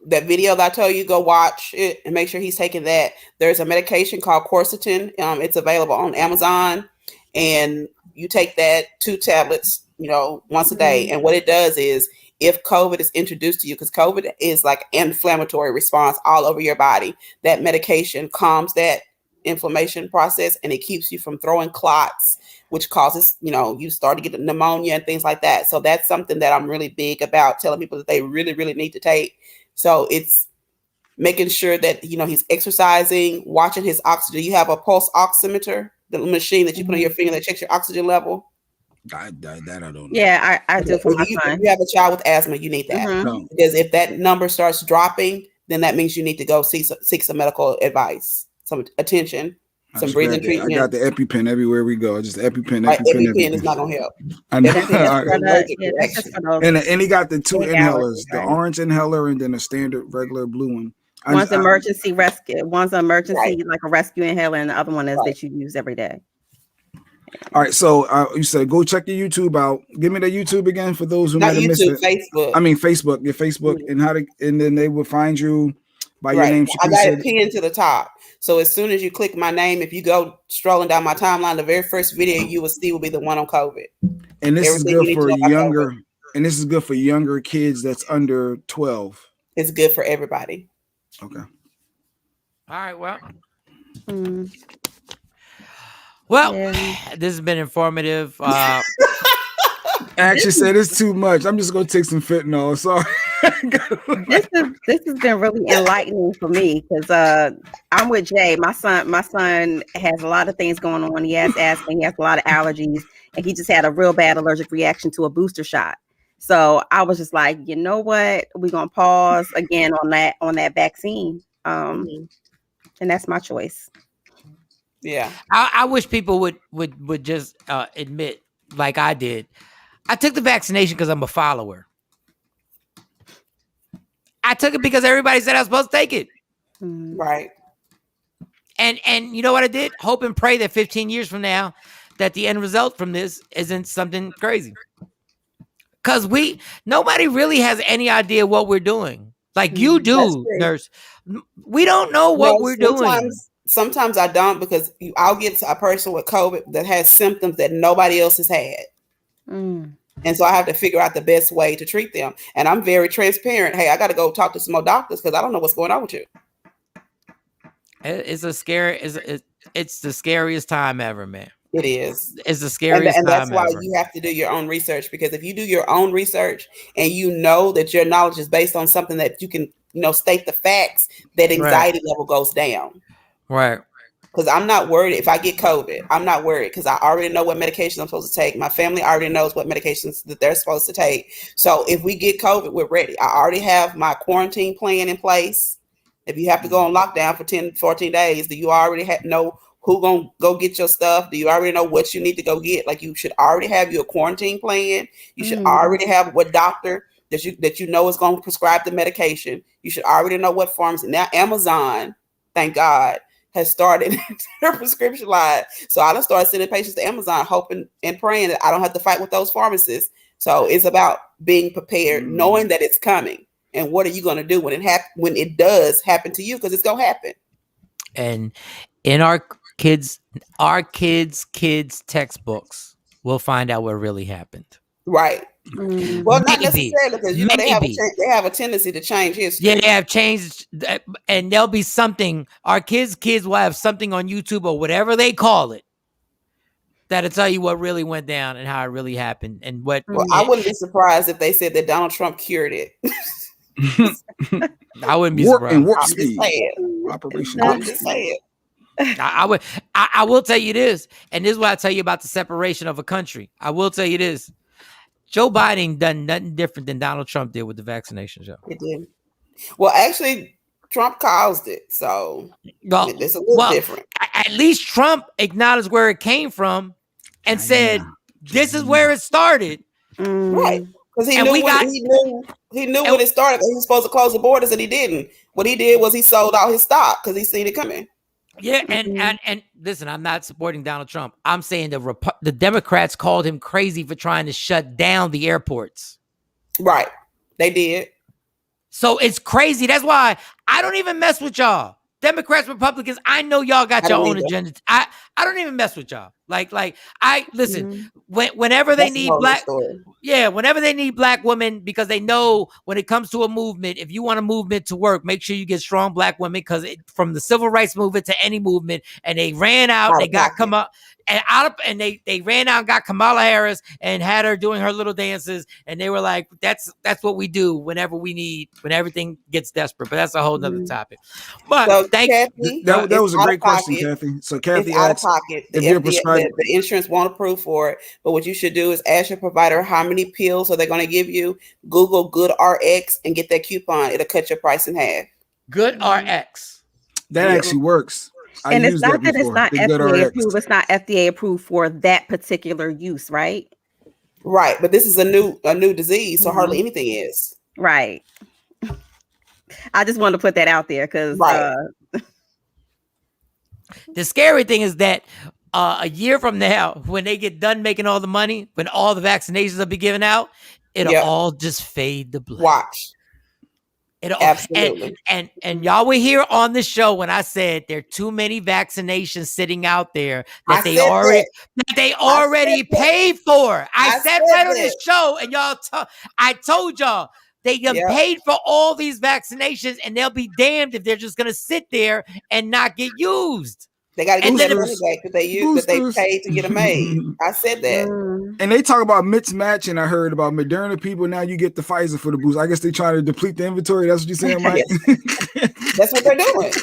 That video that I told you, go watch it and make sure he's taking that. There's a medication called quercetin. It's available on Amazon, and you take that 2 tablets, you know, once a day. And what it does is, if COVID is introduced to you, because COVID is like inflammatory response all over your body, that medication calms that inflammation process and it keeps you from throwing clots, which causes, you know, you start to get pneumonia and things like that. So that's something that I'm really big about telling people that they really, really need to take. So it's making sure that, you know, he's exercising, watching his oxygen. You have a pulse oximeter, the machine that you put on your finger that checks your oxygen level. I don't know. Yeah, I do for my son. If you have a child with asthma, you need that. Because if that number starts dropping, then that means you need to go seek some medical advice, some attention, some breathing treatment. I got the EpiPen everywhere we go. Just EpiPen. EpiPen is not going to help. I know. And he got the 2 inhalers, the orange inhaler and then a standard regular blue one. One's emergency rescue. One's emergency, like a rescue inhaler, and the other one is that you use every day. All right, so you said go check your YouTube out. Give me the YouTube again for those who might have missed it. Facebook. I mean Facebook, your Facebook, and then they will find you by your name. I got it pinned to the top. So as soon as you click my name, if you go strolling down my timeline, the very first video you will see will be the one on COVID. And this is good for younger, and this is good for younger kids that's under 12. It's good for everybody. Okay. All right. Well, this has been informative. I actually said it's too much. I'm just gonna take some fentanyl. Sorry. This has been really enlightening for me because I'm with Jay. My son has a lot of things going on. He has asthma. He has a lot of allergies, and he just had a real bad allergic reaction to a booster shot. So I was just like, you know what? We're gonna pause again on that vaccine. And that's my choice. Yeah. I wish people would just admit, like I did, I took the vaccination because I'm a follower. I took it because everybody said I was supposed to take it. Right. And you know what I did? Hope and pray that 15 years from now that the end result from this isn't something crazy. Because nobody really has any idea what we're doing. Like you do, nurse. We don't know what we're doing. Sometimes I don't, because I'll get a person with COVID that has symptoms that nobody else has had. And so I have to figure out the best way to treat them. And I'm very transparent. Hey, I got to go talk to some more doctors because I don't know what's going on with you. It's the scariest time ever, man. It is. It's the scariest and that's time why ever. you have to do your own research, because if you do your own research and you know that your knowledge is based on something that you can, state the facts, that anxiety level goes down. Right. Because I'm not worried if I get COVID. I'm not worried because I already know what medication I'm supposed to take. My family already knows what medications that they're supposed to take. So if we get COVID, we're ready. I already have my quarantine plan in place. If you have to go on lockdown for 10, 14 days, do you already know who gonna go get your stuff? Do you already know what you need to go get? Like, you should already have your quarantine plan. You should already have what doctor that you know is going to prescribe the medication. You should already know what pharmacy. Now Amazon thank God, has started their prescription line. So I done started sending patients to Amazon, hoping and praying that I don't have to fight with those pharmacists. So it's about being prepared, knowing that it's coming, and what are you going to do when it does happen to you, because it's going to happen. And in our kids' textbooks, we'll find out what really happened. Right. Well, not necessarily, because they have a tendency to change history. Yeah, they have changed, and there'll be something. Our kids will have something on YouTube or whatever they call it that'll tell you what really went down and how it really happened and what. Well, I wouldn't be surprised if they said that Donald Trump cured it. I wouldn't be surprised. And warp speed. Operation. I'm just saying. I will tell you this, and this is what I tell you about the separation of a country. I will tell you this. Joe Biden done nothing different than Donald Trump did with the vaccinations, y'all. It did. Well, actually, Trump caused it, so it's a little different. At least Trump acknowledged where it came from and said, "This is where it started." Right, because he knew when it started. He was supposed to close the borders, and he didn't. What he did was he sold all his stock because he seen it coming. Yeah, and listen, I'm not supporting Donald Trump. I'm saying the Democrats called him crazy for trying to shut down the airports. Right, they did. So it's crazy. That's why I don't even mess with y'all. Democrats, Republicans, I know y'all got your own agenda. I don't even mess with y'all. Like I listen, whenever they need whenever they need black women, because they know when it comes to a movement, if you want a movement to work, make sure you get strong black women, because from the civil rights movement to any movement, and they ran out, they got come up and they ran out and got Kamala Harris and had her doing her little dances, and they were like, that's what we do whenever everything gets desperate. But that's a whole nother topic. But so, thank you. That was a great question, Kathy. So Kathy asked, if you're prescribed, the insurance won't approve for it, but what you should do is ask your provider how many pills are they going to give you. Google Good RX and get that coupon. It'll cut your price in half. Good RX. That actually works. And it's not that it's not FDA approved. It's not FDA approved for that particular use, right? Right, but this is a new disease, so hardly anything is. Right. I just wanted to put that out there because the scary thing is that a year from now, when they get done making all the money, when all the vaccinations will be given out, it'll all just fade to black. Watch. Absolutely. And y'all were here on the show when I said there are too many vaccinations sitting out there that they already paid for. I said that on this show, and I told y'all they paid for all these vaccinations, and they'll be damned if they're just gonna sit there and not get used. They got to get that money back that they paid to get them made. I said that. And they talk about mismatch, and I heard about Moderna people. Now you get the Pfizer for the boost. I guess they trying to deplete the inventory. That's what you're saying, Mike? That's what they're doing.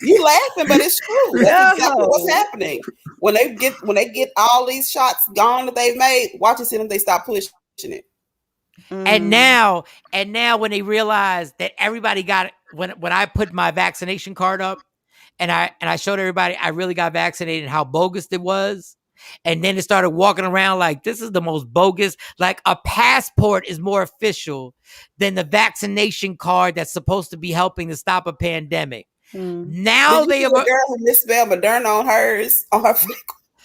You laughing, but it's true. That's exactly what's happening. When they get all these shots gone that they've made, watch and see them. They stop pushing it. And now when they realize that everybody got it, when I put my vaccination card up, and I showed everybody I really got vaccinated and how bogus it was. And then it started walking around like, this is the most bogus. Like, a passport is more official than the vaccination card that's supposed to be helping to stop a pandemic. Now they have a girl who misspelled Moderna on hers.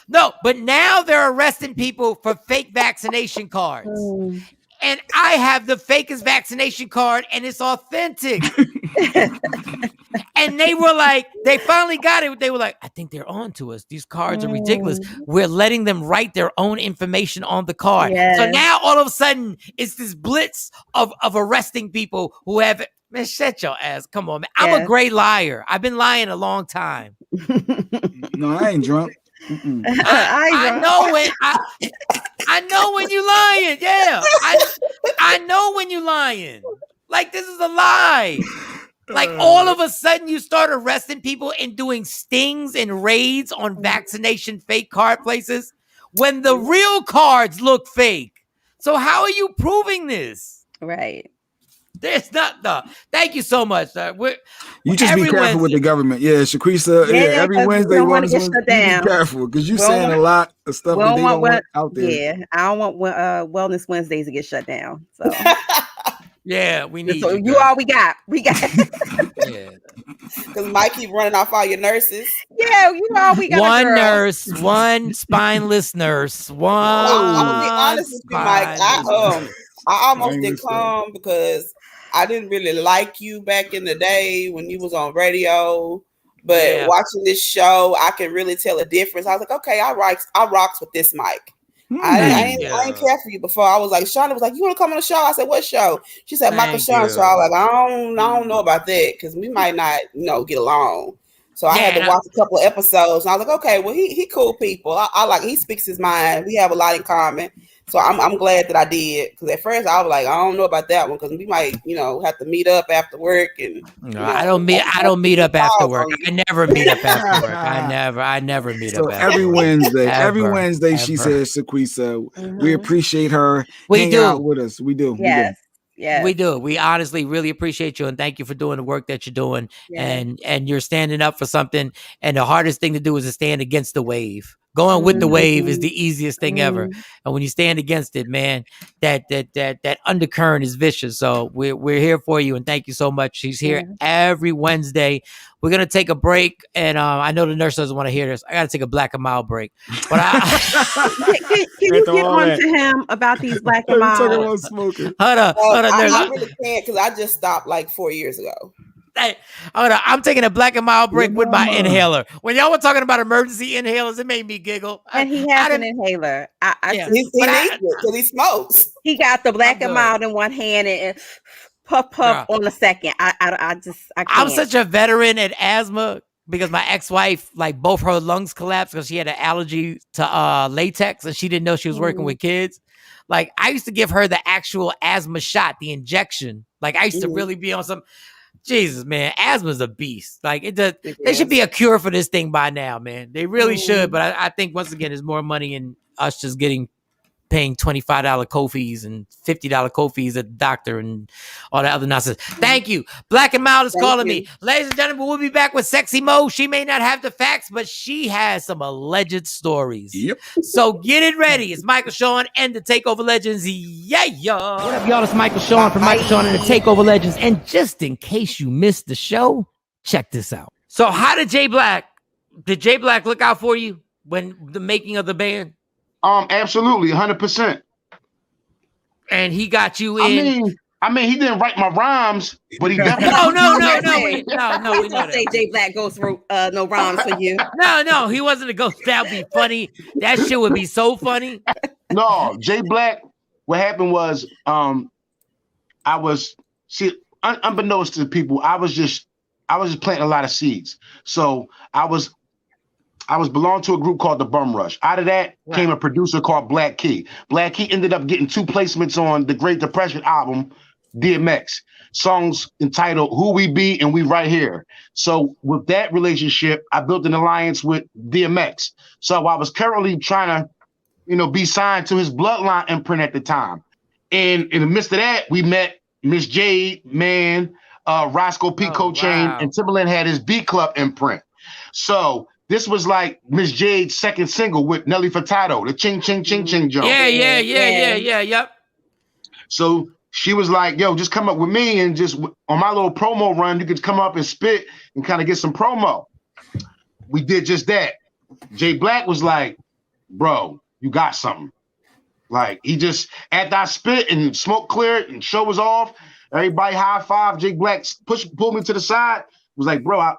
No, but now they're arresting people for fake vaccination cards. And I have the fakest vaccination card, and it's authentic. And they were like, they finally got it. They were like, I think they're on to us. These cards are ridiculous. We're letting them write their own information on the card. Yes. So now all of a sudden, it's this blitz of arresting people who have, man, shut your ass. Come on, man. I'm a great liar. I've been lying a long time. No, I ain't drunk. I know when you lying. Yeah. I know when you lying. Like, this is a lie. Like, all of a sudden you start arresting people and doing stings and raids on vaccination fake card places when the real cards look fake. So how are you proving this? Right. There's not thank you so much. You just be careful with the government. Yeah, Sequise. Every Wednesday, be careful because you saying a lot of stuff that they don't want out there. Yeah, I don't want Wellness Wednesdays to get shut down. So yeah, we need. So you all we got. Yeah. Because Mike keep running off all your nurses. Yeah, you know we got one a girl. nurse, one spineless nurse, one. I'll be honest with you, Mike. I almost didn't come because I didn't really like you back in the day when you was on radio. But watching this show, I can really tell a difference. I was like, okay, I rocks with this Mike. I ain't care for you before. I was like, Shawn was like, you want to come on the show? I said, what show? She said, Michael Shawn show. I was like, I don't know about that because we might not, get along. So I had to watch a couple of episodes. And I was like, okay, well, he cool people. I like, he speaks his mind. We have a lot in common. So I'm glad that I did. Because at first I was like, I don't know about that one because we might, have to meet up after work. And I don't meet up after work. I never meet up after work. I never meet up after every work. Wednesday. Every Ever. Wednesday she says, Sequise, we appreciate her hanging out with us. We do. Yes. Yeah, we do. We honestly really appreciate you and thank you for doing the work that you're doing. And you're standing up for something. And the hardest thing to do is to stand against the wave. Going with the wave is the easiest thing ever. And when you stand against it, man, that undercurrent is vicious. So we're here for you and thank you so much. She's here every Wednesday. We're gonna take a break, and I know the nurse doesn't want to hear this. I gotta take a Black and Mild break. But can you get on to him about these Black and Mild? Talking about smoking. Hold on. I really can't because I just stopped like 4 years ago. Hey, hold on. I'm taking a Black and Mild break with my inhaler. When y'all were talking about emergency inhalers, it made me giggle. And he has an inhaler. He needs it because he smokes. He got the Black and Mild in one hand and puff on the second. I can't. I'm such a veteran at asthma because my ex-wife, like both her lungs collapsed because she had an allergy to latex and she didn't know she was working with kids. Like I used to give her the actual asthma shot, the injection. Like I used to really be on some. Jesus, man, asthma's a beast. Like it does. There should be a cure for this thing by now, man. They really should. But I think once again, there's more money in us just paying $25 co-fees and $50 co-fees at the doctor and all that other nonsense. Thank you. Black and Mild is calling me. Ladies and gentlemen, we'll be back with Sexy Mo. She may not have the facts, but she has some alleged stories. Yep. So get it ready. It's Michael Shawn and the Takeover Legends. Yeah. What up, y'all? It's Michael Shawn from Michael Shawn and the Takeover Legends. And just in case you missed the show, check this out. So how did Jay Black look out for you when the making of the band? Absolutely, 100%. And he got you in. I mean, he didn't write my rhymes, but he definitely. No. We know that Jay Black goes through no rhymes for you. No, he wasn't a ghost. That'd be funny. That shit would be so funny. No, Jay Black. What happened was, unbeknownst to people, I was just planting a lot of seeds. So I was belonging to a group called the Bum Rush. Out of that came a producer called Black Key. Black Key ended up getting 2 placements on the Great Depression album, DMX. Songs entitled Who We Be and We Right Here. So with that relationship, I built an alliance with DMX. So I was currently trying to, be signed to his Bloodline imprint at the time. And in the midst of that, we met Miss Jade, Roscoe P. Chain, and Timberland had his B Club imprint. So this was like Miss Jade's second single with Nelly Furtado, the Ching Ching Ching Ching jump. Yeah. Yep. So she was like, yo, just come up with me and just on my little promo run, you could come up and spit and kind of get some promo. We did just that. Jay Black was like, bro, you got something. Like he just, after I spit and smoke cleared and show was off, everybody high five. Jay Black pulled me to the side. Was like, bro, I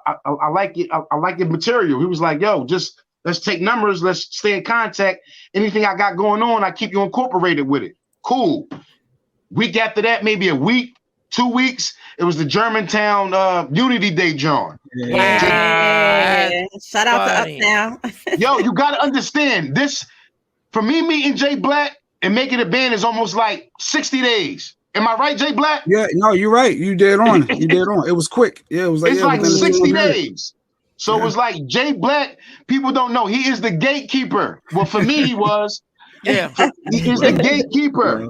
like it. I like your material. He was like, yo, just let's take numbers. Let's stay in contact. Anything I got going on, I keep you incorporated with it. Cool. Week after that, maybe a week, 2 weeks, it was the Germantown Unity Day, John. Yeah. Shout out to Up Now. Yo, you got to understand this. For me meeting Jay Black and making a band is almost like 60 days. Am I right, Jay Black? Yeah, no, you're right. You dead on. It was quick. Yeah, it was like it's like 60 days. So it was like Jay Black. People don't know he is the gatekeeper. Well, for me, he was. Yeah, he is the gatekeeper.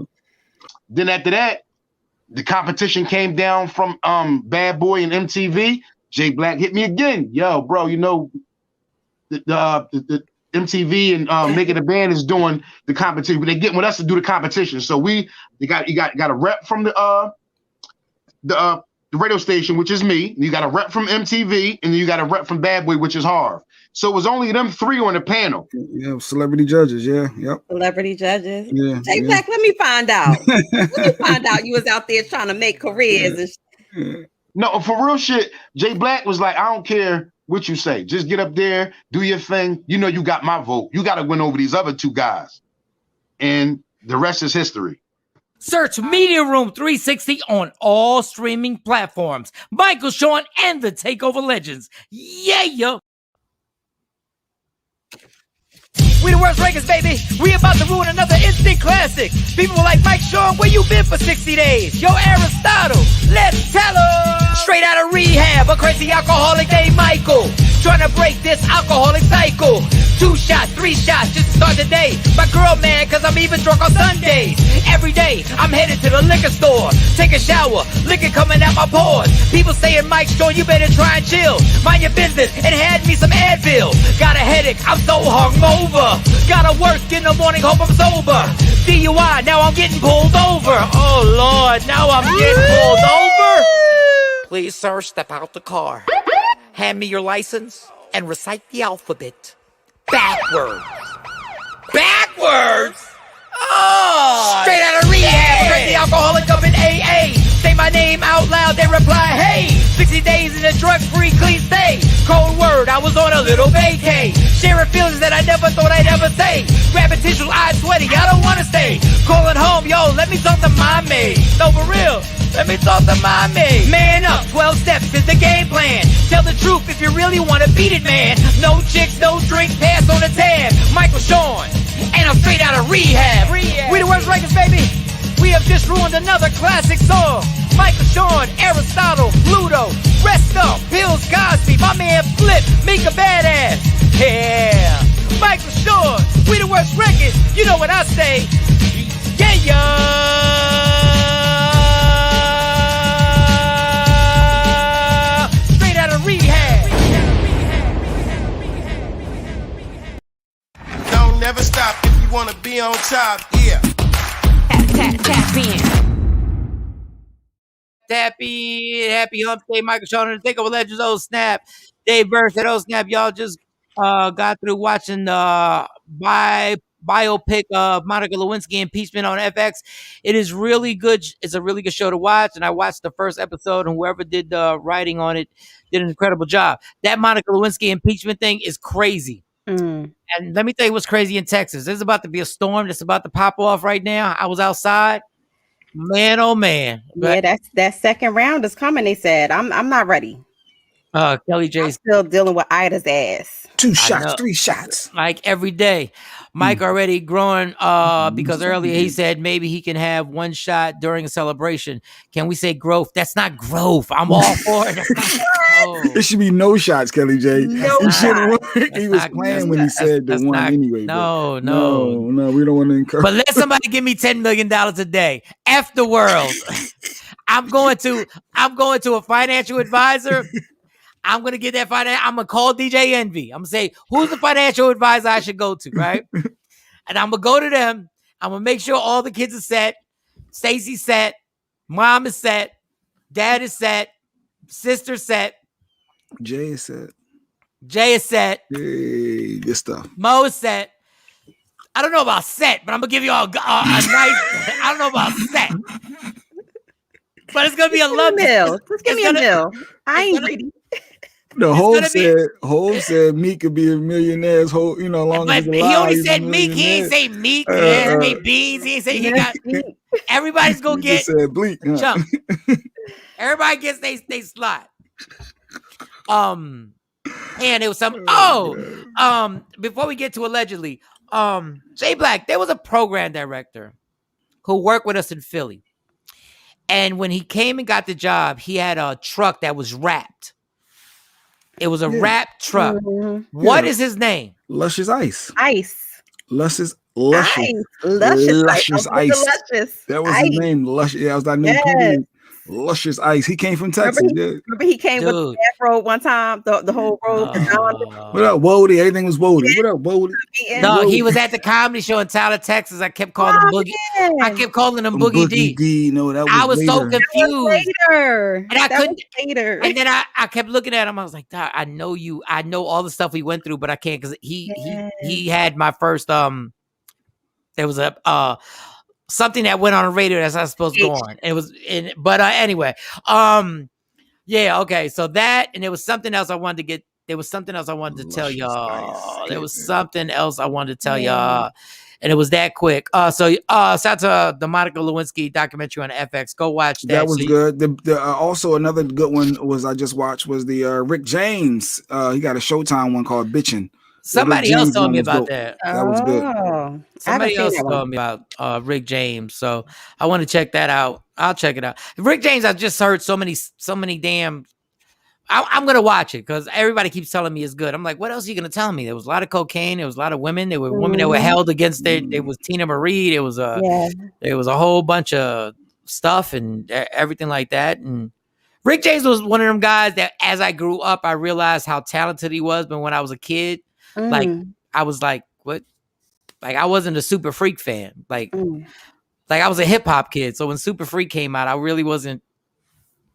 Then after that, the competition came down from Bad Boy and MTV. Jay Black hit me again. Yo, bro, the MTV and Making a Band is doing the competition, but they getting with us to do the competition. So you got a rep from the the radio station, which is me. You got a rep from MTV, and then you got a rep from Bad Boy, which is Harv. So it was only them three on the panel. Yeah, celebrity judges. Yeah, yep. Celebrity judges. Yeah. Jay Black, let me find out. Let me find out you was out there trying to make careers. And No, for real shit. Jay Black was like, I don't care what you say. Just get up there, do your thing. You know you got my vote. You got to win over these other two guys. And the rest is history. Search Media Room 360 on all streaming platforms. Michael, Shawn, and the Takeover Legends. Yeah. We the worst rankers, baby. We about to ruin another instant classic. People like, Mike, Shawn, where you been for 60 days? Yo, Aristotle, let's tell her. Straight out of rehab, a crazy alcoholic named Michael. Trying to break this alcoholic cycle. 2 shots, 3 shots, just to start the day. My girl mad, cause I'm even drunk on Sundays. Every day, I'm headed to the liquor store. Take a shower, liquor coming out my pores. People saying, Mike, Shawn, you better try and chill. Mind your business, and hand me some Advil. Got a headache, I'm so hungover. Gotta work in the morning, hope I'm sober. DUI, now I'm getting pulled over. Oh, Lord, now I'm getting pulled over. Please, sir, step out the car. Hand me your license and recite the alphabet. Backwards. Backwards? Oh! Straight out of rehab, crazy alcoholic up in AA. Say my name out loud, they reply, hey. 60 days in a drug-free clean state. Cold word, I was on a little vacay. Sharing feelings that I never thought I'd ever say. Grabbing tissue, eyes sweaty, I don't wanna stay. Calling home, yo, let me talk to my maid. No, for real, let me talk to my maid. Man up, 12 steps is the game plan. Tell the truth if you really wanna beat it, man. No chicks, no drink, pass on the tab. Michael, Shawn, and I'm straight out of rehab. We the worst rankers, baby. We have just ruined another classic song. Michael, Shawn, Aristotle, Pluto, Rest Up, Pills, Cosby, my man Flip, Mika Badass. Yeah, Michael, Shawn, we the worst records. You know what I say? Yeah. Straight out of rehab. Don't never stop if you wanna be on top. Yeah. Tap in. Happy hump day, Michael, Shawn, and the Takeover Legends. Oh snap, Dave Burr said, oh snap, y'all just got through watching the biopic of Monica Lewinsky impeachment on FX. It is really good. It's a really good show to watch, and I watched the first episode, and whoever did the writing on it did an incredible job. That Monica Lewinsky impeachment thing is crazy. And let me tell you what's crazy in Texas. There's about to be a storm that's about to pop off right now. I was outside. Man, oh man. Yeah, that second round is coming, they said. I'm not ready. Kelly J's still dealing with Ida's ass. 2 shots, 3 shots. Like every day. Mike already growing because earlier he said maybe he can have 1 shot during a celebration. Can we say growth? That's not growth. I'm all for it. It should be no shots, Kelly J. No shots. He was playing when he said the one anyway. No, we don't want to encourage. But let somebody give me $10 million a day. F the world. I'm going to a financial advisor. I'm going to get that finance. I'm going to call DJ Envy. I'm going to say, who's the financial advisor I should go to, right? And I'm going to go to them. I'm going to make sure all the kids are set. Stacy's set. Mom is set. Dad is set. Sister set. Jay is set. Hey, good stuff. Mo is set. I don't know about set, but I'm going to give you all a nice, I don't know about set. But it's going to be a love meal. Just give me a meal. I ain't greedy. The Hov said Meek could be a millionaire's whole, long as he's alive. He only said Meek. He ain't say Meek. He ain't say Beans. He ain't say he got. Everybody's gonna get said bleak. Jump. Everybody gets they slot. And it was some. Before we get to allegedly, Jay Black, there was a program director who worked with us in Philly, and when he came and got the job, he had a truck that was wrapped. It was a wrapped truck. Mm-hmm. What is his name? Luscious Ice. Luscious Ice. That was his name. Luscious. Yeah, I was like, Luscious Ice. He came from Texas. Remember he came with the road one time, the whole road. What up, Wody? Everything was Wody. What up, Wody? No, he was at the comedy show in Tyler, Texas. I kept calling him Boogie. I kept calling him Boogie D. No, that was I was later. so confused. Later. And I That couldn't. was later. And then I kept looking at him. I was like, "Dog, I know you. I know all the stuff we went through, but I can't because he had my first there was a something that went on the radio that's not supposed to go on. It was anyway. Yeah, okay. So that, and there was something else I wanted to get. There was something else I wanted to tell y'all. There was something else I wanted to tell y'all. And it was that quick. So shout out to the Monica Lewinsky documentary on FX. Go watch that. That was good. The also another good one was I just watched was the Rick James. He got a Showtime one called Bitchin'. Somebody else told me about that. That was good. Somebody else told me about Rick James. So I want to check that out. I'll check it out. Rick James, I've just heard so many damn. I'm gonna watch it because everybody keeps telling me it's good. I'm like, what else are you gonna tell me? There was a lot of cocaine. There was a lot of women. There were women that were held against it. There was Tina Marie. There was a whole bunch of stuff and everything like that. And Rick James was one of them guys that, as I grew up, I realized how talented he was. But when I was a kid, like I was like, what? Like I wasn't a Super Freak fan. Like I was a hip hop kid. So when Super Freak came out, I really wasn't.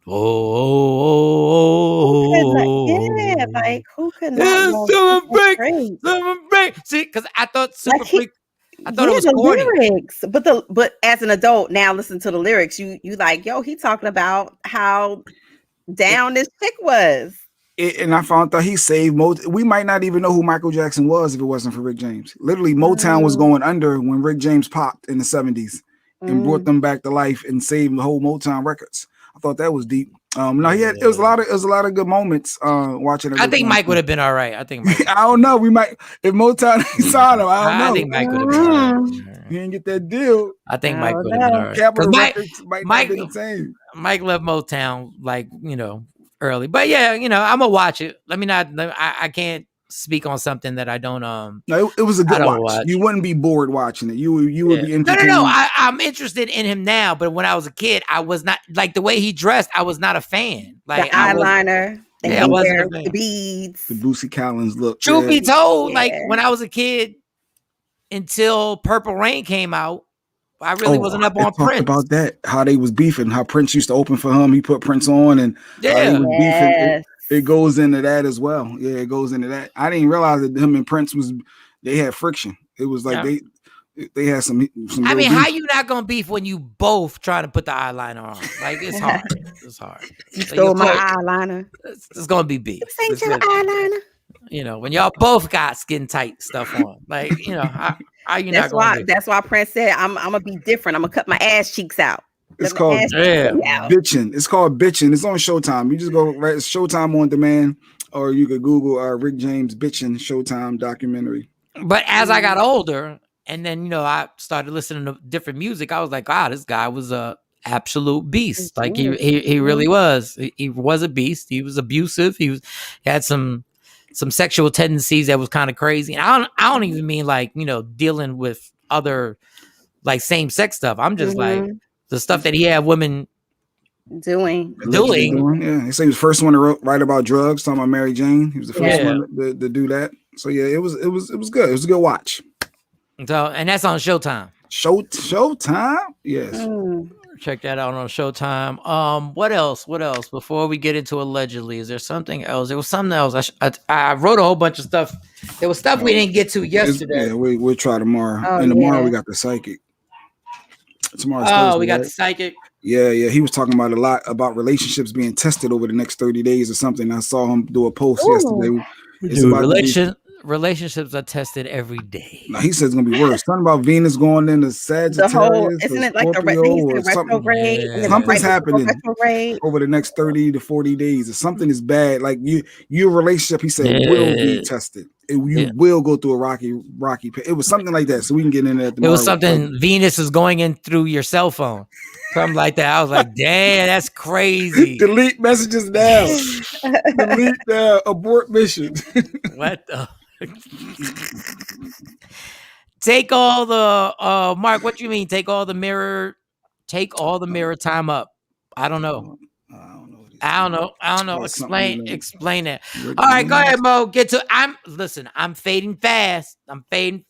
Yeah, like who could not Super Freak. See, because I thought Super Freak. I thought it was corny. Lyrics, but as an adult now, listen to the lyrics. You like, yo, he talking about how down this chick was. And I found out he saved we might not even know who Michael Jackson was if it wasn't for Rick James. Literally, Motown was going under when Rick James popped in the 70s and brought them back to life and saved the whole Motown records. I thought that was deep. No, it was a lot of good moments watching it. I think Mike would have been all right. I think Mike. I don't know. We might if Motown signed him. I don't know. I think Mike would have been all right. He didn't get that deal. I think Mike would have been all right. Capitol Records might not be the same. Mike left Motown early, but yeah, I'm gonna watch it. I can't speak on something that I don't. No, it was a good watch. You wouldn't be bored watching it. You would be entertained. No. I'm interested in him now, but when I was a kid, I was not like the way he dressed. I was not a fan. Like the eyeliner, the beads, the Boosie Collins look. Truth be told, like when I was a kid, until Purple Rain came out, I really wasn't up on Prince. About that, how they was beefing, how Prince used to open for him. He put Prince on, and how they was beefing. It goes into that as well. Yeah, it goes into that. I didn't realize that him and Prince they had friction. It was like they had some. I mean, how you not gonna beef when you both trying to put the eyeliner on? Like it's hard. It's hard. You stole my eyeliner. It's gonna be beef. This ain't your eyeliner. When y'all both got skin tight stuff on, like how you not gonna? That's why Prince said, "I'm gonna be different. I'm gonna cut my ass cheeks out." It's called Bitchin'. It's called Bitchin'. It's on Showtime. You just go right. It's Showtime on demand, or you could Google Rick James Bitchin' Showtime documentary. But as I got older, and then I started listening to different music, I was like, wow, this guy was a absolute beast. Like he really was. He was a beast. He was abusive. He had some sexual tendencies that was kind of crazy. And I don't even mean like dealing with other like same sex stuff. I'm just like. The stuff that he had women doing. Yeah, he said he was the first one to write about drugs, talking about Mary Jane. He was the first one to do that. So yeah, it was good. It was a good watch. So and that's on Showtime. Showtime? Yes. Check that out on Showtime. What else? Before we get into allegedly, is there something else? There was something else. I wrote a whole bunch of stuff. There was stuff we didn't get to yesterday. Yeah, we'll try tomorrow. And tomorrow we got the psychic. Tomorrow's Thursday, we got the psychic. Yeah. He was talking about a lot about relationships being tested over the next 30 days or something. I saw him do a post yesterday. Relationships are tested every day. No, he says it's gonna be worse. Something about Venus going into Sagittarius. Isn't it like a retrograde? Something's happening over the next 30 to 40 days. If something is bad, like your relationship, he said, will be tested. You will go through a rocky. It was something like that. So we can get into that tomorrow. It was something Venus is going in through your cell phone. Something like that. I was like, damn, that's crazy. Delete messages now. Delete abort mission. What the? Take all the Mark, what do you mean? Take all the mirror time up. I don't know. I don't know what he I don't know. Explain it. All right, go ahead, Mo. I'm fading fast. I'm fading.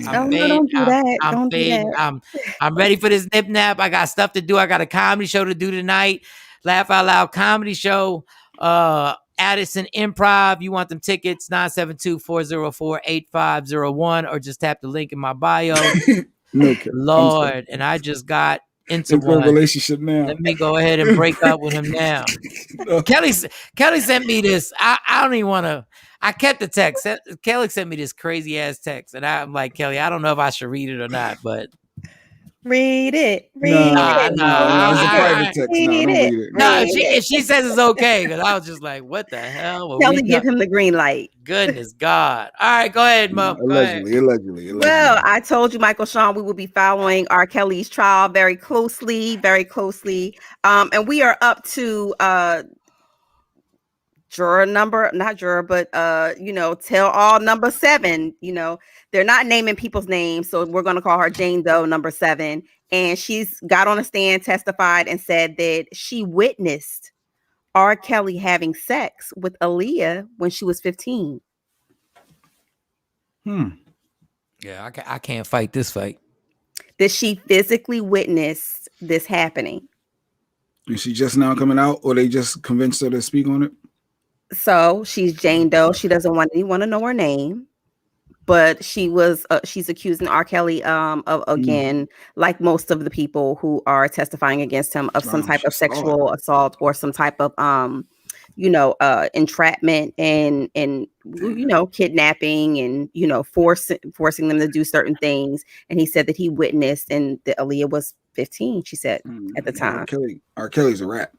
Don't do that. I'm fading. I'm ready for this nip nap. I got stuff to do. I got a comedy show to do tonight. Laugh Out Loud comedy show. Addison Improv. You want them tickets? 972-404-8501, or just tap the link in my bio. No, Lord, and I just got into one relationship now. Let me go ahead and break up with him now. Kelly sent me this. I don't even want to. I kept the text. Kelly sent me this crazy ass text, and I'm like, Kelly, I don't know if I should read it or not, but read it. No, it's a private text. No, don't read it. No, if she says it's okay, because I was just like, what the hell? Kelly, give him the green light. Goodness God. All right, go ahead, Mo. Allegedly. Well, I told you, Michael Shawn, we will be following R. Kelly's trial very closely. And we are up to tell all number 7. They're not naming people's names, so we're going to call her Jane Doe number 7. And she's got on a stand, testified, and said that she witnessed R. Kelly having sex with Aaliyah when she was 15. Yeah, I can't fight this fight. That she physically witnessed this happening. Is she just now coming out, or they just convinced her to speak on it? So she's Jane Doe. She doesn't want anyone to know her name, but she's accusing R. Kelly of, again, like most of the people who are testifying against him, of some type of sexual assault or some type of entrapment and kidnapping and forcing them to do certain things. And he said that he witnessed, and that Aaliyah was 15. She said at the time. R. Kelly's a rat.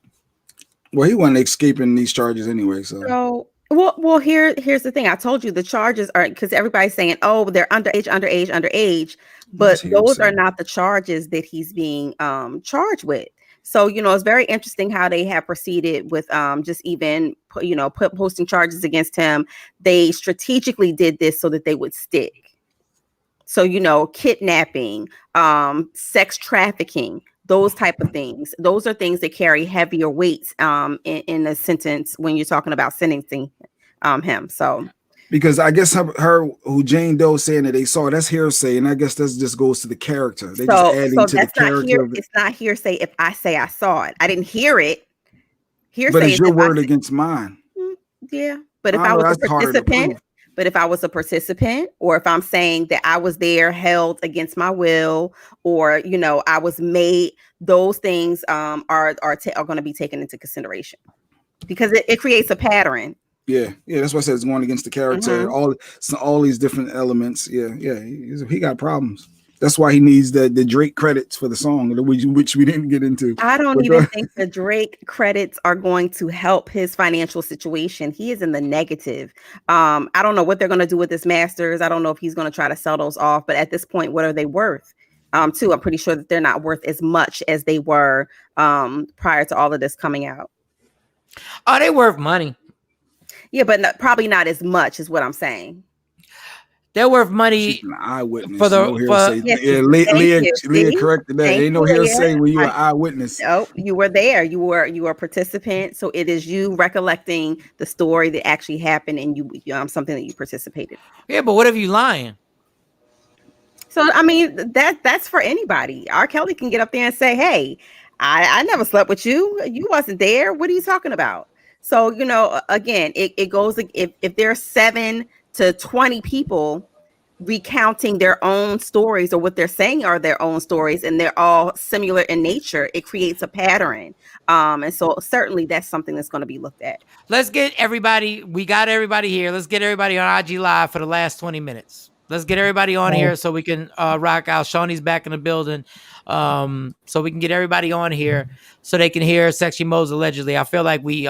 Well, he wasn't escaping these charges anyway. So well, here's the thing. I told you the charges are, because everybody's saying, oh, they're underage, but those are not the charges that he's being charged with. So, it's very interesting how they have proceeded with just even, posting charges against him. They strategically did this so that they would stick. So, kidnapping, sex trafficking, those type of things. Those are things that carry heavier weights in a sentence when you're talking about sentencing him. So, because I guess her who Jane Doe saying that they saw, that's hearsay, and I guess that just goes to the character. They just adding to the character. It's not hearsay if I say I saw it. I didn't hear it. Hearsay, but it's your word against mine. Yeah, but if I was a participant. But if I was a participant, or if I'm saying that I was there held against my will, or, I was made, those things are going to be taken into consideration, because it creates a pattern. Yeah. That's why I said it's going against the character, all these different elements. Yeah. He got problems. That's why he needs the Drake credits for the song, which we didn't get into. I don't even think the Drake credits are going to help his financial situation. He is in the negative. I don't know what they're going to do with his masters. I don't know if he's going to try to sell those off. But at this point, what are they worth? Too, I'm pretty sure that they're not worth as much as they were prior to all of this coming out. Oh, they worth money. Yeah, but probably not as much is what I'm saying. They're worth money. She's an eyewitness. For the Leah corrected that. Ain't no hearsay when you're an eyewitness. Oh, you were there. You were a participant. So it is you recollecting the story that actually happened, and you something that you participated. Yeah, but what if you lying? So I mean that's for anybody. R. Kelly can get up there and say, "Hey, I never slept with you. You wasn't there. What are you talking about?" So again, it goes if there are 7 to 20 people recounting their own stories, or what they're saying are their own stories, and they're all similar in nature, it creates a pattern. And so certainly that's something that's going to be looked at. Let's get everybody. We got everybody here. Let's get everybody on IG Live for the last 20 minutes. Let's get everybody on here so we can rock out. Shawnee's back in the building. So we can get everybody on here so they can hear Sexy Mo's allegedly. I feel like we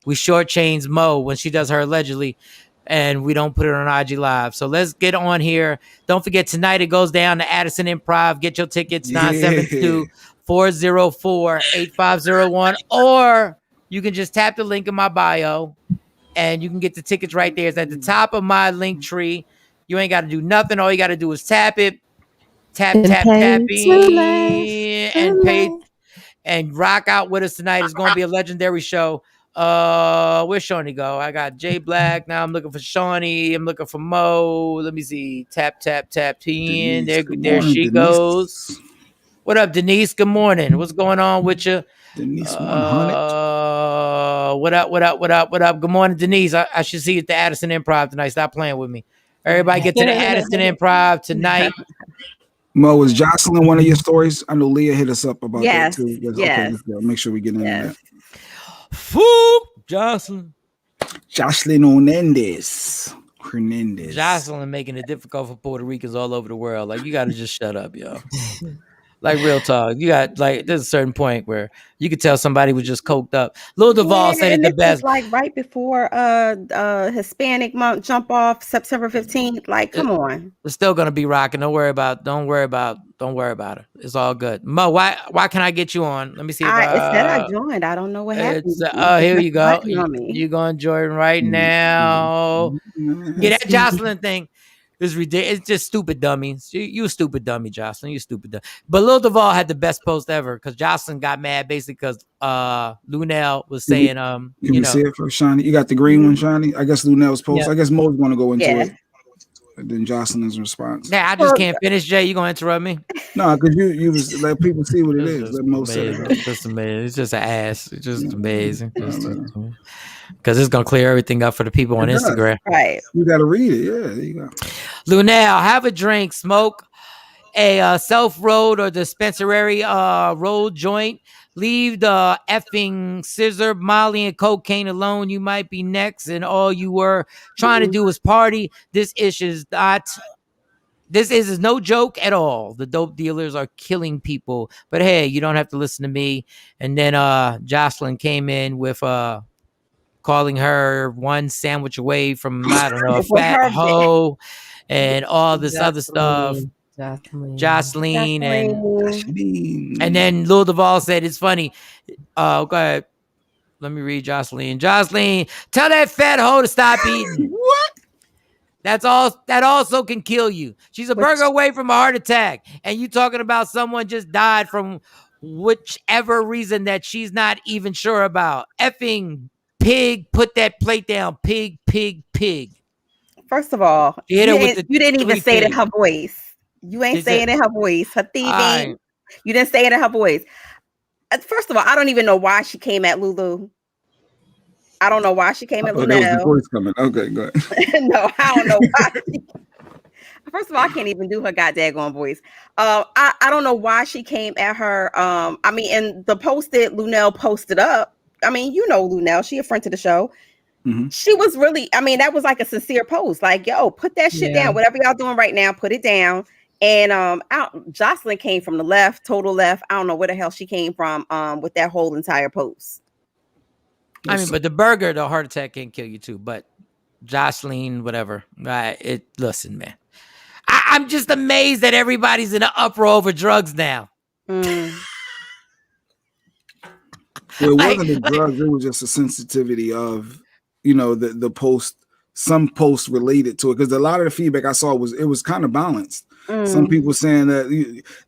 shortchange Mo when she does her allegedly, and we don't put it on IG Live. So let's get on here. Don't forget, tonight it goes down to Addison Improv. Get your tickets, 972-404-8501. Or you can just tap the link in my bio, and you can get the tickets right there. It's at the top of my link tree. You ain't got to do nothing. All you got to do is tap it. Tap, and pay. and rock out with us tonight. It's going to be a legendary show. Where's Shawnee go? I got Jay Black. Now I'm looking for Shawnee. I'm looking for Mo. Let me see. Tap, tap, tap. In. There she goes. What up, Denise? Good morning. What's going on with you? Denise 100. What up? Good morning, Denise. I should see you at the Addison Improv tonight. Stop playing with me. Everybody get to the Addison Improv tonight. Mo, is Jocelyn one of your stories? I know Leah hit us up about that too. Yes. Okay, let's go. Make sure we get into that. Jocelyn Hernandez. Jocelyn making it difficult for Puerto Ricans all over the world. Like, you got to just shut up, yo. Like, real talk. You got, like, there's a certain point where you could tell somebody was just coked up. Lil Duval said it the best. Like right before Hispanic month jump off September 15th. Like, come on. It's still gonna be rocking. Don't worry about it. It's all good. Mo, why can I get you on? Let me see if it said I joined. I don't know what happened. Here you go. You're going to join right now. Yeah, that Jocelyn thing is ridiculous. It's just stupid dummies. You a stupid dummy, Jocelyn. You stupid dummy. But Lil Duval had the best post ever because Jocelyn got mad basically because Lunel was saying Can you see it for Shawnee? You got the green one, Shawnee? I guess Lunel's post. I guess Mo's going to go into it. And then Jocelyn's response. Nah, I just can't finish, Jay. You gonna interrupt me? No, because you was let people see what it is. Let Mo say it. It's just amazing. It's just an ass. It's just amazing. Because it's gonna clear everything up for the people on Instagram. Right. You gotta read it. Yeah, there you go. Lunel, have a drink, smoke a self-rolled or dispensary rolled joint. Leave the effing scissor, Molly, and cocaine alone. You might be next, and all you were trying to do was party. This is no joke at all. The dope dealers are killing people. But hey, you don't have to listen to me. And then Jocelyn came in with calling her one sandwich away from, I don't know, a fat hoe and all this other stuff. Jocelyn. And then Lil Duval said, it's funny. Go ahead. Let me read Jocelyn. Jocelyn, tell that fat hoe to stop eating. What? That also can kill you. She's a burger away from a heart attack. And you talking about someone just died from whichever reason that she's not even sure about. Effing pig, put that plate down. Pig. First of all, you didn't even say it in her voice. You ain't saying it in her voice. Her thieving. You didn't say it in her voice. First of all, I don't even know why she came at Lulu. I don't know why she came at Lulu. That was the voice coming. Okay, go ahead. No, I don't know why. First of all, I can't even do her goddamn voice. I don't know why she came at her. I mean, and the post that Lunel posted up. I mean, you know Lunel, she a friend to the show. Mm-hmm. She was really, I mean, that was like a sincere post. Like, yo, put that shit down. Whatever y'all doing right now, put it down. And Jocelyn came from the left, total left. I don't know where the hell she came from with that whole entire post. I mean, but the heart attack can kill you too. But Jocelyn, whatever. Listen, man. I'm just amazed that everybody's in an uproar over drugs now. Well, it wasn't the drugs. It was just a sensitivity of, the post. Some posts related to it because a lot of the feedback I saw was kind of balanced. Some people saying that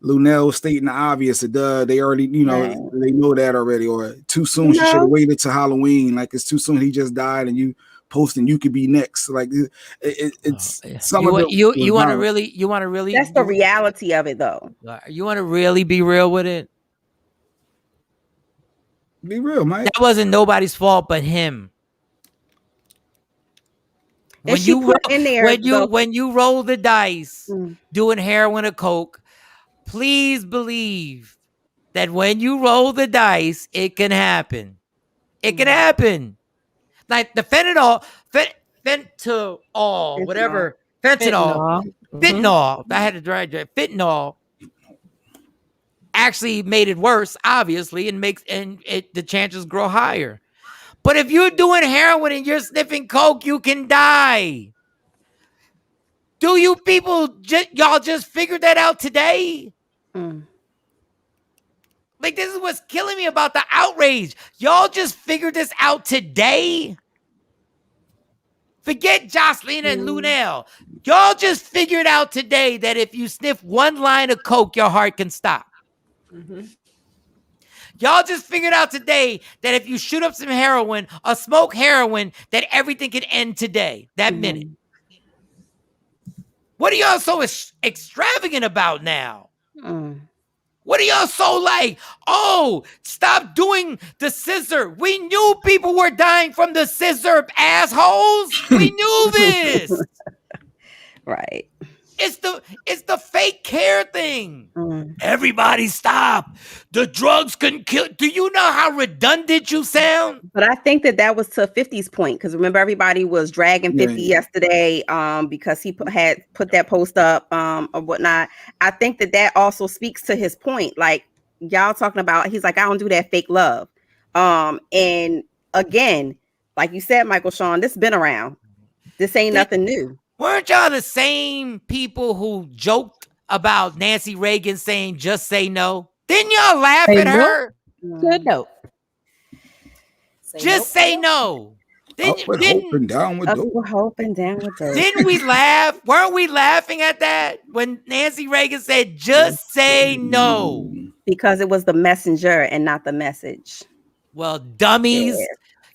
Lunel stating the obvious. They already, they know that already. Or too soon. She should have waited to Halloween. Like, it's too soon. He just died, and you posting you could be next. Like, it's some of you want to really. That's the reality of it, though. You want to really be real with it. Be real, Mike. That wasn't nobody's fault but him. When you roll the dice doing heroin or coke, please believe that when you roll the dice, it can happen. It can happen. Like the fentanyl. I had to drag that. Fentanyl actually made it worse, obviously, and the chances grow higher. But if you're doing heroin and you're sniffing coke, you can die. Do you people, y'all just figured that out today? Like, this is what's killing me about the outrage. Y'all just figured this out today? Forget Jocelyn and Lunel. Y'all just figured out today that if you sniff one line of coke, your heart can stop. Y'all just figured out today that if you shoot up some heroin or smoke heroin, that everything can end today, that minute. What are y'all so extravagant about now? What are y'all so like, oh, stop doing the scissor. We knew people were dying from the scissor, assholes. We knew this. Right. It's the fake care thing. Everybody stop. The drugs can kill. Do you know how redundant you sound? But I think that was to 50's point, because remember everybody was dragging 50 yesterday because he had put that post up or whatnot. I think that also speaks to his point. Like y'all talking about, he's like, I don't do that fake love. And again, like you said, Michael Shawn, this has been around. This ain't nothing new. Weren't y'all the same people who joked about Nancy Reagan saying just say no? Didn't y'all laugh at her? Said no. Just say no. Hoping down with dope. Didn't we laugh? Weren't we laughing at that when Nancy Reagan said just say no? Because it was the messenger and not the message. Well, dummies,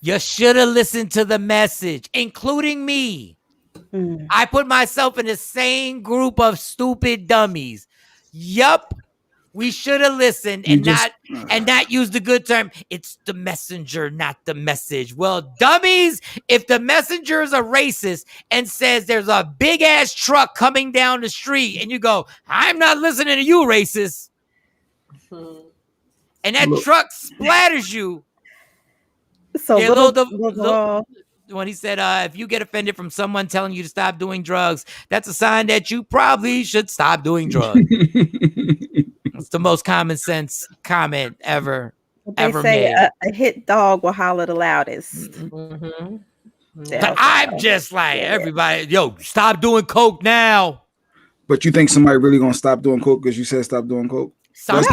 you should have listened to the message, including me. I put myself in the same group of stupid dummies. Yup. We should have listened and not use the good term. It's the messenger, not the message. Well, dummies, if the messenger is a racist and says there's a big ass truck coming down the street and you go, I'm not listening to you, racist. And that truck splatters you. So when he said, if you get offended from someone telling you to stop doing drugs, that's a sign that you probably should stop doing drugs. It's the most common sense comment ever made. A hit dog will holler the loudest. But I'm just like, everybody, yo, stop doing coke now. But you think somebody really gonna stop doing coke because you said stop doing coke? Some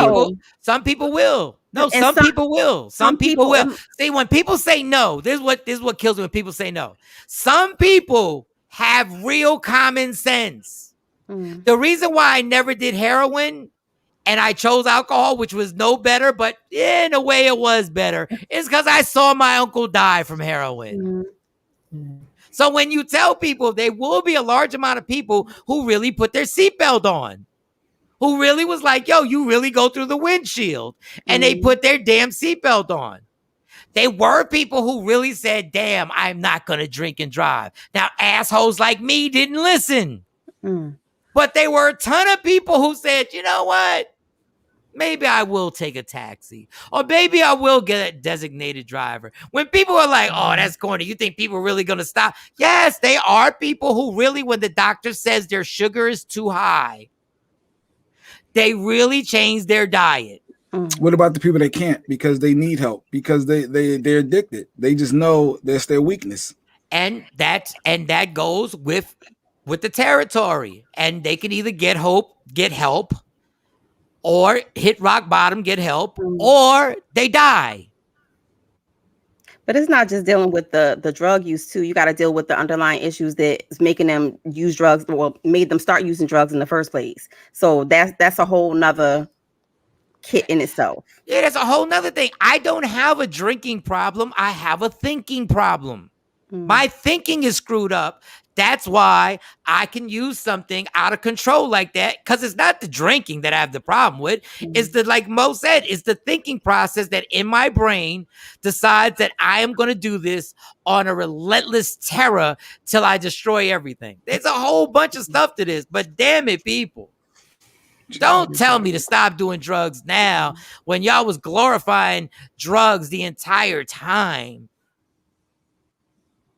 people will. No, some people will. Some people will. See, when people say no, this is what kills me when people say no. Some people have real common sense. The reason why I never did heroin and I chose alcohol, which was no better, but in a way it was better, is because I saw my uncle die from heroin. So when you tell people, there will be a large amount of people who really put their seatbelt on, who really was like, yo, you really go through the windshield, and they put their damn seatbelt on. They were people who really said, damn, I'm not going to drink and drive. Now, assholes like me didn't listen. But there were a ton of people who said, you know what? Maybe I will take a taxi, or maybe I will get a designated driver. When people are like, oh, that's corny, you think people are really going to stop? Yes, they are people who really, when the doctor says their sugar is too high, they really change their diet. What about the people that can't because they need help, because they're addicted? They just know that's their weakness. And that goes with the territory. And they can either get help, or hit rock bottom, get help, or they die. But it's not just dealing with the drug use too. You got to deal with the underlying issues that is making them use drugs, or made them start using drugs in the first place. So that's a whole nother kit in itself. Yeah, that's a whole nother thing. I don't have a drinking problem. I have a thinking problem. My thinking is screwed up. That's why I can use something out of control like that, because it's not the drinking that I have the problem with. It's the, like Mo said, it's the thinking process that in my brain decides that I am going to do this on a relentless terror till I destroy everything. There's a whole bunch of stuff to this, but damn it, people. Don't tell me to stop doing drugs now when y'all was glorifying drugs the entire time.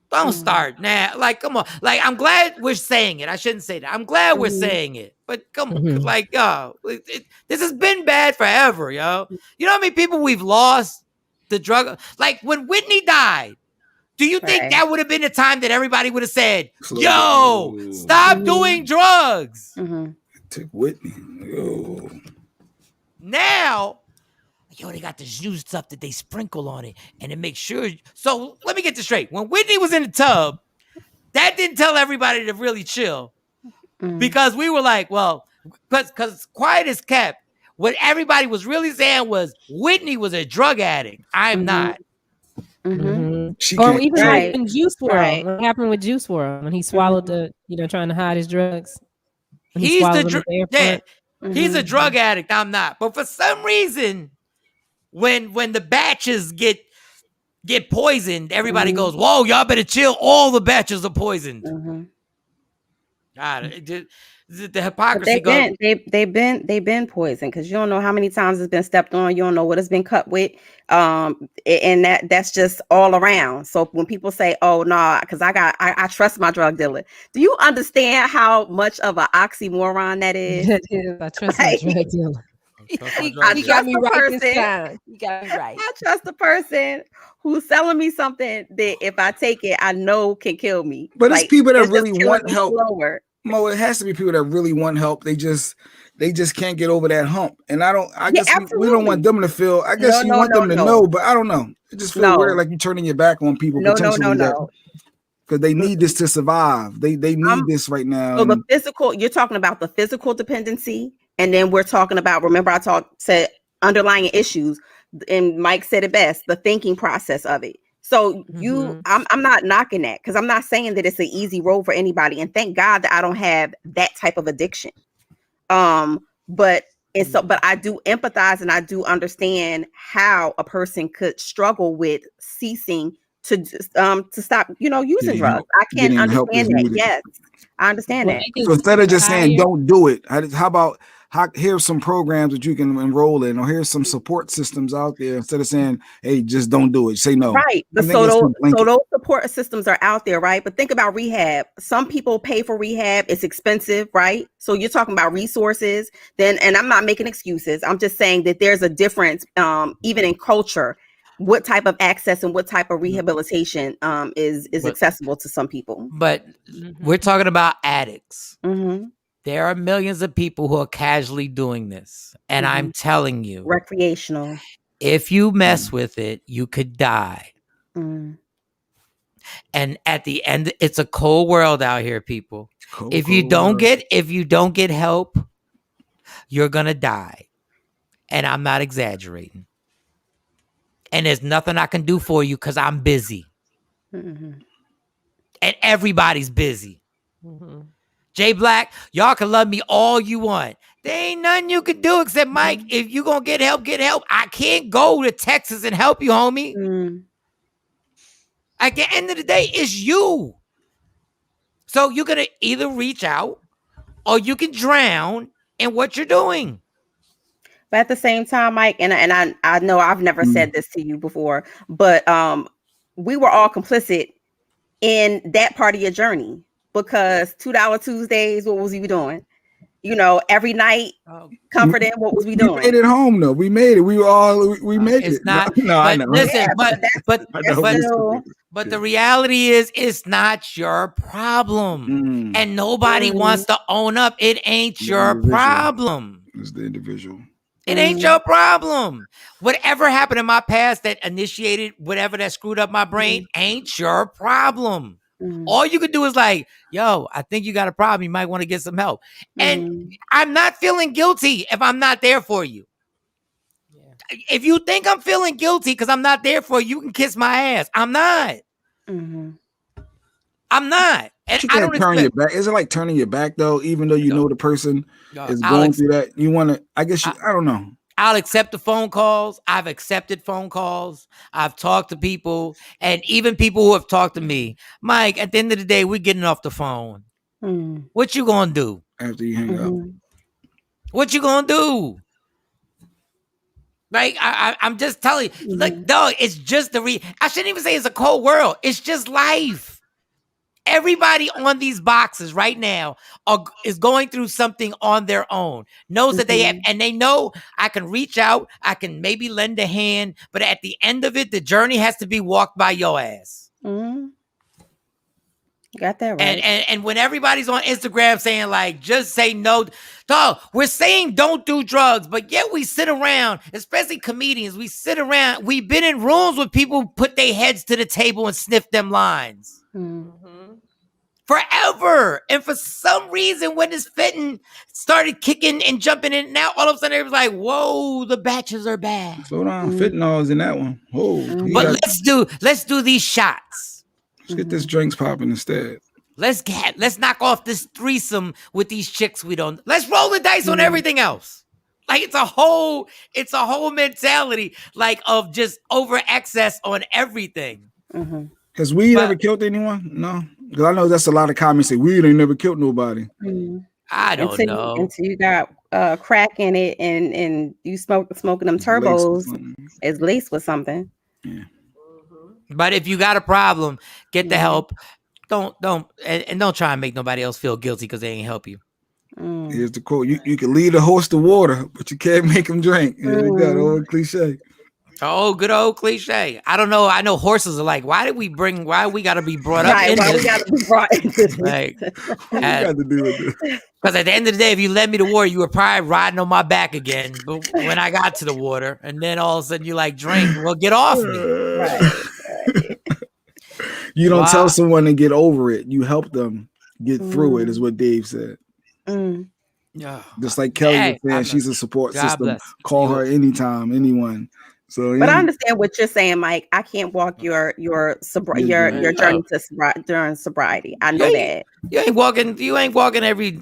Don't start now. Like, come on. Like, I'm glad we're saying it. I shouldn't say that. I'm glad we're saying it. But come on. Like, yo, this has been bad forever, yo. You know how many people we've lost the drug? Like, when Whitney died, do you think that would have been the time that everybody would have said, yo, stop doing drugs? Take Whitney. Yo. Now, yo, they got this new stuff that they sprinkle on it, and it makes sure. So let me get this straight. When Whitney was in the tub, that didn't tell everybody to really chill, because we were like, well, because quiet is kept. What everybody was really saying was Whitney was a drug addict. I'm not. Or even like in Juice WRLD, what happened with Juice WRLD when he swallowed the, trying to hide his drugs. He's a drug addict. I'm not. But for some reason, when the batches get poisoned, everybody goes, "Whoa, y'all better chill! All the batches are poisoned." God, the hypocrisy goes. They've been poisoned because you don't know how many times it's been stepped on. You don't know what it's been cut with, and that's just all around. So when people say, "Oh no," because I trust my drug dealer. Do you understand how much of an oxymoron that is? I trust my drug dealer. He got me right this time. He got me right. I trust the person who's selling me something that if I take it, I know can kill me. But it's people that really want help. Mo, it has to be people that really want help. They just can't get over that hump. And I guess we don't want them to feel. I guess you want them to know, but I don't know. It just feels weird, like you're turning your back on people potentially. Because they need this to survive. They need this right now. So the physical, you're talking about the physical dependency, and then we're talking about. Remember, I said underlying issues, and Mike said it best: the thinking process of it. So I'm not knocking that because I'm not saying that it's an easy road for anybody. And thank God that I don't have that type of addiction. But I do empathize and I do understand how a person could struggle with ceasing to stop, using drugs. I can understand that. Yes, I understand that. So instead of just saying don't do it, how about here's some programs that you can enroll in, or here's some support systems out there. Instead of saying, "Hey, just don't do it," say no. Right. So those support systems are out there, right? But think about rehab. Some people pay for rehab; it's expensive, right? So you're talking about resources. And I'm not making excuses. I'm just saying that there's a difference, even in culture, what type of access and what type of rehabilitation is accessible to some people. But we're talking about addicts. There are millions of people who are casually doing this. And I'm telling you. Recreational. If you mess with it, you could die. And at the end, it's a cold world out here, people. If you don't get help, you're going to die. And I'm not exaggerating. And there's nothing I can do for you because I'm busy. And everybody's busy. Jay Black, y'all can love me all you want. There ain't nothing you can do except, Mike, if you gonna get help, get help. I can't go to Texas and help you, homie. At the end of the day, it's you. So you're gonna either reach out or you can drown in what you're doing. But at the same time, Mike, and I know I've never said this to you before, but we were all complicit in that part of your journey. Because $2 Tuesdays, what was we doing? Every night, comforting. What was we doing? We made it home, though. We made it. We made it. Not. No, I know. Listen, but the reality is, it's not your problem, and nobody wants to own up. It ain't your problem. It's the individual. It ain't your problem. Whatever happened in my past that initiated whatever that screwed up my brain ain't your problem. All you could do is like, yo, I think you got a problem. You might want to get some help. And I'm not feeling guilty if I'm not there for you. If you think I'm feeling guilty because I'm not there for you, you can kiss my ass. I'm not. I'm not. And you can't turn your back. Is it like turning your back though? Even though you know the person is going through that, you want to. I guess I don't know. I'll accept the phone calls. I've accepted phone calls. I've talked to people, and even people who have talked to me. Mike, at the end of the day, we're getting off the phone. What you gonna do after you hang up? What you gonna do? Like I'm just telling you, like, dog, it's just I shouldn't even say it's a cold world. It's just life. Everybody on these boxes right now is going through something on their own, knows that they have, and they know I can reach out, I can maybe lend a hand, but at the end of it, the journey has to be walked by your ass. Got that right. And when everybody's on Instagram saying like, just say no, dog, we're saying don't do drugs, but yet we sit around, especially comedians, we sit around, we've been in rooms with people who put their heads to the table and sniff them lines. forever. And for some reason, when this fitting started kicking and jumping in and out, all of a sudden it was like, whoa, the batches are bad. Slow down, fentanyl's in that one. But let's do these shots. Let's get this drinks popping instead. Let's knock off this threesome with these chicks we don't. Let's roll the dice on everything else. Like it's a whole mentality like of just over excess on everything. Has weed ever killed anyone? No, because I know that's a lot of comments say weed ain't never killed nobody. I don't know until you got crack in it and you smoking them turbos is laced with something. Yeah. But if you got a problem, get the help. Don't try and make nobody else feel guilty because they ain't help you. Here's the quote: "You can lead a horse to water, but you can't make him drink." Here we go, old cliche. Oh, good old cliche. I don't know. I know horses are like, why we got to be brought up in why this? we got to be brought into this? Like, what got to do with this? Because at the end of the day, if you led me to water, you were probably riding on my back again. But when I got to the water, and then all of a sudden you like drink, well, get off me. Right. You don't tell someone to get over it. You help them get through it, is what Dave said. Just like Kelly was saying, she's a support system. Call her anytime, anyone. So, but I understand what you're saying, Mike. I can't walk your journey to during sobriety. I know that you ain't walking every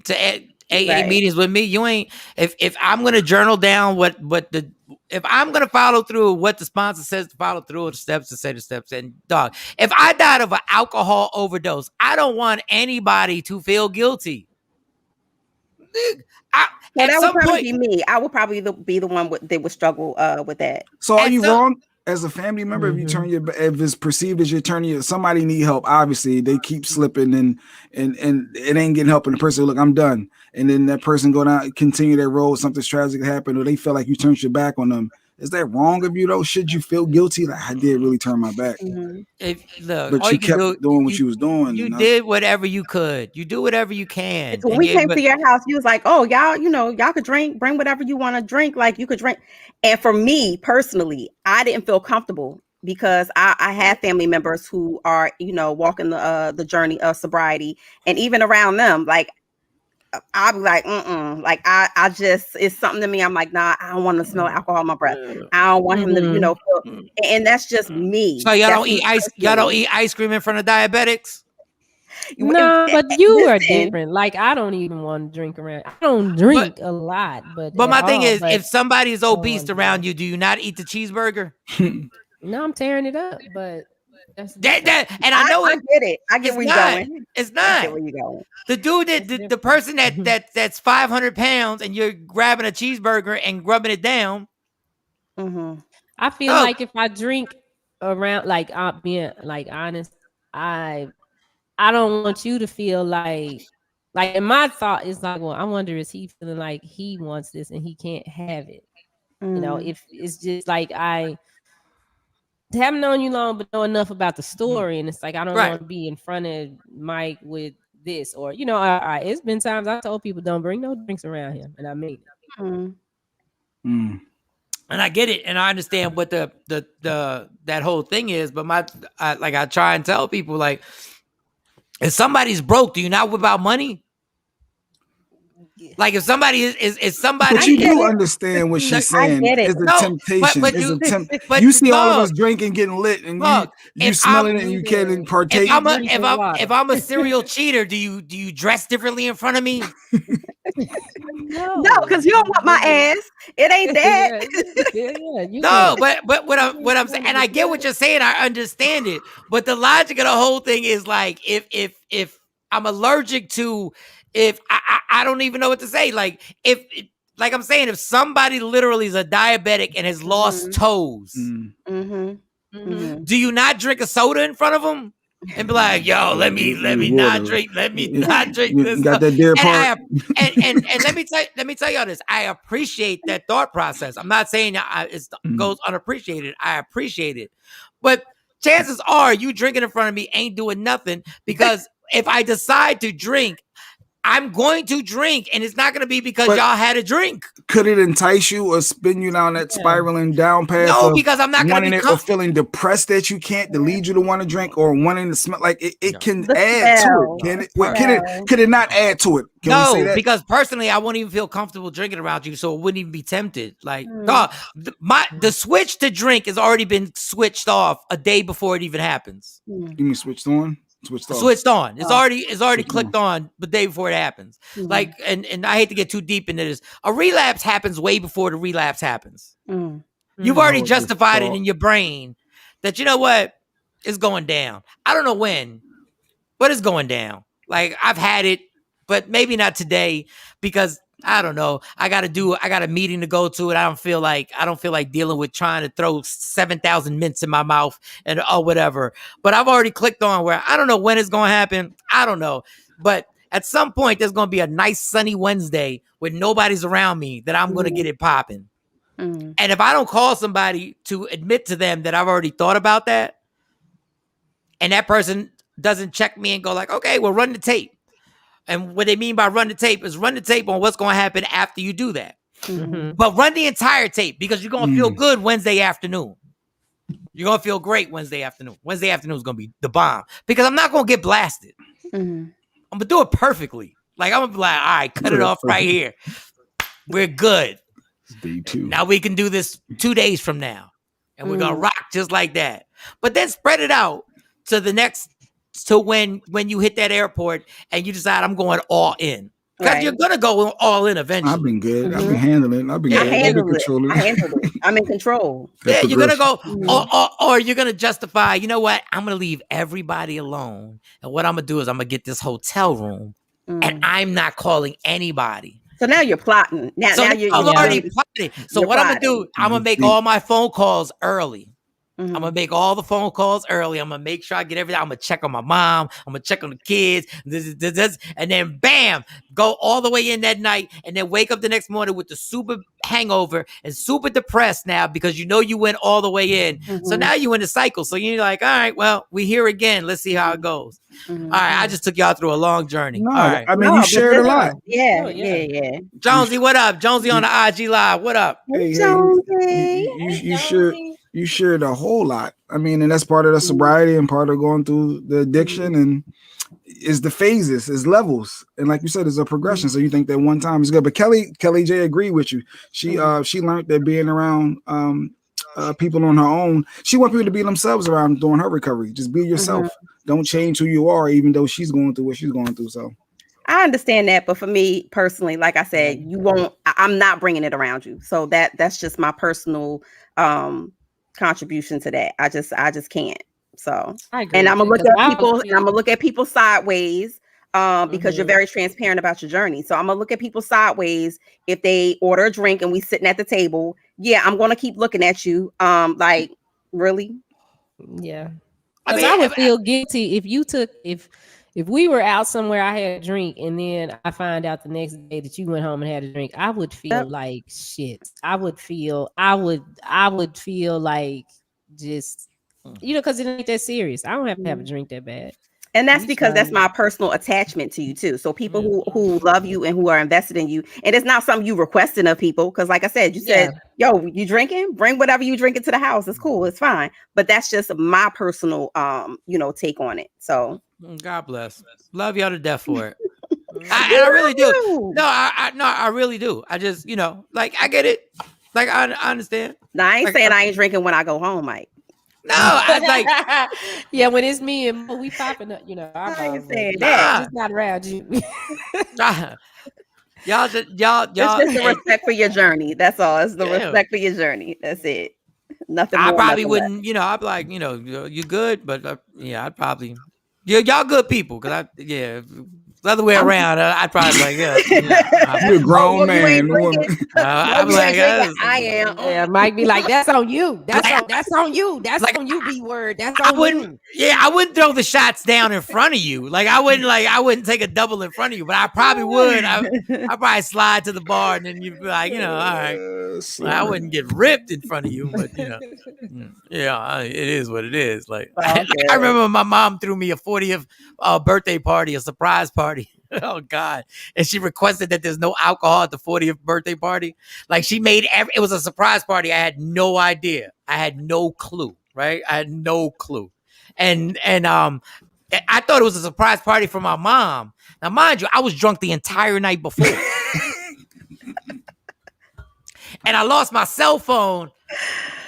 eight meetings with me. You ain't. If I'm gonna journal down if I'm gonna follow through what the sponsor says to follow through, the steps to say the steps. And dog, if I died of an alcohol overdose, I don't want anybody to feel guilty. That would probably be me. I would probably be the one that would struggle with that. So are you wrong as a family member if you turn if it's perceived as you're turning somebody need help? Obviously, they keep slipping and it ain't getting help, and the person look, I'm done, and then that person go down, continue their road, something's tragic happen, or they feel like you turned your back on them. Is that wrong of you though? Should you feel guilty? Like I did really turn my back. But you kept doing what you was doing. You did whatever you could. You do whatever you can. When we came to your house, you was like, "Oh, y'all could drink. Bring whatever you want to drink. Like you could drink." And for me personally, I didn't feel comfortable because I have family members who are walking the journey of sobriety, and even around them, like. I'll be like, like I just, it's something to me. I'm like, nah, I don't want to smell alcohol in my breath. I don't want him to, feel, and that's just me. So y'all don't eat ice. Y'all don't eat ice cream in front of diabetics. No, but you are different. Like I don't even want to drink around. I don't drink a lot, but my thing is, if somebody is obese around you, do you not eat the cheeseburger? No, I'm tearing it up, but. And I know I get it. I get where you're going. It's not. I get where you're going. The dude the person that's 500 pounds and you're grabbing a cheeseburger and rubbing it down. I feel like if I drink around, like I'm being like honest, I don't want you to feel like and my thought is like, well, I wonder is he feeling like he wants this and he can't have it. If it's just like I haven't known you long, but know enough about the story, and it's like I don't want to be in front of Mike with this, or it's been times I told people don't bring no drinks around him, and I made it. And I get it, and I understand what the that whole thing is, but I try and tell people like, if somebody's broke, do you not whip out money? Like if somebody is somebody, but you do understand what she's saying. It's a temptation. But you see all of us drinking, getting lit, and you smelling it, and you can't partake. If I'm a serial cheater, do you dress differently in front of me? No, because you don't want my ass. It ain't that. No, but what I'm saying, and I get what you're saying. I understand it, but the logic of the whole thing is like if I'm allergic to. If I don't even know what to say, like I'm saying, if somebody literally is a diabetic and has lost toes, do you not drink a soda in front of them and be like, "Yo, let me not drink this"? Got that deer part. And let me tell y'all this. I appreciate that thought process. I'm not saying it goes unappreciated. I appreciate it, but chances are you drinking in front of me ain't doing nothing because if I decide to drink. I'm going to drink, and it's not going to be because y'all had a drink. Could it entice you or spin you down that spiraling down path? No, because I'm not going to be or feeling depressed that you can't to lead you to want to drink, or wanting to smell like it can add to it. Can it? Wait, could it not add to it? Can we say that? Because personally, I wouldn't even feel comfortable drinking around you, so it wouldn't even be tempted. Like, the switch to drink has already been switched off a day before it even happens. You mean switched on? Switched on. It's already clicked on the day before it happens. Like, and I hate to get too deep into this. A relapse happens way before the relapse happens. You've already justified it in your brain that, you know what, it's going down. I don't know when, but it's going down. Like, I've had it, but maybe not today because I don't know. I got a meeting to go to, and I don't feel like dealing with trying to throw 7,000 mints in my mouth and whatever. But I've already clicked on where I don't know when it's going to happen. I don't know. But at some point, there's going to be a nice sunny Wednesday when nobody's around me that I'm going to get it popping. And if I don't call somebody to admit to them that I've already thought about that, and that person doesn't check me and go like, okay, well, run the tape. And what they mean by run the tape is run the tape on what's going to happen after you do that. But run the entire tape because you're going to feel good Wednesday afternoon. You're going to feel great Wednesday afternoon. Wednesday afternoon is going to be the bomb because I'm not going to get blasted. I'm going to do it perfectly. Like, I'm going to be like, all right, cut it off right here. We're good. Day 2. Now we can do this 2 days from now. And we're going to rock just like that. But then spread it out to the next, to when you hit that airport and you decide I'm going all in. Because you're going to go all in eventually. I've been good. I've been handling it. I've been good. I handled it. I'm in control. Yeah, you're going to go, or you're going to justify, you know what? I'm going to leave everybody alone. And what I'm going to do is I'm going to get this hotel room and I'm not calling anybody. So now you're plotting. Now you're already plotting. So what I'm going to do, I'm going to make all my phone calls early. I'm going to make all the phone calls early. I'm going to make sure I get everything. I'm going to check on my mom. I'm going to check on the kids. This, and then bam, go all the way in that night and then wake up the next morning with the super hangover and super depressed now because you know you went all the way in. So now you in the cycle. So you're like, all right, well, we here again. Let's see how it goes. All right, I just took y'all through a long journey. No, all right. I mean, you shared a lot. Yeah. Jonesy, what up? Jonesy on the IG Live. What up? Hey, you shared a whole lot. I mean, and that's part of the sobriety and part of going through the addiction, and is the phases, is levels, and like you said, it's a progression. So you think that one time is good, but Kelly J agreed with you. She learned that being around people on her own, she wants people to be themselves around during her recovery. Just be yourself. Don't change who you are, even though she's going through what she's going through. So I understand that, but for me personally, like I said, I'm not bringing it around you. So that's just my personal contribution to that. I just can't. So and I'm gonna look at people and I'm gonna look at people sideways because you're very transparent about your journey. So I'm gonna look at people sideways if they order a drink and we sitting at the table. Yeah, I'm gonna keep looking at you. Like, really? Yeah. I would feel guilty if we were out somewhere, I had a drink, and then I find out the next day that you went home and had a drink. I would feel like shit. I would feel like just, because it ain't that serious. I don't have to have a drink that bad. And that's because that's my personal attachment to you too. So people who love you and who are invested in you, and it's not something you requesting of people. Because like I said, you said, yo, you drinking? Bring whatever you drink into the house. It's cool. It's fine. But that's just my personal, take on it. So God bless. Love y'all to death for it. I really do. No, I really do. I just, I get it. Like, I understand. No, I ain't saying I ain't drinking when I go home, Mike. No, I like. Yeah, when it's me and we popping up, I ain't saying that. Just not around you. Y'all. It's just the respect for your journey. That's all. It's the respect for your journy. That's it. Nothing. I probably wouldn't. I'd be like, you good, but I'd probably. Y'all good people, because the other way around, I'd probably like, you're a grown man. I'm like, I am. Yeah, Mike be like, that's on you. That's on you. That's like, on you, B word. That's on you. Yeah, I wouldn't throw the shots down in front of you. Like, I wouldn't take a double in front of you, but I probably would. I'd probably slide to the bar, and then you'd be like, all right. I wouldn't get ripped in front of you, but it is what it is. Like, I remember my mom threw me a 40th birthday party, a surprise party. Oh God. And she requested that there's no alcohol at the 40th birthday party. Like she made it was a surprise party. I had no idea. I had no clue. Right. I had no clue. And I thought it was a surprise party for my mom. Now, mind you, I was drunk the entire night before. And I lost my cell phone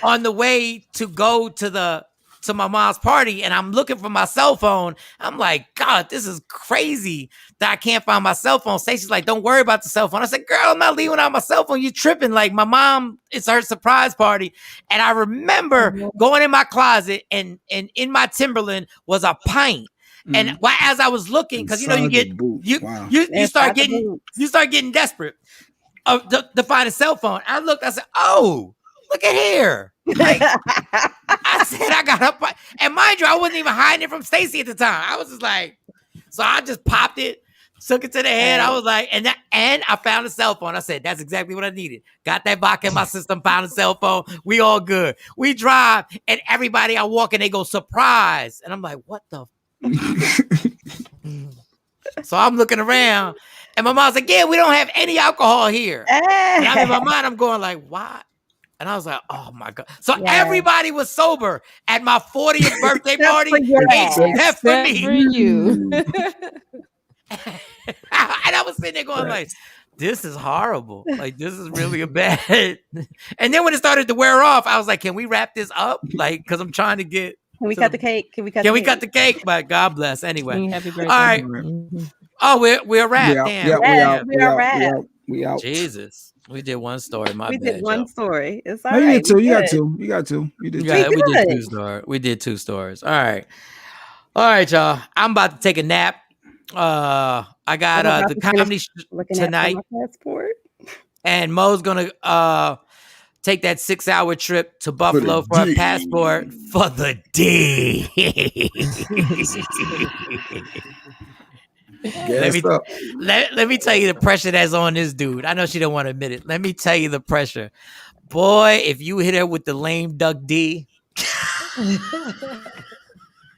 on the way to go to my mom's party, and I'm looking for my cell phone. I'm like, God, this is crazy that I can't find my cell phone. Stacey's like, don't worry about the cell phone. I said, girl, I'm not leaving out my cell phone. You tripping. Like, my mom, it's her surprise party. And I remember going in my closet, and in my Timberland was a pint. And as I was looking, because you know you start getting desperate to find a cell phone. I looked, I said, oh, look at here. Like, I said, I got up. And mind you, I wasn't even hiding it from Stacey at the time. I was just like, so I just popped it, took it to the head. I was like, and I found a cell phone. I said, that's exactly what I needed. Got that vodka in my system, found a cell phone. We all good. We drive, and everybody I walk in, they go, surprise. And I'm like, what the? So I'm looking around, and my mom's like, yeah, we don't have any alcohol here. And I'm in my mind, I'm going like, why? And I was like, oh my God. So everybody was sober at my 40th birthday party, except for me. For you. And I was sitting there going like, this is horrible. Like, this is really a bad. And then when it started to wear off, I was like, can we wrap this up? Like, because I'm trying to get. Can we cut the cake? Can we cut the cake? But God bless. Anyway. Happy birthday. All right. Oh, we're a wrap. Damn. We are wrap. We out. Jesus. We did one story. We did one story. It's all right. You got two. You got two. You did. Yeah, we did two stories. We did two stories. All right, y'all. I'm about to take a nap. I got the comedy tonight, and Mo's gonna take that 6-hour trip to Buffalo for a passport for the D. Let me tell you the pressure that's on this dude. I know she don't want to admit it. Let me tell you the pressure. Boy, if you hit her with the lame duck D.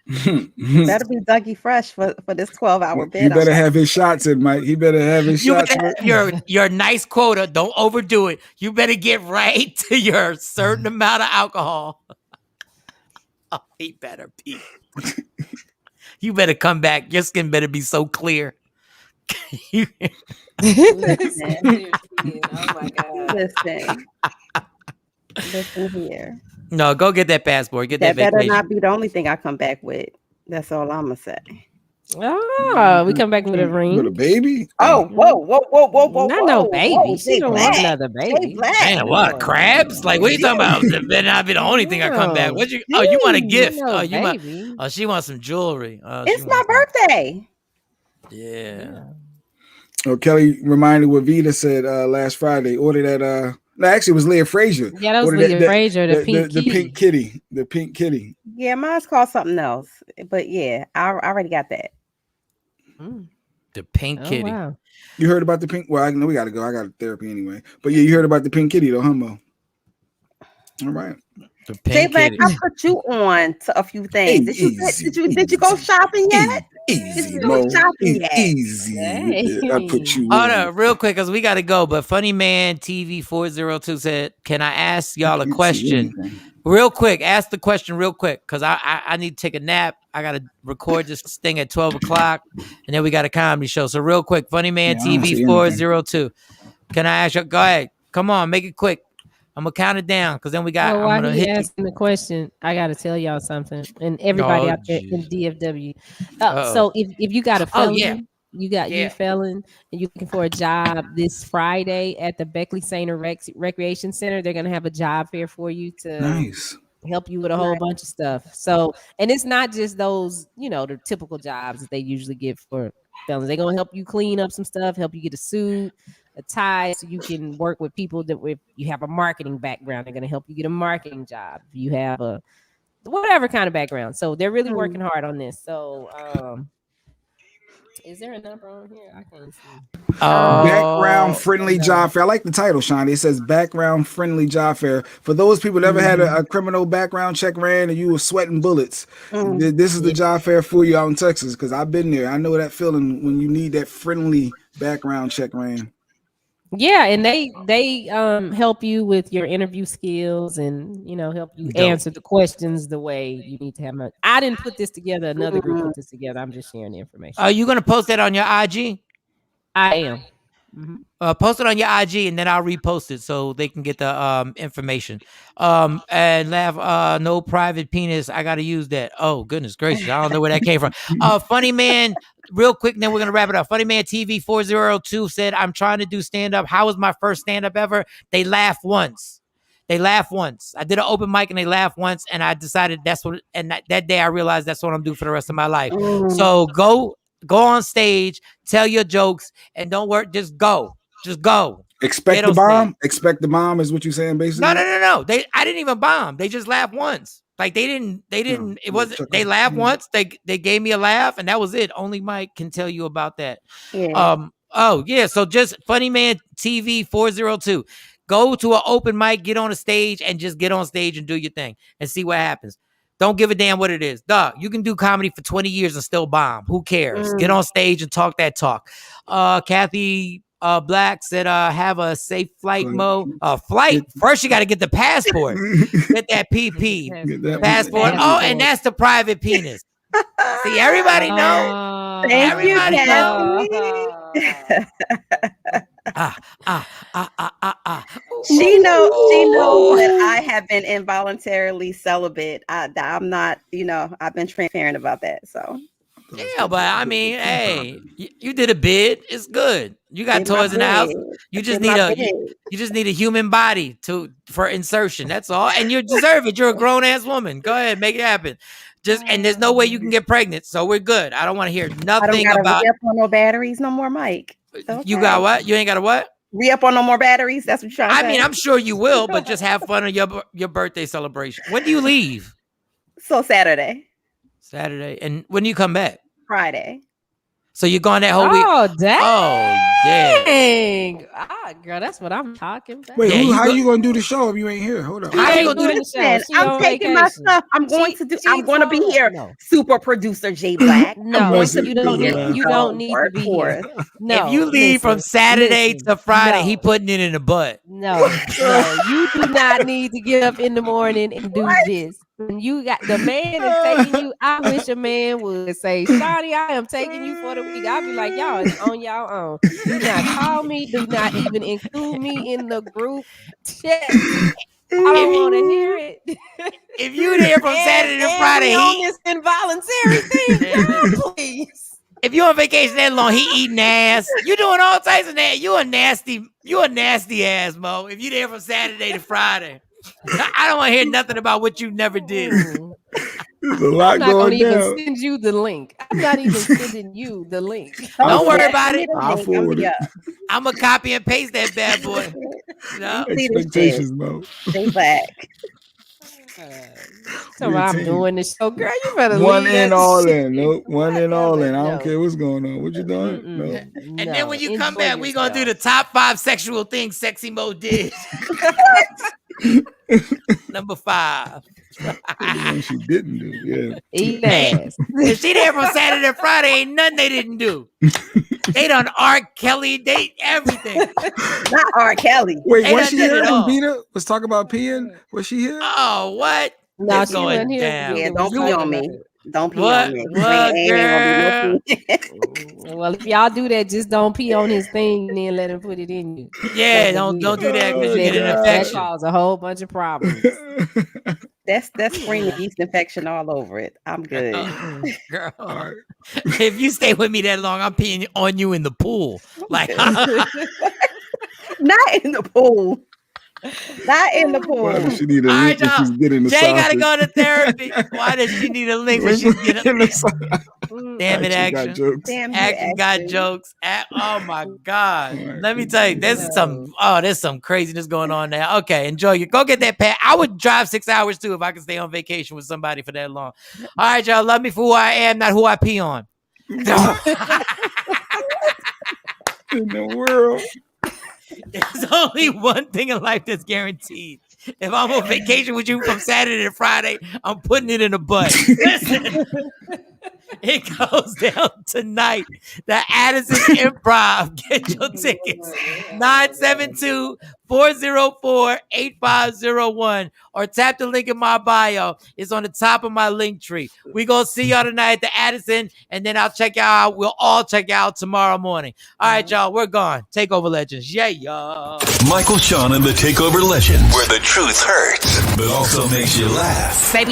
Better be Dougie fresh for this 12-hour bid. You better have his shots in, Mike. He better have his shots. Your nice quota. Don't overdo it. You better get right to your certain amount of alcohol. Oh, he better be. You better come back. Your skin better be so clear. Listen. Oh my God. Listen here. No, go get that passport. Get that vacation. Better not be the only thing I come back with. That's all I'm gonna say. Oh, we come back with a ring. With a baby? Oh, whoa. Not no baby. She don't want another baby. Man, what? Crabs? Like, what are you talking about? That better not be the only thing I come back. You want a gift? She wants some jewelry. It's my birthday. Yeah. Oh, Kelly reminded what Vita said last Friday. Order that no, actually it was Leah Frazier. Yeah, that was Leah Frazier, the pink kitty. The pink kitty. Yeah, mine's called something else. But yeah, I already got that. The pink kitty. Wow. You heard about the pink? Well, I know we gotta go. I got therapy anyway. But yeah, you heard about the pink kitty though, Humbo. All right. Jay Black, I put you on to a few things. Did you go shopping yet? Easy, Easy. Hey. I put you Hold on, real quick, because we got to go. But Funny Man TV 402 said, can I ask y'all a question? Real quick, ask the question real quick, because I need to take a nap. I got to record this thing at 12 o'clock, and then we got a comedy show. So real quick, Funny Man TV 402. Can I ask you? Go ahead. Come on, make it quick. I'm gonna count it down because then we got. Well, while he's asking the question, I gotta tell y'all something, and everybody out there in DFW. So if you got a felon, you got you felon, and you're looking for a job this Friday at the Beckley Center Recreation Center, they're gonna have a job fair for you to help you with a whole bunch of stuff. So, and it's not just those, the typical jobs that they usually give for felons. They're gonna help you clean up some stuff, help you get a suit, a tie, so you can work with people that if you have a marketing background, they're going to help you get a marketing job. If you have a whatever kind of background. So they're really working hard on this. So Is there a number on here? I can't see. Background friendly job fair. I like the title, Shawn. It says background friendly job fair. For those people who never had a criminal background check ran and you were sweating bullets, this is the job fair for you out in Texas, because I've been there. I know that feeling when you need that friendly background check ran. Yeah, and they help you with your interview skills and help you answer the questions the way you need to have them. I didn't put this together. Another group put this together. I'm just sharing the information. Are you gonna post that on your IG? I am. Post it on your IG and then I'll repost it so they can get the information. And laugh, no private penis. I gotta use that. Oh goodness gracious, I don't know where that came from. Funny man, real quick, and then we're gonna wrap it up. Funny man TV 402 said, "I'm trying to do stand up. How was my first stand up ever? They laughed once. I did an open mic and they laughed once, and I decided that's what. And that day I realized that's what I'm doing for the rest of my life. So go on stage, tell your jokes, and don't work. Just go. Expect the bomb. Expect the bomb is what you're saying, basically. No. I didn't even bomb. They just laughed once. Like they didn't. It wasn't. They laughed once. They gave me a laugh, and that was it. Only Mike can tell you about that. Yeah. So just Funny Man TV 402. Go to an open mic, get on a stage, and just get on stage and do your thing and see what happens. Don't give a damn what it is. Dog, you can do comedy for 20 years and still bomb. Who cares? Get on stage and talk that talk. Kathy Black said, have a safe flight mode. Flight. First, you got to get the passport. Get that PP. Passport. Oh, and that's the private penis. See, everybody know. Everybody know. She knows that I have been involuntarily celibate. I'm not, I've been transparent about that. So yeah, but I mean, hey, you did a bid. It's good. You got toys in the house. You just need a human body for insertion. That's all, and you deserve it. You're a grown ass woman. Go ahead, make it happen. And there's no way you can get pregnant, so we're good. I don't want to hear nothing about re-up on no batteries no more, Mike. Okay. You got what? You ain't got a what? Re-up on no more batteries. That's what you're trying to say. I mean, I'm sure you will, but just have fun on your birthday celebration. When do you leave? So Saturday. And when do you come back? Friday. So you're gone that whole week? Oh, dang. Oh, dang. Girl, that's what I'm talking about. Wait, how you going to do the show if you ain't here? Hold on. How you going to do the show? I'm taking my stuff. I'm going to be here. No. Super producer J Black. No, you don't need to be here. No. If you leave from Saturday to Friday, he putting it in the butt. No, you do not need to get up in the morning and do this. When you got the man is taking you, I wish a man would say, Shawty, I am taking you for the week. I'll be like, y'all is on y'all own. Do not call me. Do not even include me in the group chat. I don't want to hear it. If you there from Saturday to Friday, on this involuntary thing, please. If you on vacation that long, he eating ass. You doing all types of that. You a nasty ass, Mo. If you there from Saturday to Friday. I don't want to hear nothing about what you never did. There's a lot I'm not going even down. send you the link. I'm not even sending you the link. Don't worry about it. I'll forward it. I'm gonna copy and paste that bad boy. No? Expectations, Mo. Stay back. So I'm doing this show, girl. You better One leave in, that all shit. in. Nope. One in, all in. I don't No. care what's going on. What you doing? No. And then when you come back, we're gonna do the top 5 sexual things Sexy Mo did. Number 5. She didn't do. Yeah. Eat ass. If she there from Saturday to Friday, ain't nothing they didn't do. They done R. Kelly, they everything. Not R. Kelly. Wait, They was done she did here it when all. Vita was talking about peeing? Was she here? Oh, what? No, It's she going wasn't here. down. Yeah, don't pee on me. Don't pee What? on me. What, Ain't gonna be no pee. Well, if y'all do that, just don't pee on his thing and then let him put it in you. Yeah, don't do that because you get an That infection. cause a whole bunch of problems. That's screaming yeast infection all over it. I'm good. Girl, if you stay with me that long, I'm peeing on you in the pool. Like, Not in the pool. Not in the pool. Why does she need a All link right, when she's getting the Jay gotta sausage? go to therapy. Why does she need a link when she's getting Damn it, Action got Action. jokes. Damn you, Action got Action. jokes. Oh my God. Let me tell you, there's some craziness going on now. Okay, enjoy you. Go get that pad. I would drive 6 hours too if I could stay on vacation with somebody for that long. All right, y'all. Love me for who I am, not who I pee on. in the world? There's only one thing in life that's guaranteed. If I'm on vacation with you from Saturday to Friday, I'm putting it in the butt. Listen, it goes down tonight. The Addison Improv. Get your tickets. 972-404-8501 or tap the link in my bio. It's on the top of my link tree. We gonna see y'all tonight at the Addison, and then I'll check out. We'll all check out tomorrow morning. All right, y'all, we're gone. Takeover Legends. Yeah, y'all. Michael, Shawn, and the Takeover Legends, where the truth hurts, but also makes you laugh. Baby,